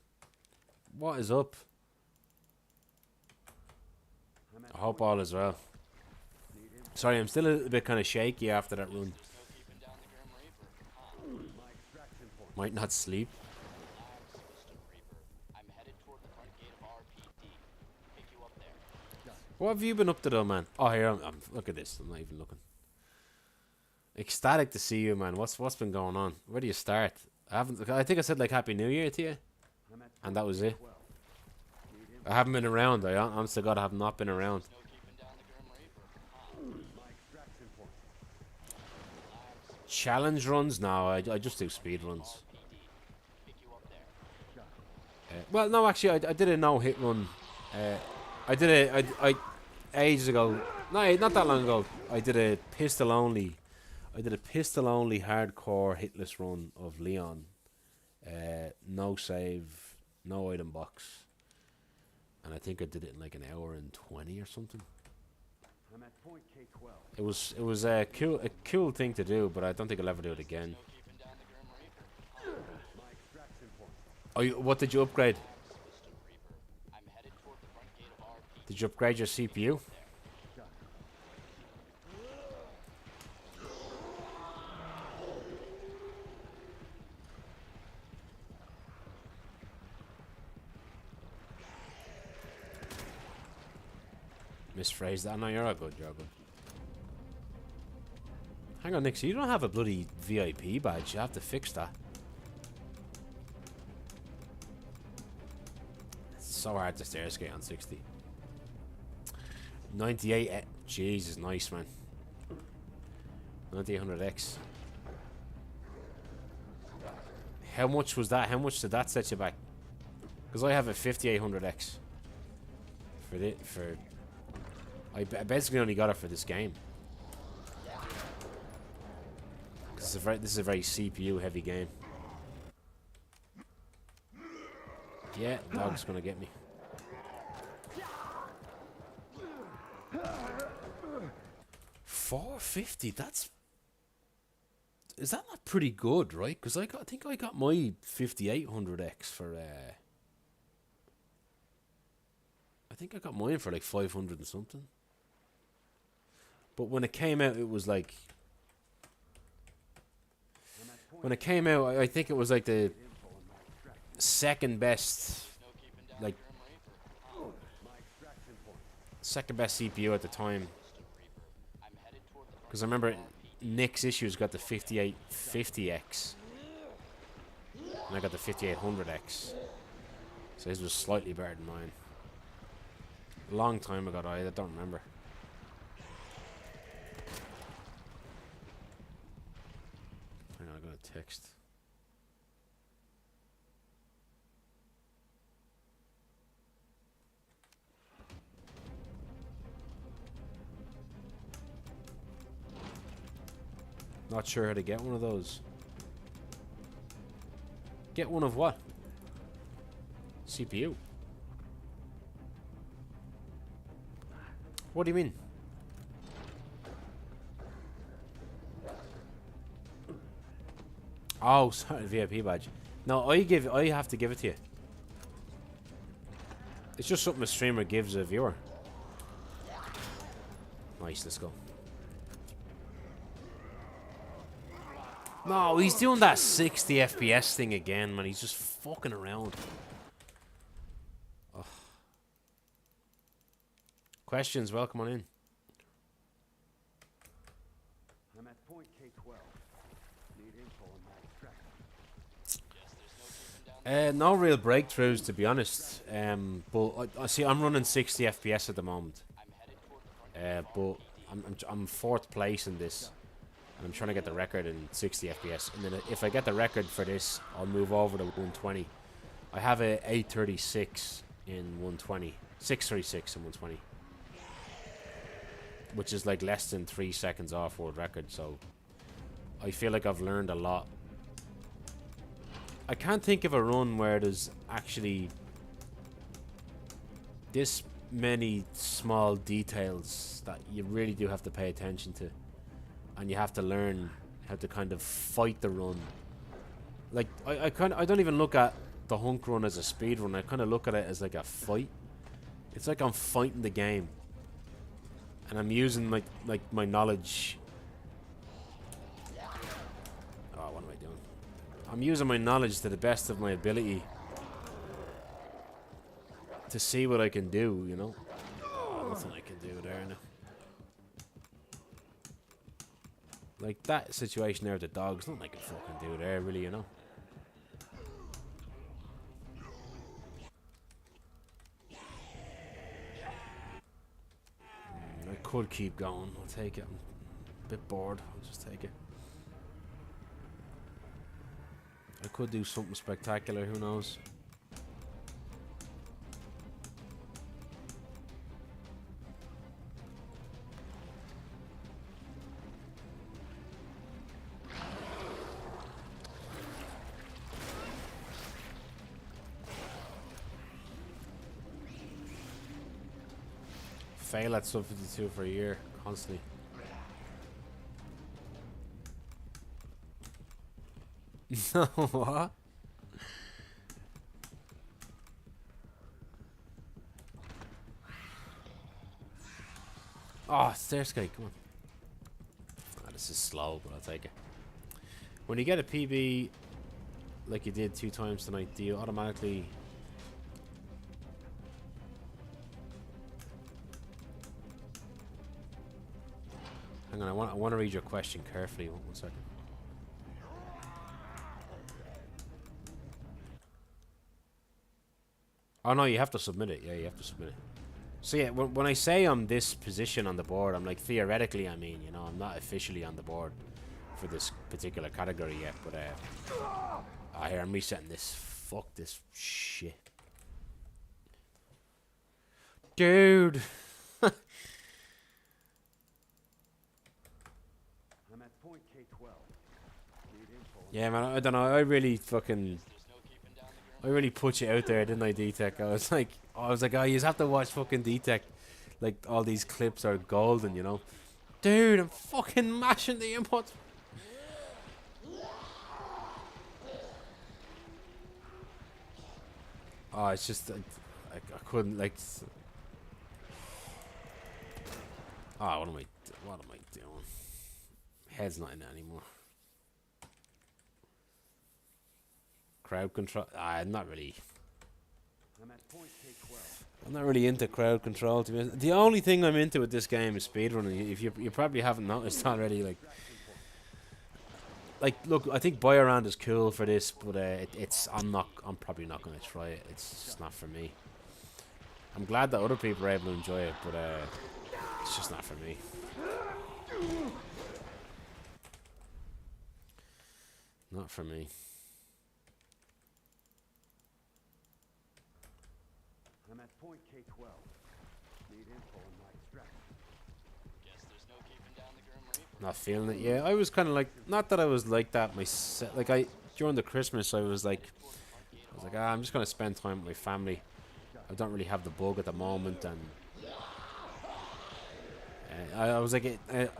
What is up? I hope all is well. Sorry, I'm still a little bit kind of shaky after that run. There's no keeping down the Grim Reaper. Might not sleep. Relax, Mr. Reaper. I'm headed toward the front gate of RPD. Pick you up there. What have you been up to, though, man? Oh, here I'm look at this. I'm not even looking. Ecstatic to see you, man. What's been going on? Where do you start? I think I said like Happy New Year to you, and that was it. I haven't been around. I honest to God, I have not been around. No keeping down the Grim Reaper. Challenge runs? No, I just do speed runs. RPD. Pick you up there. Well, no, actually, I did a no-hit run. I did I ages ago. No, not that long ago. I did a pistol only hardcore hitless run of Leon. No save, no item box, and I think I did it in like an hour and 20 or something. I'm at point K12. It was a cool thing to do, but I don't think I'll ever do it again. No keeping down the Grim Reaper. My extraction point. Oh, what did you upgrade? Mr. Reaper. I'm headed toward the front gate of RPD. Did you upgrade your CPU? Misphrased that. No, you're all good. You're all good. Hang on, Nick. So you don't have a bloody VIP badge. You have to fix that. It's so hard to stair skate on 60. 98. Jesus, nice, man. 9800X. How much was that? How much did that set you back? Because I have a 5800X. I basically only got it for this game. This is a very CPU heavy game. Yeah, dog's gonna get me. $450. Is that not pretty good, right? Because I think I got my 5800X for I think I got mine for like 500 and something. But when it came out, it was like... When it came out, I think it was like the second best... Like... Second best CPU at the time. Because I remember Nick's Issues got the 5850X. And I got the 5800X. So his was slightly better than mine. A long time ago, I don't remember. Hang on, I got a text. Not sure how to get one of those. Get one of what? CPU. What do you mean? Oh, sorry, VIP badge. No, I have to give it to you. It's just something a streamer gives a viewer. Nice, let's go. No, he's doing that 60 FPS thing again, man. He's just fucking around. Ugh. Questions, welcome on in. I'm at point K12. Need info on my extraction. No real breakthroughs, to be honest. But I see I'm running 60 FPS at the moment. But I'm fourth place in this. And I'm trying to get the record in 60 FPS. And then if I get the record for this, I'll move over to 120. I have a 836 in 120. 636 in 120. Which is like less than 3 seconds off world record. So I feel like I've learned a lot. I can't think of a run where there's actually this many small details that you really do have to pay attention to. And you have to learn how to kind of fight the run. Like I don't even look at the Hunk run as a speed run. I kind of look at it as like a fight. It's like I'm fighting the game, and I'm using my knowledge. Oh, what am I doing? I'm using my knowledge to the best of my ability to see what I can do. You know, nothing I can do there now. Like that situation there with the dogs, nothing I can fucking do there, really, you know. I could keep going. I'll take it. I'm a bit bored. I'll just take it. I could do something spectacular. Who knows? Fail at sub 52 for a year, constantly. No, what? Oh, stair skate, come on. Ah, this is slow, but I'll take it. When you get a PB like you did 2 times tonight, do you automatically... Hang on, I want to read your question carefully. One second. Oh no, you have to submit it. Yeah, you have to submit it. So yeah, when I say I'm this position on the board, I'm like theoretically. I mean, you know, I'm not officially on the board for this particular category yet. But here I'm resetting this. Fuck this shit, dude. Yeah, man, I don't know. I really put you out there, didn't I, D-Tech? I was like, oh, you just have to watch fucking D-Tech. Like, all these clips are golden, you know? Dude, I'm fucking mashing the input. Oh, it's just, I couldn't, like... Oh, what am I doing? Head's not in it anymore. Crowd control. Not really. I'm not really into crowd control, to be honest. The only thing I'm into with this game is speedrunning. If you probably haven't noticed already, like look, I think buy around is cool for this, but I'm probably not going to try it. It's just not for me. I'm glad that other people are able to enjoy it, but it's just not for me. Not for me. I'm at point K12. Need info on my extraction. Guess there's no keeping down the Grim Reaper. Not feeling it. Yeah, I was kind of like, not that I was like that myself. Like during the Christmas, I was like, I was like, I'm just gonna spend time with my family. I don't really have the bug at the moment, and I was like,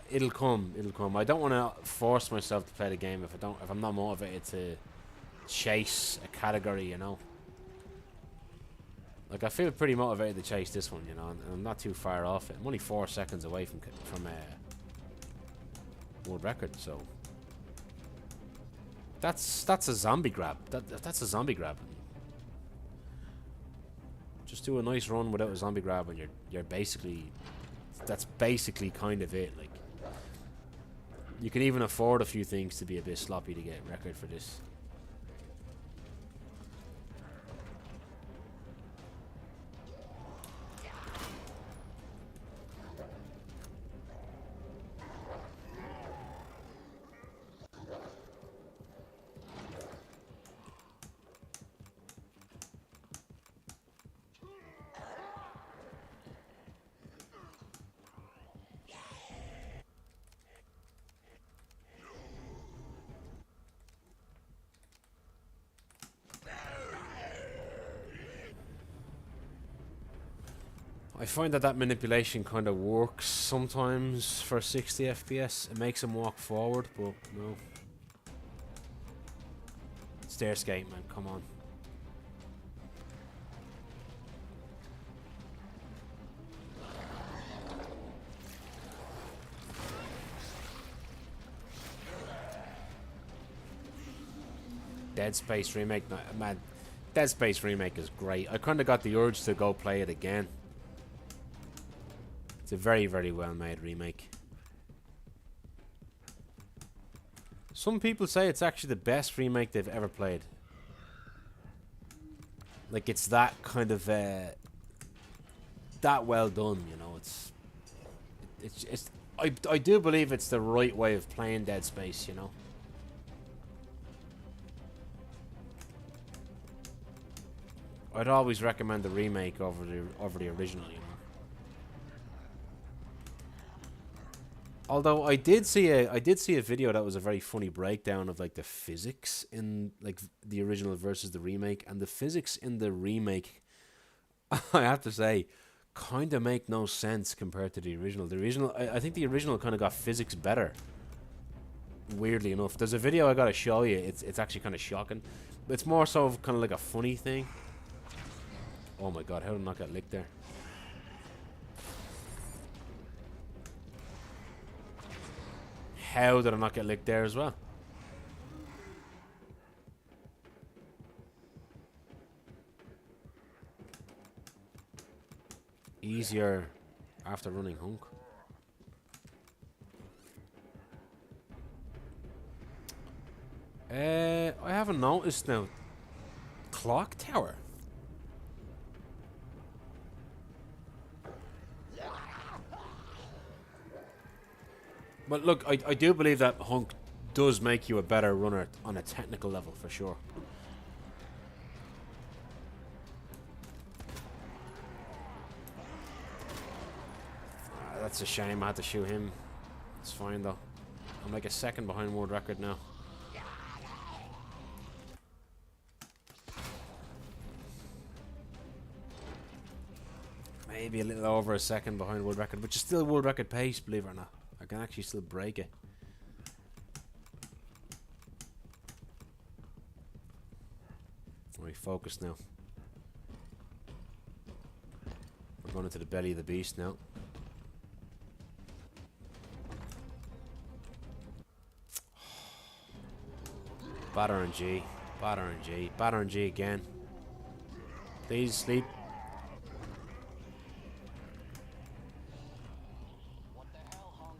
it'll come, it'll come. I don't want to force myself to play the game if I'm not motivated to chase a category, you know. Like, I feel pretty motivated to chase this one, you know, and I'm not too far off it. I'm only 4 seconds away from world record, so that's a zombie grab. That's a zombie grab. Just do a nice run without a zombie grab, and you're basically, that's basically kind of it. Like, you can even afford a few things to be a bit sloppy to get record for this. I find that manipulation kind of works sometimes for 60 FPS. It makes him walk forward, but no. Stair skate, man, come on. Dead Space remake, man. Dead Space remake is great. I kind of got the urge to go play it again. It's a very, very well made remake. Some people say it's actually the best remake they've ever played. Like, it's that kind of that well done, you know. It's I do believe it's the right way of playing Dead Space, you know. I'd always recommend the remake over the original, you know. Although I did see a video that was a very funny breakdown of like the physics in like the original versus the remake, and the physics in the remake, I have to say, kind of make no sense compared to the original. I think the original kind of got physics better. Weirdly enough, there's a video I gotta show you. It's actually kind of shocking. It's more so kind of like a funny thing. Oh my god, how did I not get licked there? How did I not get licked there as well? Easier after running Hunk. I haven't noticed now. Clock tower. But look, I do believe that Hunk does make you a better runner on a technical level, for sure. That's a shame, I had to shoot him. It's fine though. I'm like a second behind world record now. Maybe a little over a second behind world record, which is still world record pace, believe it or not. I can actually still break it. Right, focus now. We're going into the belly of the beast now. Bad RNG. Bad RNG. Bad RNG again. Please sleep. What the hell, Hunk?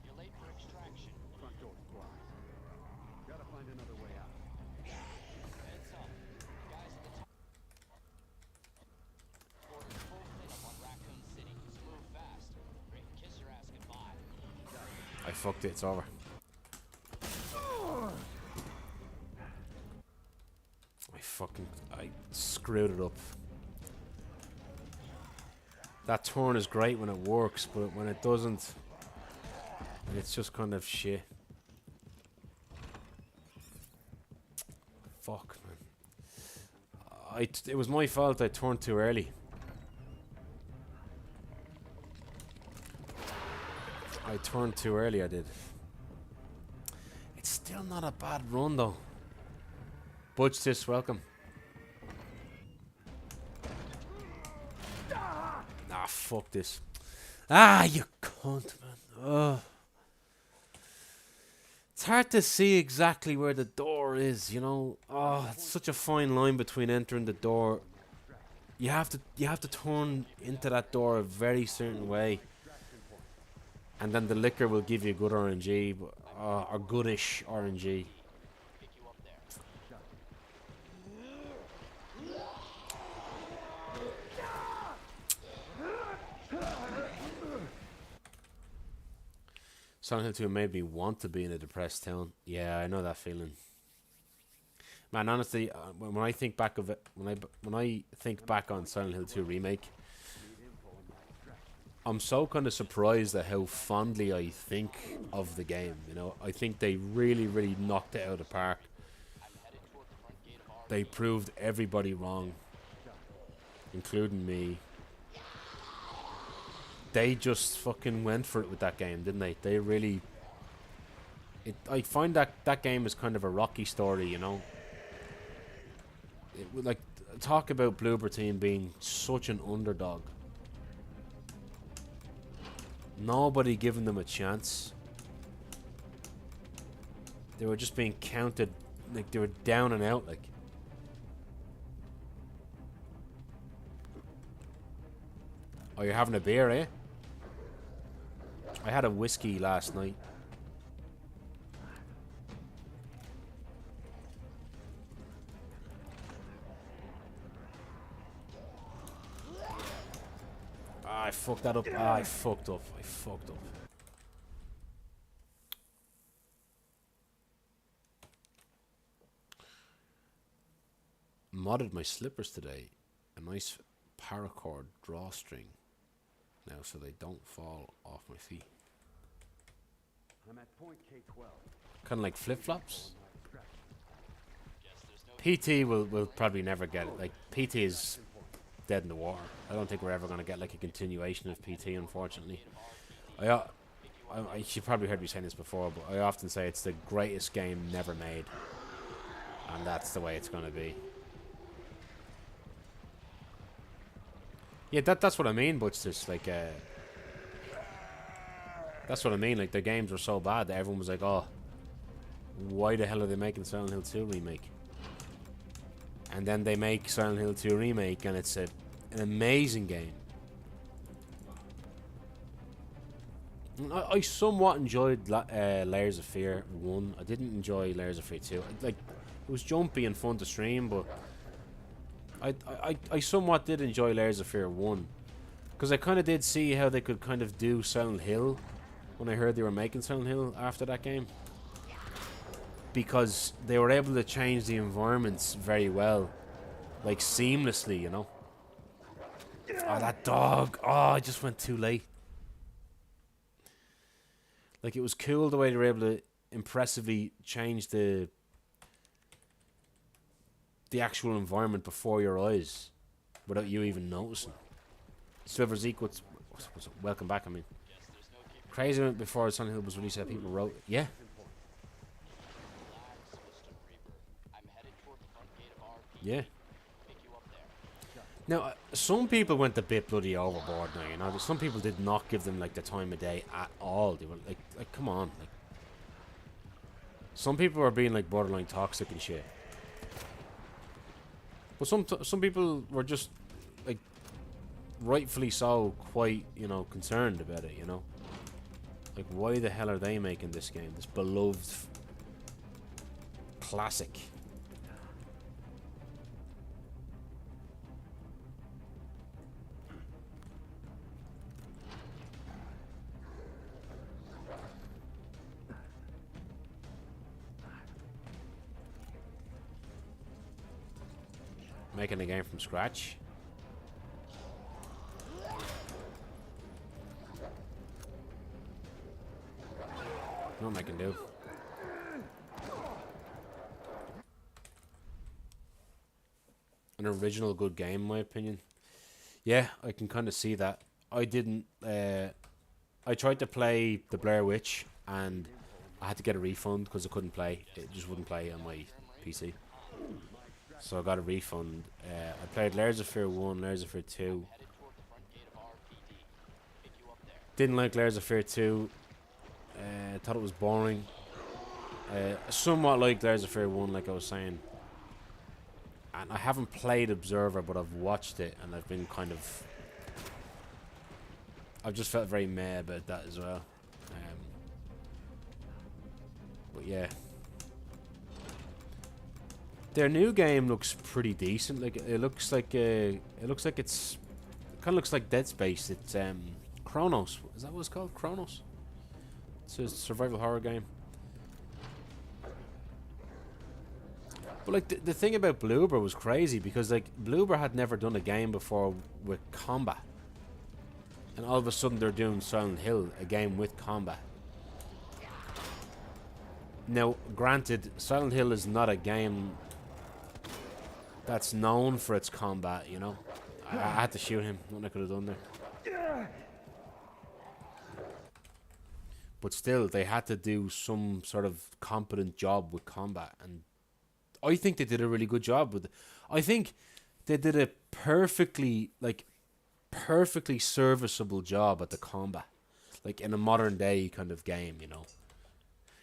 You're late for extraction. Front door's blocked. Gotta find another way out. Heads up. Guys at the top. Order's full fit up on Raccoon City. So move fast. Or you can kiss your ass goodbye. I fucked it. It's over. I screwed it up. That turn is great when it works, but when it doesn't, it's just kind of shit. Fuck, man. It was my fault. I turned too early. I turned too early. I did. It's still not a bad run though. Butch, sis, welcome. Ah, fuck this. Ah, you cunt, man. Ugh. It's hard to see exactly where the door is, you know. Oh, it's such a fine line between entering the door. You have to turn into that door a very certain way, and then the liquor will give you good RNG, but, or goodish RNG. Pick you up there. Silent Hill 2 made me want to be in a depressed town. Yeah, I know that feeling. Man, honestly, when I think back of it, when I think back on Silent Hill 2 remake, I'm so kind of surprised at how fondly I think of the game. You know, I think they really, really knocked it out of the park. They proved everybody wrong, including me. They just fucking went for it with that game, didn't they? They really... I find that game is kind of a Rocky story, you know? Like, talk about Bloober Team being such an underdog. Nobody giving them a chance. They were just being counted, like they were down and out, like. Oh, you're having a beer, eh? I had a whiskey last night. I fucked that up. I fucked up. I fucked up. Modded my slippers today. A nice paracord drawstring. Now, so they don't fall off my feet. I'm at point K12. Kind of like flip-flops. PT will probably never get it. Like, PT is dead in the water. I don't think we're ever going to get like a continuation of PT, unfortunately. You probably heard me saying this before, but I often say it's the greatest game never made, and that's the way it's going to be. Yeah, that's what I mean. But it's just like that's what I mean. Like, the games were so bad that everyone was like, "Oh, why the hell are they making Silent Hill 2 remake?" And then they make Silent Hill 2 remake, and it's an amazing game. I somewhat enjoyed Layers of Fear 1. I didn't enjoy Layers of Fear 2. Like, it was jumpy and fun to stream, but I somewhat did enjoy Layers of Fear 1. Because I kind of did see how they could kind of do Silent Hill when I heard they were making Silent Hill after that game. Because they were able to change the environments very well. Like, seamlessly, you know. Oh, that dog. Oh, I just went too late. Like, it was cool the way they were able to impressively change the actual environment before your eyes without you even noticing. Silver Zeke, welcome back, I mean. Crazy went before Silent Hill was released that people wrote. Yeah. Yeah. Now, some people went a bit bloody overboard now, you know. Some people did not give them, like, the time of day at all. They were, like come on. Like, some people were being, like, borderline toxic and shit. But some people were just, like, rightfully so, quite, you know, concerned about it, you know. Like, why the hell are they making this game? This beloved classic. Making a game from scratch. What I can do. an original good game, in my opinion. Yeah, I can kind of see that. I didn't. I tried to play the Blair Witch, and I had to get a refund because I couldn't play. It just wouldn't play on my PC. So I got a refund. I played Layers of Fear 1, Layers of Fear 2. Didn't like Layers of Fear 2. Thought it was boring. Somewhat like Layers of Fear 1, like I was saying. And I haven't played Observer, but I've watched it, and I've been kind of... I've just felt very meh about that as well. But yeah. Their new game looks pretty decent. Like it looks like it's kind of looks like Dead Space. It's Chronos. Is that what it's called? Chronos. It's a survival horror game. But like the thing about Bloober was crazy because like Bloober had never done a game before with combat, and all of a sudden they're doing Silent Hill, a game with combat. Now, granted, Silent Hill is not a game that's known for its combat, you know. I had to shoot him. Nothing I could have done there. But still, they had to do some sort of competent job with combat, and I think they did a really good job with it. I think they did a perfectly serviceable job at the combat, like in a modern day kind of game, you know.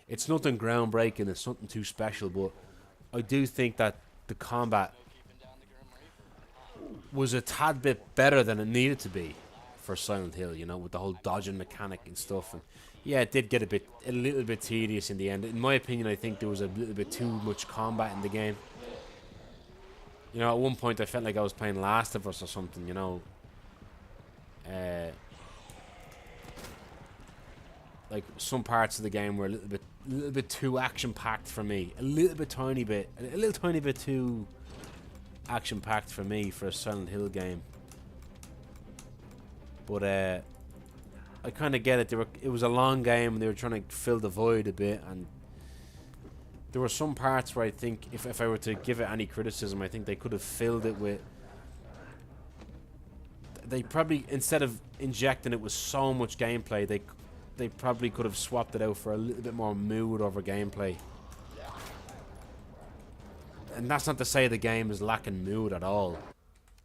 It's nothing groundbreaking, it's nothing too special, but I do think that the combat was a tad bit better than it needed to be for Silent Hill, you know, with the whole dodging mechanic and stuff. And yeah, it did get a little bit tedious in the end. In my opinion, I think there was a little bit too much combat in the game. You know, at one point I felt like I was playing Last of Us or something, you know. Like some parts of the game were a little bit too action packed for me. A little tiny bit too action packed for me for a Silent Hill game. But I kind of get it. It was a long game, and they were trying to fill the void a bit. And there were some parts where I think, if I were to give it any criticism, I think they could have filled it with. They probably, instead of injecting it with so much gameplay, they probably could have swapped it out for a little bit more mood over gameplay. And that's not to say the game is lacking mood at all.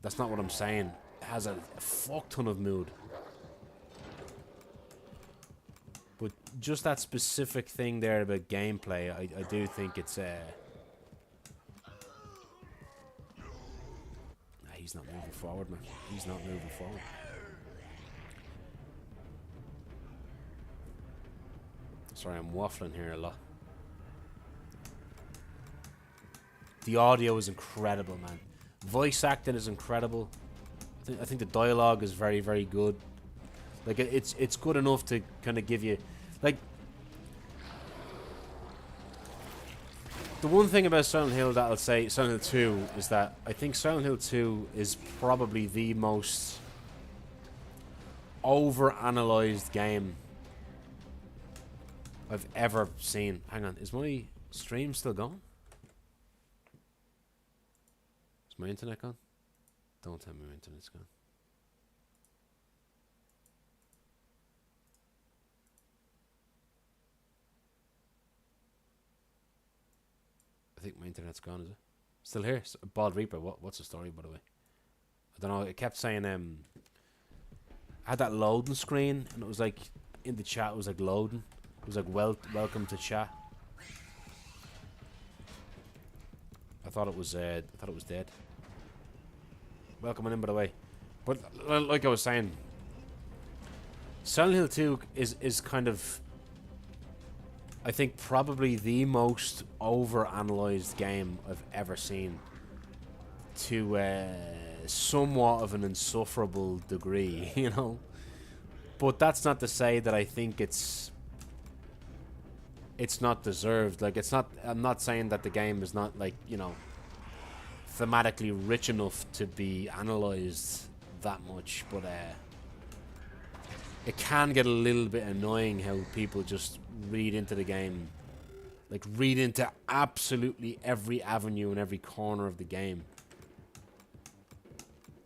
That's not what I'm saying. It has a fuck ton of mood. But just that specific thing there about gameplay, I do think it's... He's not moving forward, man. He's not moving forward. Sorry, I'm waffling here a lot. The audio is incredible, man. Voice acting is incredible. I think the dialogue is very, very good. Like it's good enough to kind of give you, like, the one thing about Silent Hill that I'll say, Silent Hill 2, is that I think Silent Hill 2 is probably the most over-analyzed game I've ever seen. Hang on, is my stream still going? Is my internet gone? Don't tell me my internet's gone. I think my internet's gone, is it? Still here? Bald Reaper, what's the story, by the way? I don't know, it kept saying, I had that loading screen, and it was like, in the chat, it was like loading. It was like, welcome to chat. I thought it was dead. Welcome in, by the way. But like I was saying, Silent Hill 2 is kind of, I think, probably the most over-analyzed game I've ever seen, to somewhat of an insufferable degree, you know. But that's not to say that I think it's not deserved. Like, it's not. I'm not saying that the game is not, like, you know, thematically rich enough to be analyzed that much, but it can get a little bit annoying how people just read into the game, like read into absolutely every avenue and every corner of the game.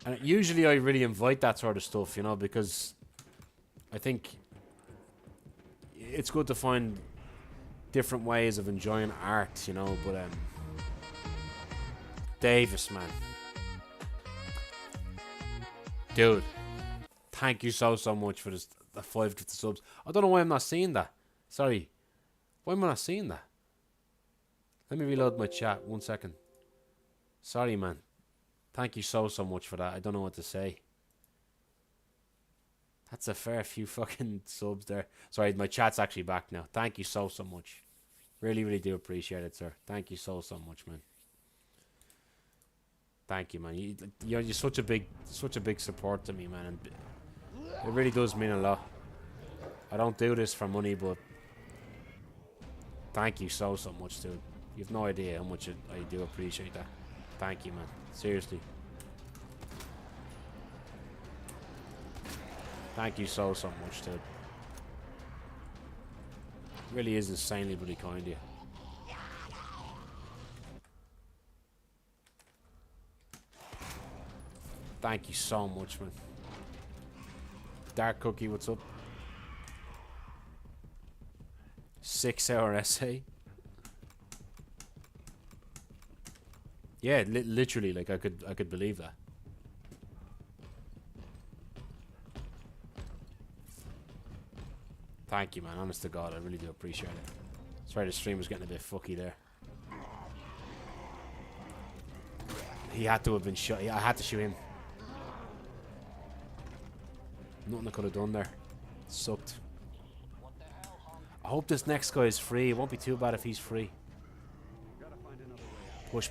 And usually I really invite that sort of stuff, you know, because I think it's good to find different ways of enjoying art, you know, but Davis, man. Dude, thank you so much for the 550 subs. I don't know why I'm not seeing that. Sorry. Why am I not seeing that? Let me reload my chat. 1 second. Sorry, man. Thank you so much for that. I don't know what to say. That's a fair few fucking subs there. Sorry, my chat's actually back now. Thank you so much. Really, really do appreciate it, sir. Thank you so much, man. Thank you, man. You're such a big support to me, man. And it really does mean a lot. I don't do this for money, but thank you so much, dude. You've no idea how much I do appreciate that. Thank you, man. Seriously. Thank you so much, dude. Really is insanely bloody kind of you. Thank you so much, man. Dark Cookie, what's up? 6-hour essay. Yeah, literally, like I could believe that. Thank you, man. Honest to God, I really do appreciate it. Sorry, the stream was getting a bit fucky there. He had to have been shot. I had to shoot him. Nothing I could have done there. Sucked. I hope this next guy is free. It won't be too bad if he's free. Push.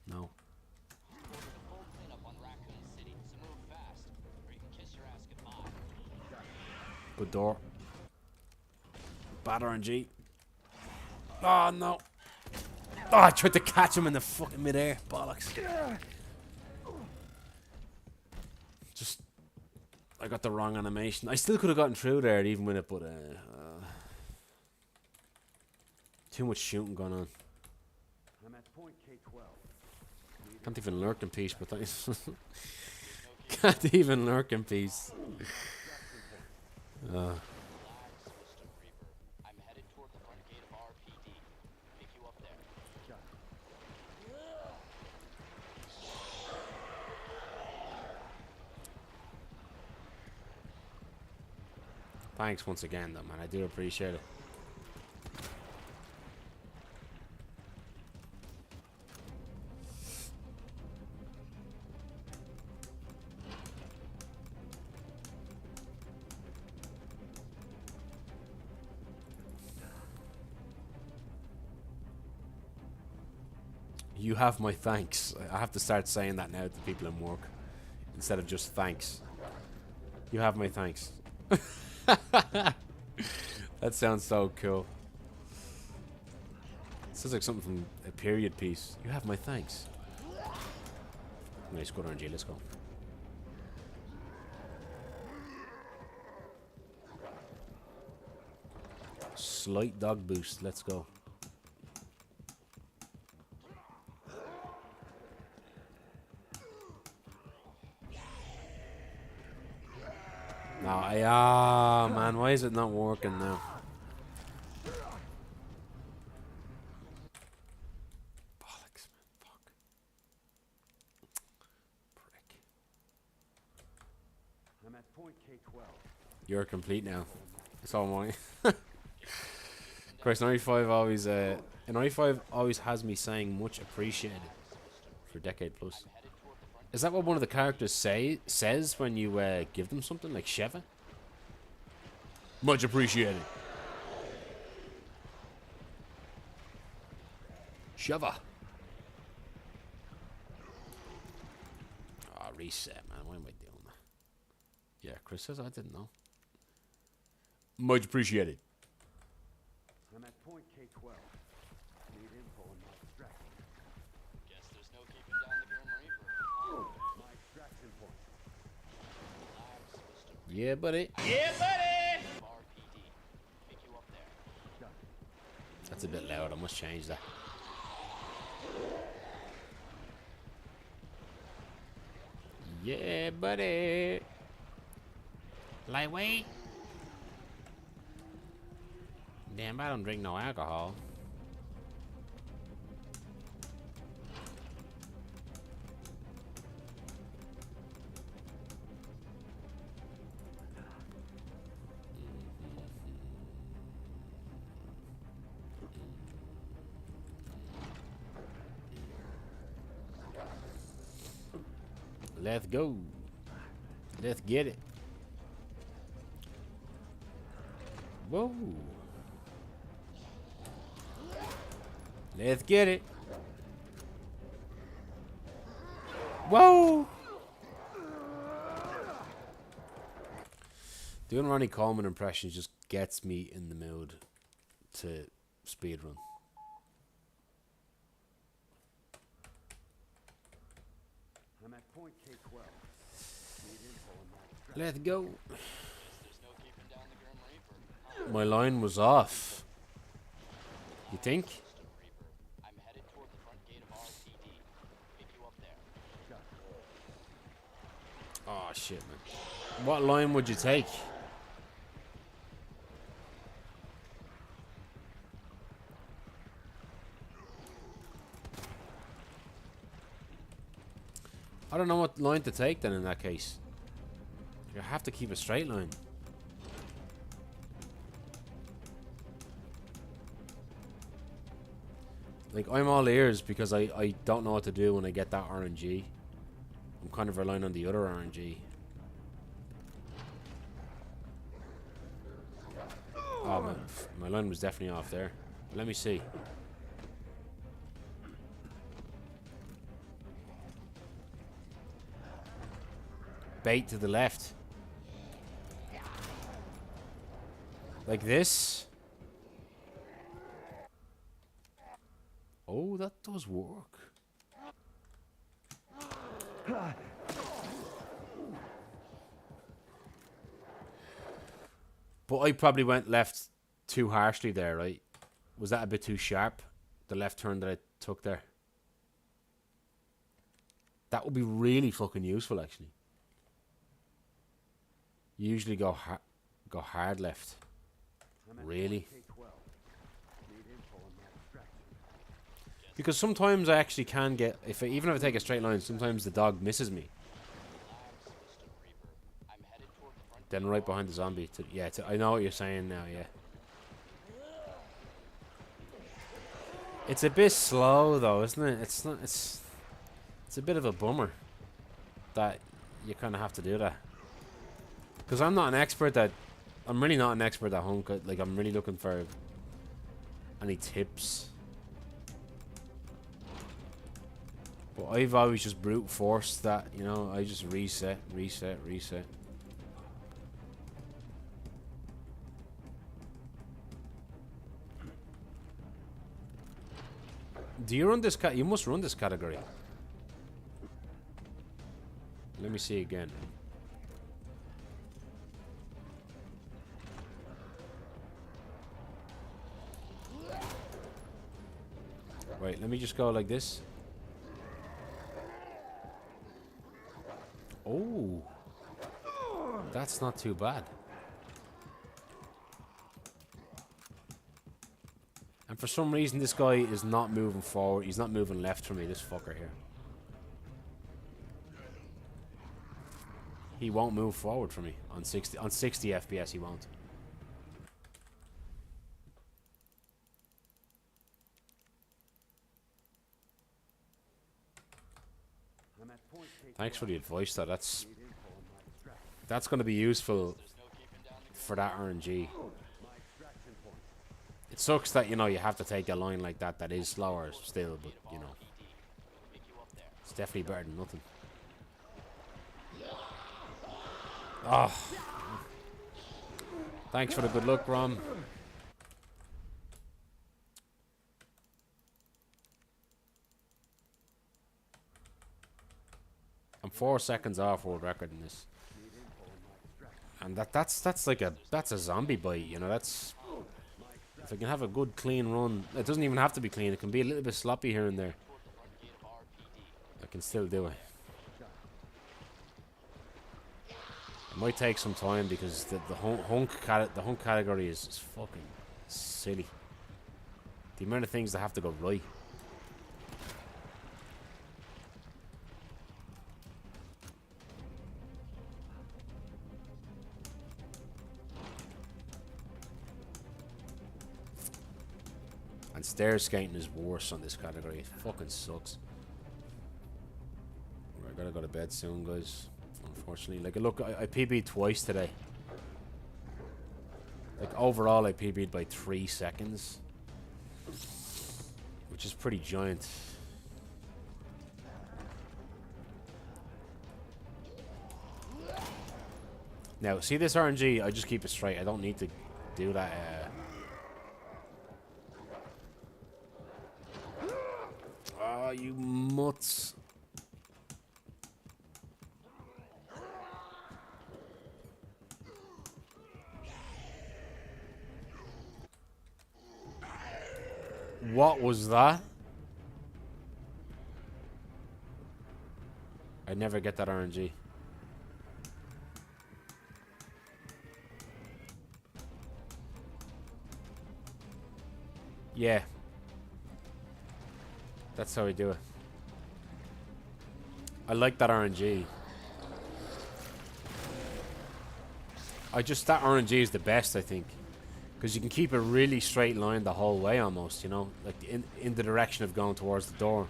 No. Good door. Bad RNG. Oh, no. Oh, I tried to catch him in the fucking midair. Bollocks. Just... I got the wrong animation. I still could have gotten through there even with it, but... too much shooting going on. I'm at point K12. Can't even lurk in peace, but thanks. Can't even lurk in peace. I'm headed toward the front gate of RPD. Pick you up there. Thanks once again, though, man. I do appreciate it. You have my thanks. I have to start saying that now to people in work instead of just thanks. You have my thanks. That sounds so cool. Sounds like something from a period piece. You have my thanks. Nice, good RNG. Let's go. Slight dog boost. Let's go. No, man, why is it not working now? Bollocks, man, fuck. Prick. I'm at point K12. You're complete now. That's all mine. Christ, 95 always, N95 always has me saying much appreciated for a decade plus. Is that what one of the characters says when you give them something, like Sheva? Much appreciated. Sheva. Ah, reset, man. Why am I doing that? Yeah, Chris says I didn't know. Much appreciated. I'm at point K12. Need info on my extraction. Guess there's no keeping down the Grim Reaper. My extraction point. Yeah, buddy. RPD. Pick you up there. That's a bit loud. I must change that. Yeah, buddy. Lightweight. Damn, I don't drink no alcohol. Let's go. Let's get it. Whoa. Let's get it. Whoa. Doing Ronnie Coleman impressions just gets me in the mood to speedrun. I'm at point K12. Need info on my extraction. Let's go. There's no keeping down the Grim Reaper. My line was off. You think? Mr. Reaper, I'm headed toward the front gate of RPD. Pick you up there. Oh shit, man. What line would you take? I don't know what line to take then in that case. You have to keep a straight line. Like, I'm all ears because I don't know what to do when I get that RNG. I'm kind of relying on the other RNG. Oh, my line was definitely off there. Let me see. Bait to the left. Like this. Oh, that does work. But I probably went left too harshly there, right? Was that a bit too sharp? The left turn that I took there. That would be really fucking useful, actually. You usually go hard left. Really? Because sometimes I actually can get, even if I take a straight line, sometimes the dog misses me. Then right behind the zombie. I know what you're saying now, yeah. It's a bit slow though, isn't it? It's a bit of a bummer that you kind of have to do that. Because I'm not an expert at, I'm really not an expert at Hunk. Like, I'm really looking for any tips. But I've always just brute forced that, you know, I just reset. Do you run this you must run this category. Let me see again. Wait, let me just go like this. Oh, that's not too bad. And for some reason, this guy is not moving forward. He's not moving left for me, this fucker here. He won't move forward for me on 60 FPS. He won't. Thanks for the advice, though. That's going to be useful for that RNG. It sucks that, you know, you have to take a line like that is slower still, but, you know, it's definitely better than nothing. Oh. Thanks for the good luck, Rom. I'm 4 seconds off world record in this. And that's like that's a zombie bite, you know, that's... If I can have a good clean run, it doesn't even have to be clean, it can be a little bit sloppy here and there. I can still do it. It might take some time because the hunk category is fucking silly. The amount of things that have to go right. And stair skating is worse on this category. It fucking sucks. I gotta go to bed soon, guys. Unfortunately, like, look, I PB'd twice today. Like, overall, I PB'd by 3 seconds, which is pretty giant. Now, see this RNG? I just keep it straight. I don't need to do that. Oh, you mutts. What was that? I never get that RNG. Yeah. That's how we do it. I like that RNG. That RNG is the best, I think. Because you can keep a really straight line the whole way almost, you know? Like in the direction of going towards the door.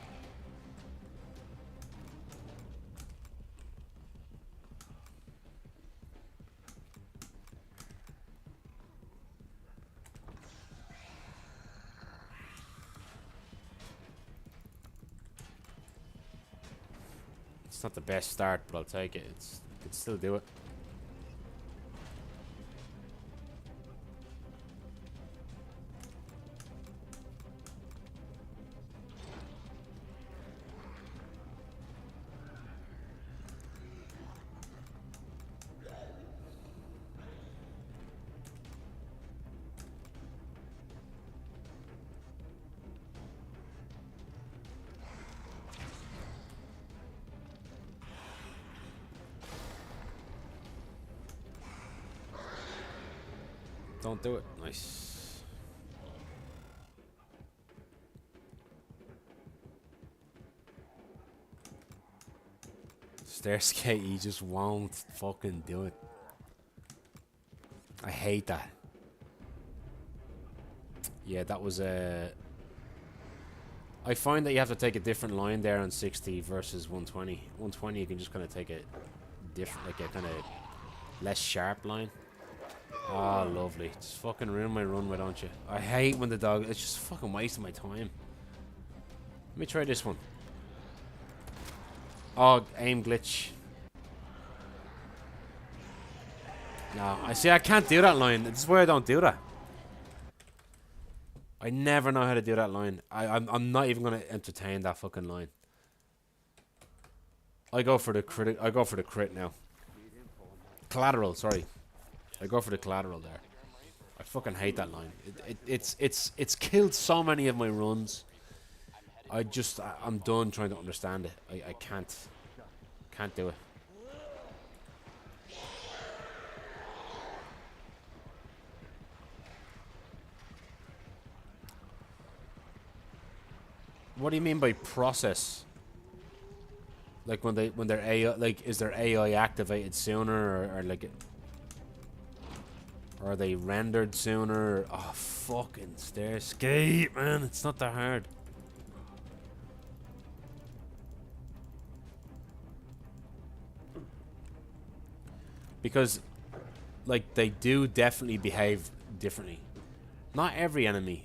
It's not the best start, but I'll take it. I can still do it. Don't do it. Nice. Stair skate, you just won't fucking do it. I hate that. Yeah, that was a... I find that you have to take a different line there on 60 versus 120. 120 you can just kind of take a different, like a kind of less sharp line. Ah, oh, lovely. Just fucking ruin my runway, don't you? I hate when the dog... It's just fucking wasting my time. Let me try this one. Oh, aim glitch. No, I see. I can't do that line. This is why I don't do that. I never know how to do that line. I'm not even gonna entertain that fucking line. I go for the crit. I go for the crit now. Collateral. Sorry. I go for the collateral there. I fucking hate that line. It's killed so many of my runs. I'm done trying to understand it. I can't do it. What do you mean by process? Like when they're AI, like is their AI activated sooner or like or are they rendered sooner? Oh, fucking stair skate, man. It's not that hard. Because, like, they do definitely behave differently. Not every enemy,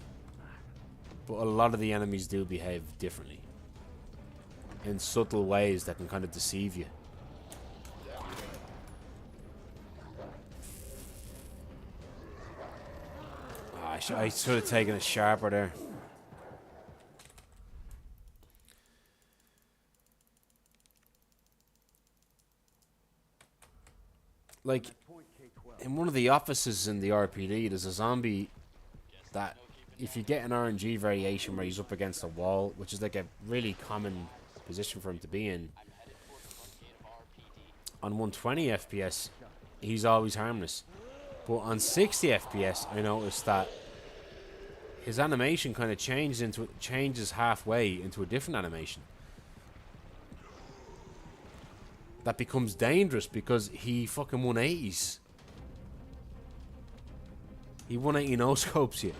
but a lot of the enemies do behave differently. In subtle ways that can kind of deceive you. I should have taken it sharper there. Like, in one of the offices in the RPD, there's a zombie that, if you get an RNG variation where he's up against a wall, which is like a really common position for him to be in, on 120 FPS, he's always harmless. But on 60 FPS, I noticed that his animation kind of changes halfway into a different animation. That becomes dangerous because he fucking 180s. He 180 no scopes you.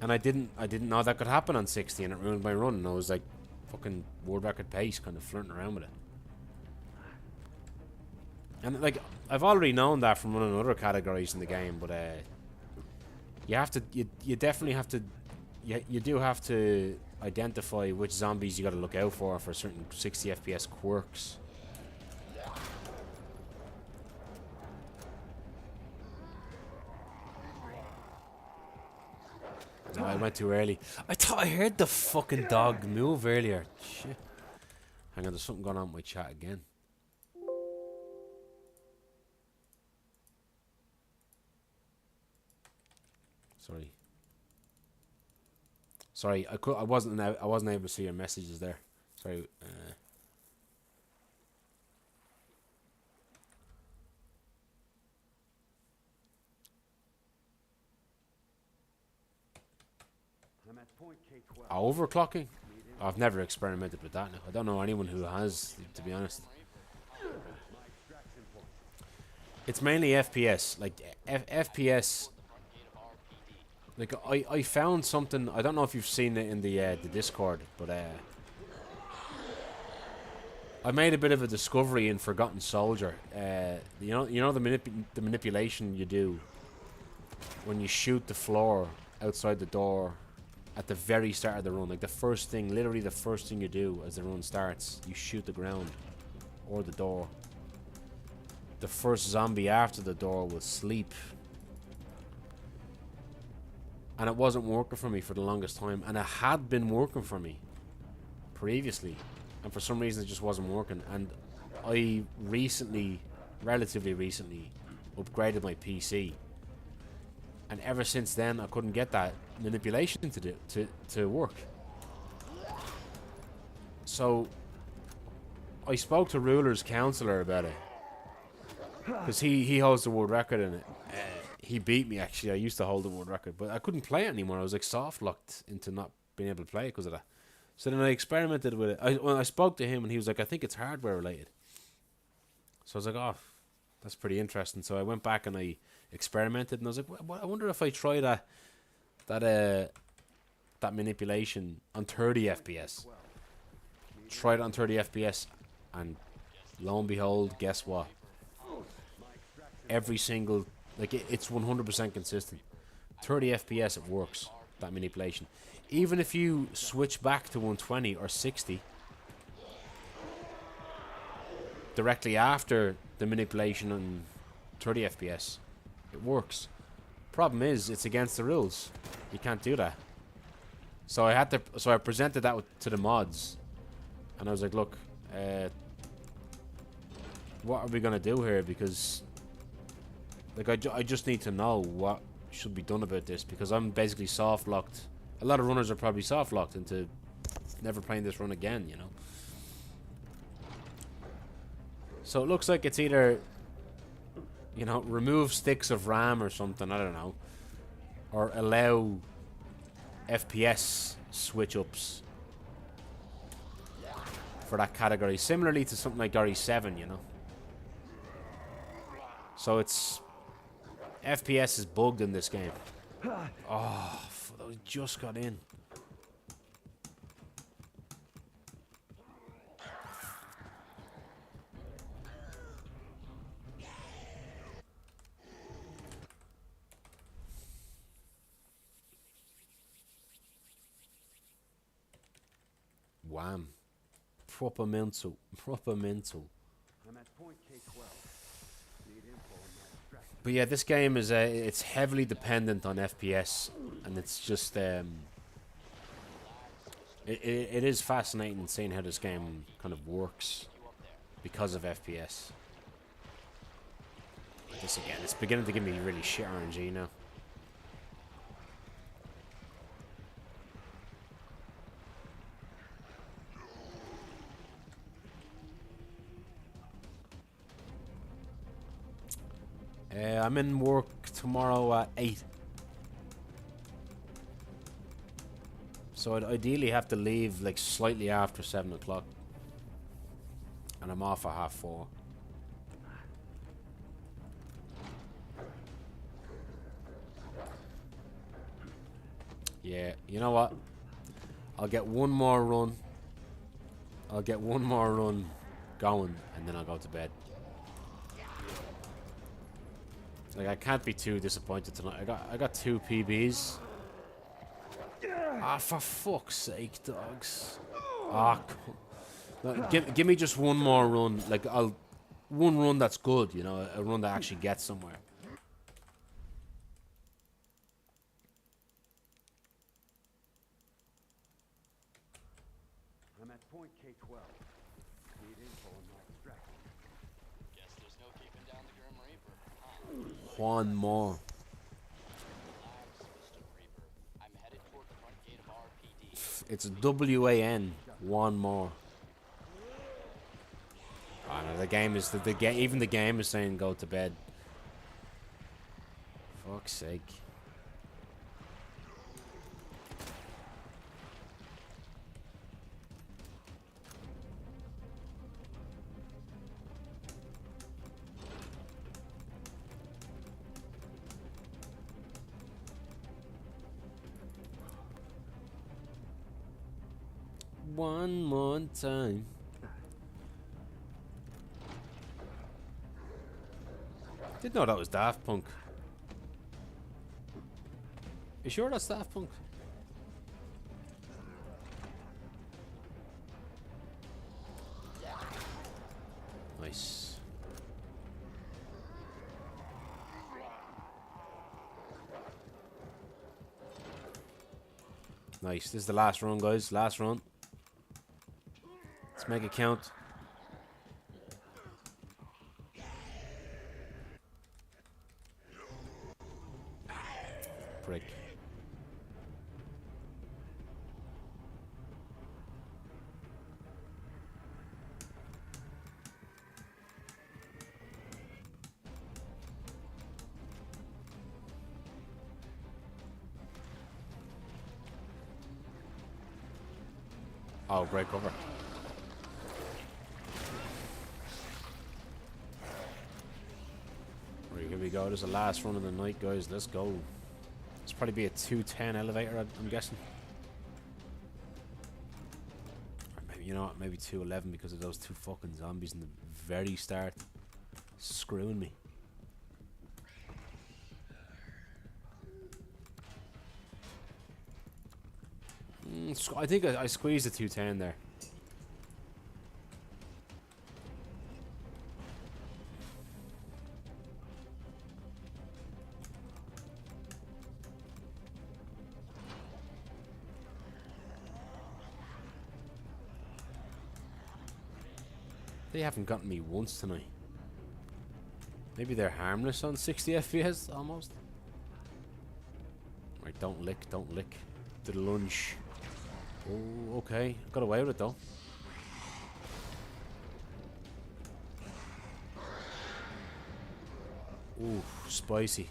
And I didn't know that could happen on 60, and it ruined my run. And I was like fucking world record pace, kind of flirting around with it. And like, I've already known that from running other categories in the game, but you have to, you definitely have to, you do have to identify which zombies you got to look out for certain 60 FPS quirks. No, I went too early. I thought I heard the fucking dog move earlier. Shit. Hang on, there's something going on with my chat again. Sorry, I wasn't able to see your messages there. Sorry. I'm at point K12. Overclocking? I've never experimented with that. I don't know anyone who has, to be honest. It's mainly FPS. Like FPS. Like I found something. I don't know if you've seen it in the Discord, but I made a bit of a discovery in Forgotten Soldier. You know the manipulation you do when you shoot the floor outside the door at the very start of the run. Like the first thing, literally the first thing you do as the run starts, you shoot the ground or the door. The first zombie after the door will sleep. And it wasn't working for me for the longest time, and it had been working for me previously, and for some reason it just wasn't working. And I relatively recently upgraded my PC, and ever since then I couldn't get that manipulation to work. So I spoke to Ruler's counselor about it, because he holds the world record in it. He beat me, actually. I used to hold the world record, but I couldn't play it anymore. I was like soft locked into not being able to play it because of that. So then I experimented with it. When I spoke to him, and he was like, I think it's hardware related. So I was like, oh, that's pretty interesting. So I went back and I experimented, and I was like, well, I wonder if I try that manipulation on 30 FPS. Tried it on 30 FPS, and lo and behold, guess what? Every single, like, it's 100% consistent. 30 FPS, it works, that manipulation. Even if you switch back to 120 or 60 directly after the manipulation on 30 FPS, it works. Problem is, it's against the rules. You can't do that. So I presented that to the mods, and I was like, look, what are we gonna do here? Because, like, I just need to know what should be done about this, because I'm basically soft locked. A lot of runners are probably soft locked into never playing this run again, you know. So it looks like it's either, you know, remove sticks of RAM or something, I don't know, or allow FPS switch ups for that category, similarly to something like RE7, you know. So it's FPS is bugged in this game. Oh, I just got in. Wham. Proper mental. Proper mental. I'm at point K12. Need info on my extraction. But yeah, this game is it's heavily dependent on FPS, and it's just it is fascinating seeing how this game kind of works because of FPS. But this again, it's beginning to give me really shit RNG now. I'm in work tomorrow at 8. So I'd ideally have to leave like slightly after 7 o'clock. And I'm off at 4:30. Yeah, you know what? I'll get one more run. I'll get one more run going, and then I'll go to bed. Like, I can't be too disappointed tonight. I got 2 PBs. Ah, for fuck's sake, dogs. Ah, no, give me just one more run. Like, one run that's good, you know, a run that actually gets somewhere. I'm at point K12. Need info on my extraction. Guess there's no keeping down the Grim Reaper, huh? One more. Relax, Mr. Reaper. I'm headed toward the front gate of RPD. It's WAN. One more. Oh no, the game is even the game is saying go to bed. Fuck's sake. One more time. Didn't know that was Daft Punk. You sure that's Daft Punk? Nice. Nice. This is the last run, guys. Last run. Let's make it count. Prick. Oh, great cover. Right, here we go. This is the last run of the night, guys. Let's go. It's probably be a 210 elevator, I'm guessing. Or maybe, you know what? Maybe 211 because of those 2 fucking zombies in the very start. Screwing me. I think I squeezed the 210 there. They haven't gotten me once tonight. Maybe they're harmless on 60 FPS almost. Right, don't lick, don't lick. To the lunge. Oh, okay. Got away with it though. Ooh, spicy.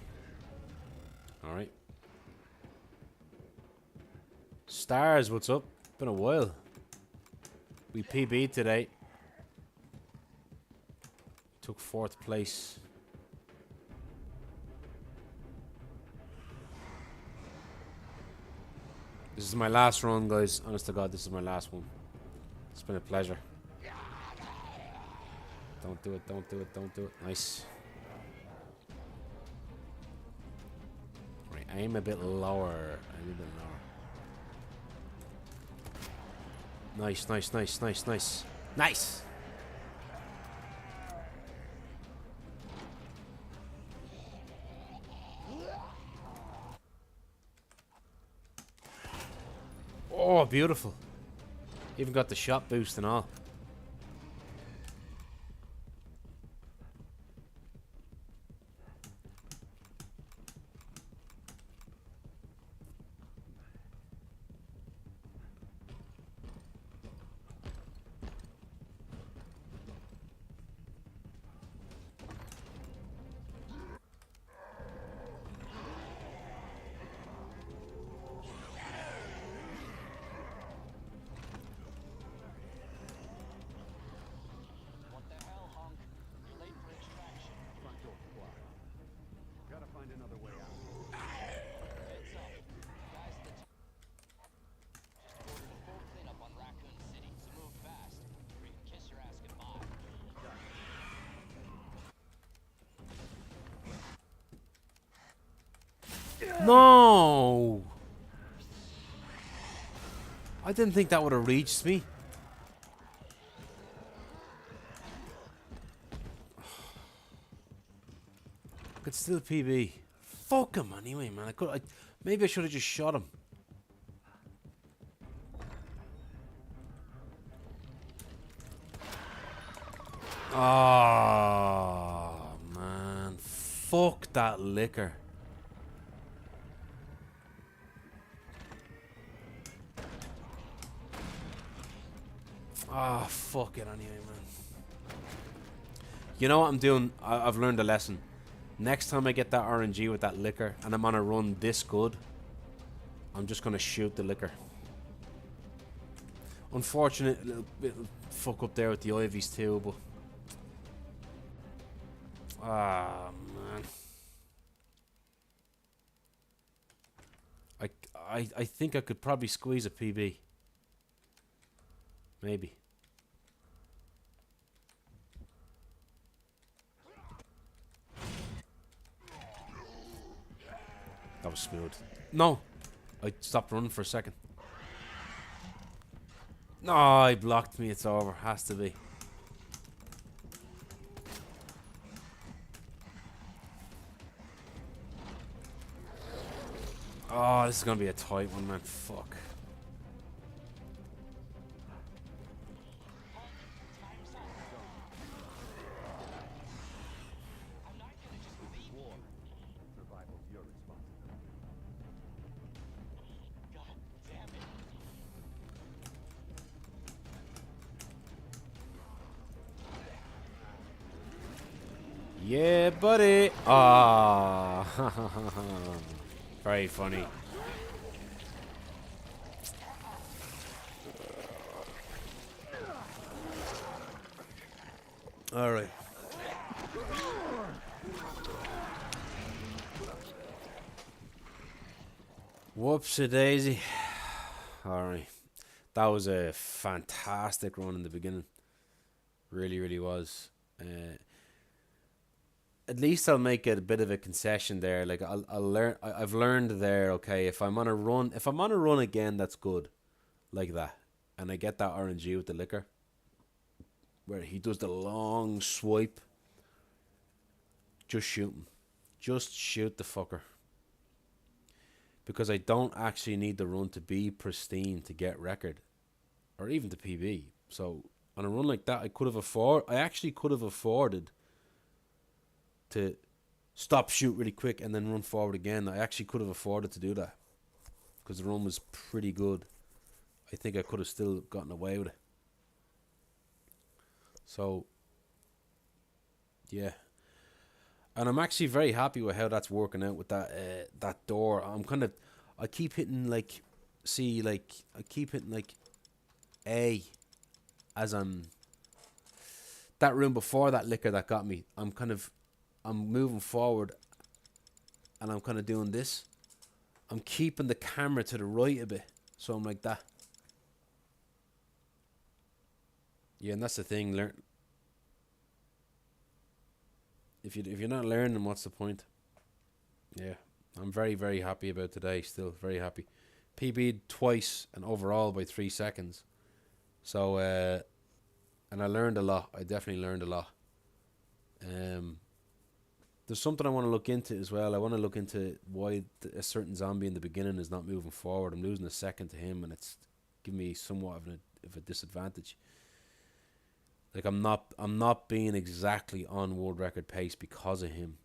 Alright. Stars, what's up? Been a while. We PB'd today. Took 4th place. This is my last run, guys. Honest to God, this is my last one. It's been a pleasure. Don't do it, don't do it, don't do it. Nice. Right, aim a bit lower. Aim a bit lower. Nice, nice, nice, nice, nice. Nice! Oh, beautiful. Even got the shot boost and all. No! I didn't think that would have reached me. I could still PB. Fuck him anyway, man. Maybe I should have just shot him. Oh, man. Fuck that liquor. Ah, fuck it anyway, man. You know what I'm doing? I've learned a lesson. Next time I get that RNG with that liquor and I'm on a run this good, I'm just going to shoot the liquor. Unfortunate little fuck up there with the Ivies too, but... Ah, man. I think I could probably squeeze a PB. Maybe. That was smooth. No! I stopped running for a second. No, he blocked me. It's over. Has to be. Oh, this is going to be a tight one, man. Fuck. Survival's your responsibility. God damn it. Yeah, buddy. Ah. Very funny. All right. Whoopsie daisy. All right. That was a fantastic run in the beginning. Really, really was. At least I'll make it a bit of a concession there. Like I'll learn. I've learned there. Okay, if I'm on a run again, that's good, like that, and I get that RNG with the liquor, where he does the long swipe. Just shoot him, just shoot the fucker, because I don't actually need the run to be pristine to get record, or even to PB. So on a run like that, I actually could have afforded to stop, shoot really quick, and then run forward again. I actually could have afforded to do that because the run was pretty good. I think I could have still gotten away with it. So, yeah. And I'm actually very happy with how that's working out with that door. I keep hitting like A as I'm that room before that liquor that got me. I'm moving forward and I'm kind of doing this. I'm keeping the camera to the right a bit. So I'm like that. Yeah, and that's the thing. If you're not learning, what's the point? Yeah, I'm very, very happy about today. Still very happy. PB'd twice and overall by 3 seconds. So, and I learned a lot. I definitely learned a lot. There's something I want to look into as well. I want to look into why a certain zombie in the beginning is not moving forward. I'm losing a second to him, and it's giving me somewhat of a disadvantage. Like I'm not being exactly on world record pace because of him.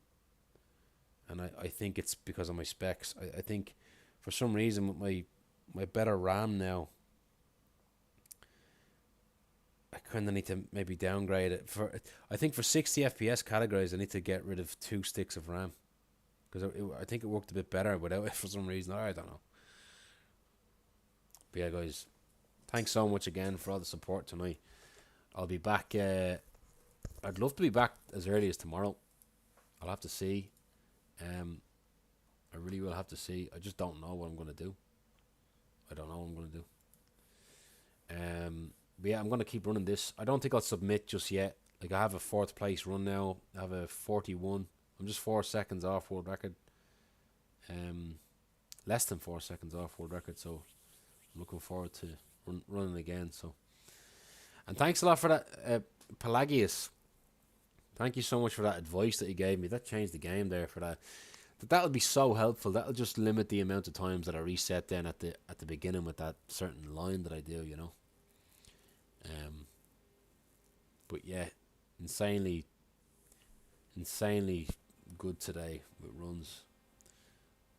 And I think it's because of my specs. I think for some reason with my better RAM now, I kind of need to maybe downgrade it. I think for 60 FPS categories, I need to get rid of 2 sticks of RAM. Because I think it worked a bit better without it for some reason. I don't know. But yeah, guys, thanks so much again for all the support tonight. I'll be back. I'd love to be back as early as tomorrow. I'll have to see. I really will have to see. I just don't know what I'm going to do. I don't know what I'm going to do. But yeah, I'm going to keep running this. I don't think I'll submit just yet. Like, I have a 4th place run now. I have a 41. I'm just 4 seconds off world record. less than 4 seconds off world record. So I'm looking forward to running again. So, and thanks a lot for that, Pelagius. Thank you so much for that advice that you gave me. That changed the game there for that. That'll be so helpful. That'll just limit the amount of times that I reset then at the beginning with that certain line that I do, you know. But yeah, insanely good today with runs.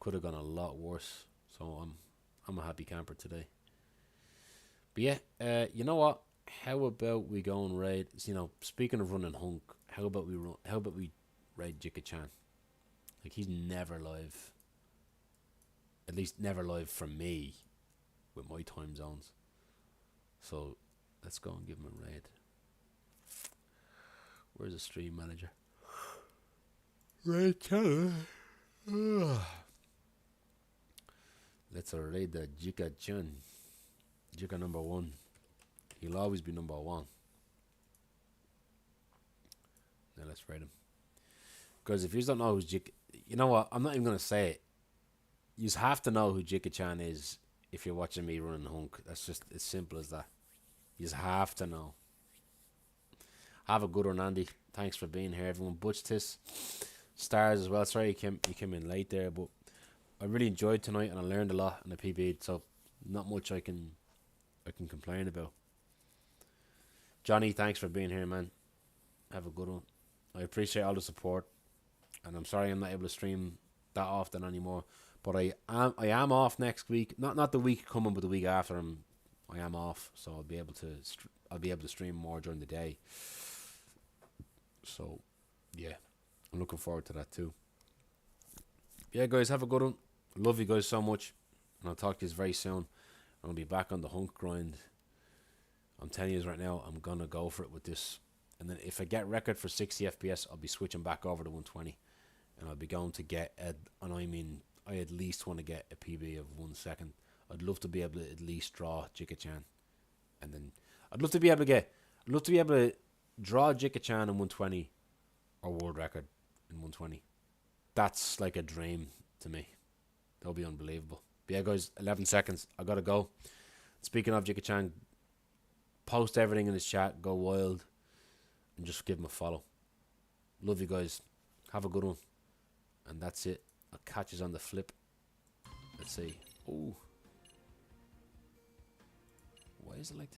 Could have gone a lot worse. So I'm a happy camper today. But yeah, you know what? How about we go and raid? You know, speaking of running Hunk, how about we raid Jika-chan? Like, he's never live. At least never live from me with my time zones. So let's go and give him a raid. Where's the stream manager? Raid channel. Let's raid the Jika-chan. Jika number 1. He'll always be number 1. Now let's raid him. Because if you don't know who's Jika, you know what? I'm not even gonna say it. You have to know who Jika-chan is if you're watching me running Hunk. That's just as simple as that. You have to know. Have a good one, Andy. Thanks for being here, everyone. Butch Tis, Stars as well. Sorry you came in late there, but I really enjoyed tonight and I learned a lot in the PB. So not much I can complain about. Johnny, thanks for being here, man. Have a good one. I appreciate all the support, and I'm sorry I'm not able to stream that often anymore. But I am off next week. Not the week coming, but the week after. I am off, so I'll be able to stream more during the day. So yeah, I'm looking forward to that too. Yeah, guys, have a good one. I love you guys so much, and I'll talk to you very soon. I'll be back on the Hunk grind. I'm telling you right now, I'm gonna go for it with this. And then if I get record for 60 FPS, I'll be switching back over to 120. And I'll be going to get, I at least want to get a PB of 1 second. I'd love to be able to at least draw Jika-chan. And then, I'd love to be able to draw Jika-chan in 120 or world record in 120. That's like a dream to me. That'll be unbelievable. But yeah, guys, 11 seconds. I gotta go. Speaking of Jika-chan, post everything in his chat. Go wild. And just give him a follow. Love you guys. Have a good one. And that's it. I'll catch you on the flip. Let's see. Oh. Why is it like this?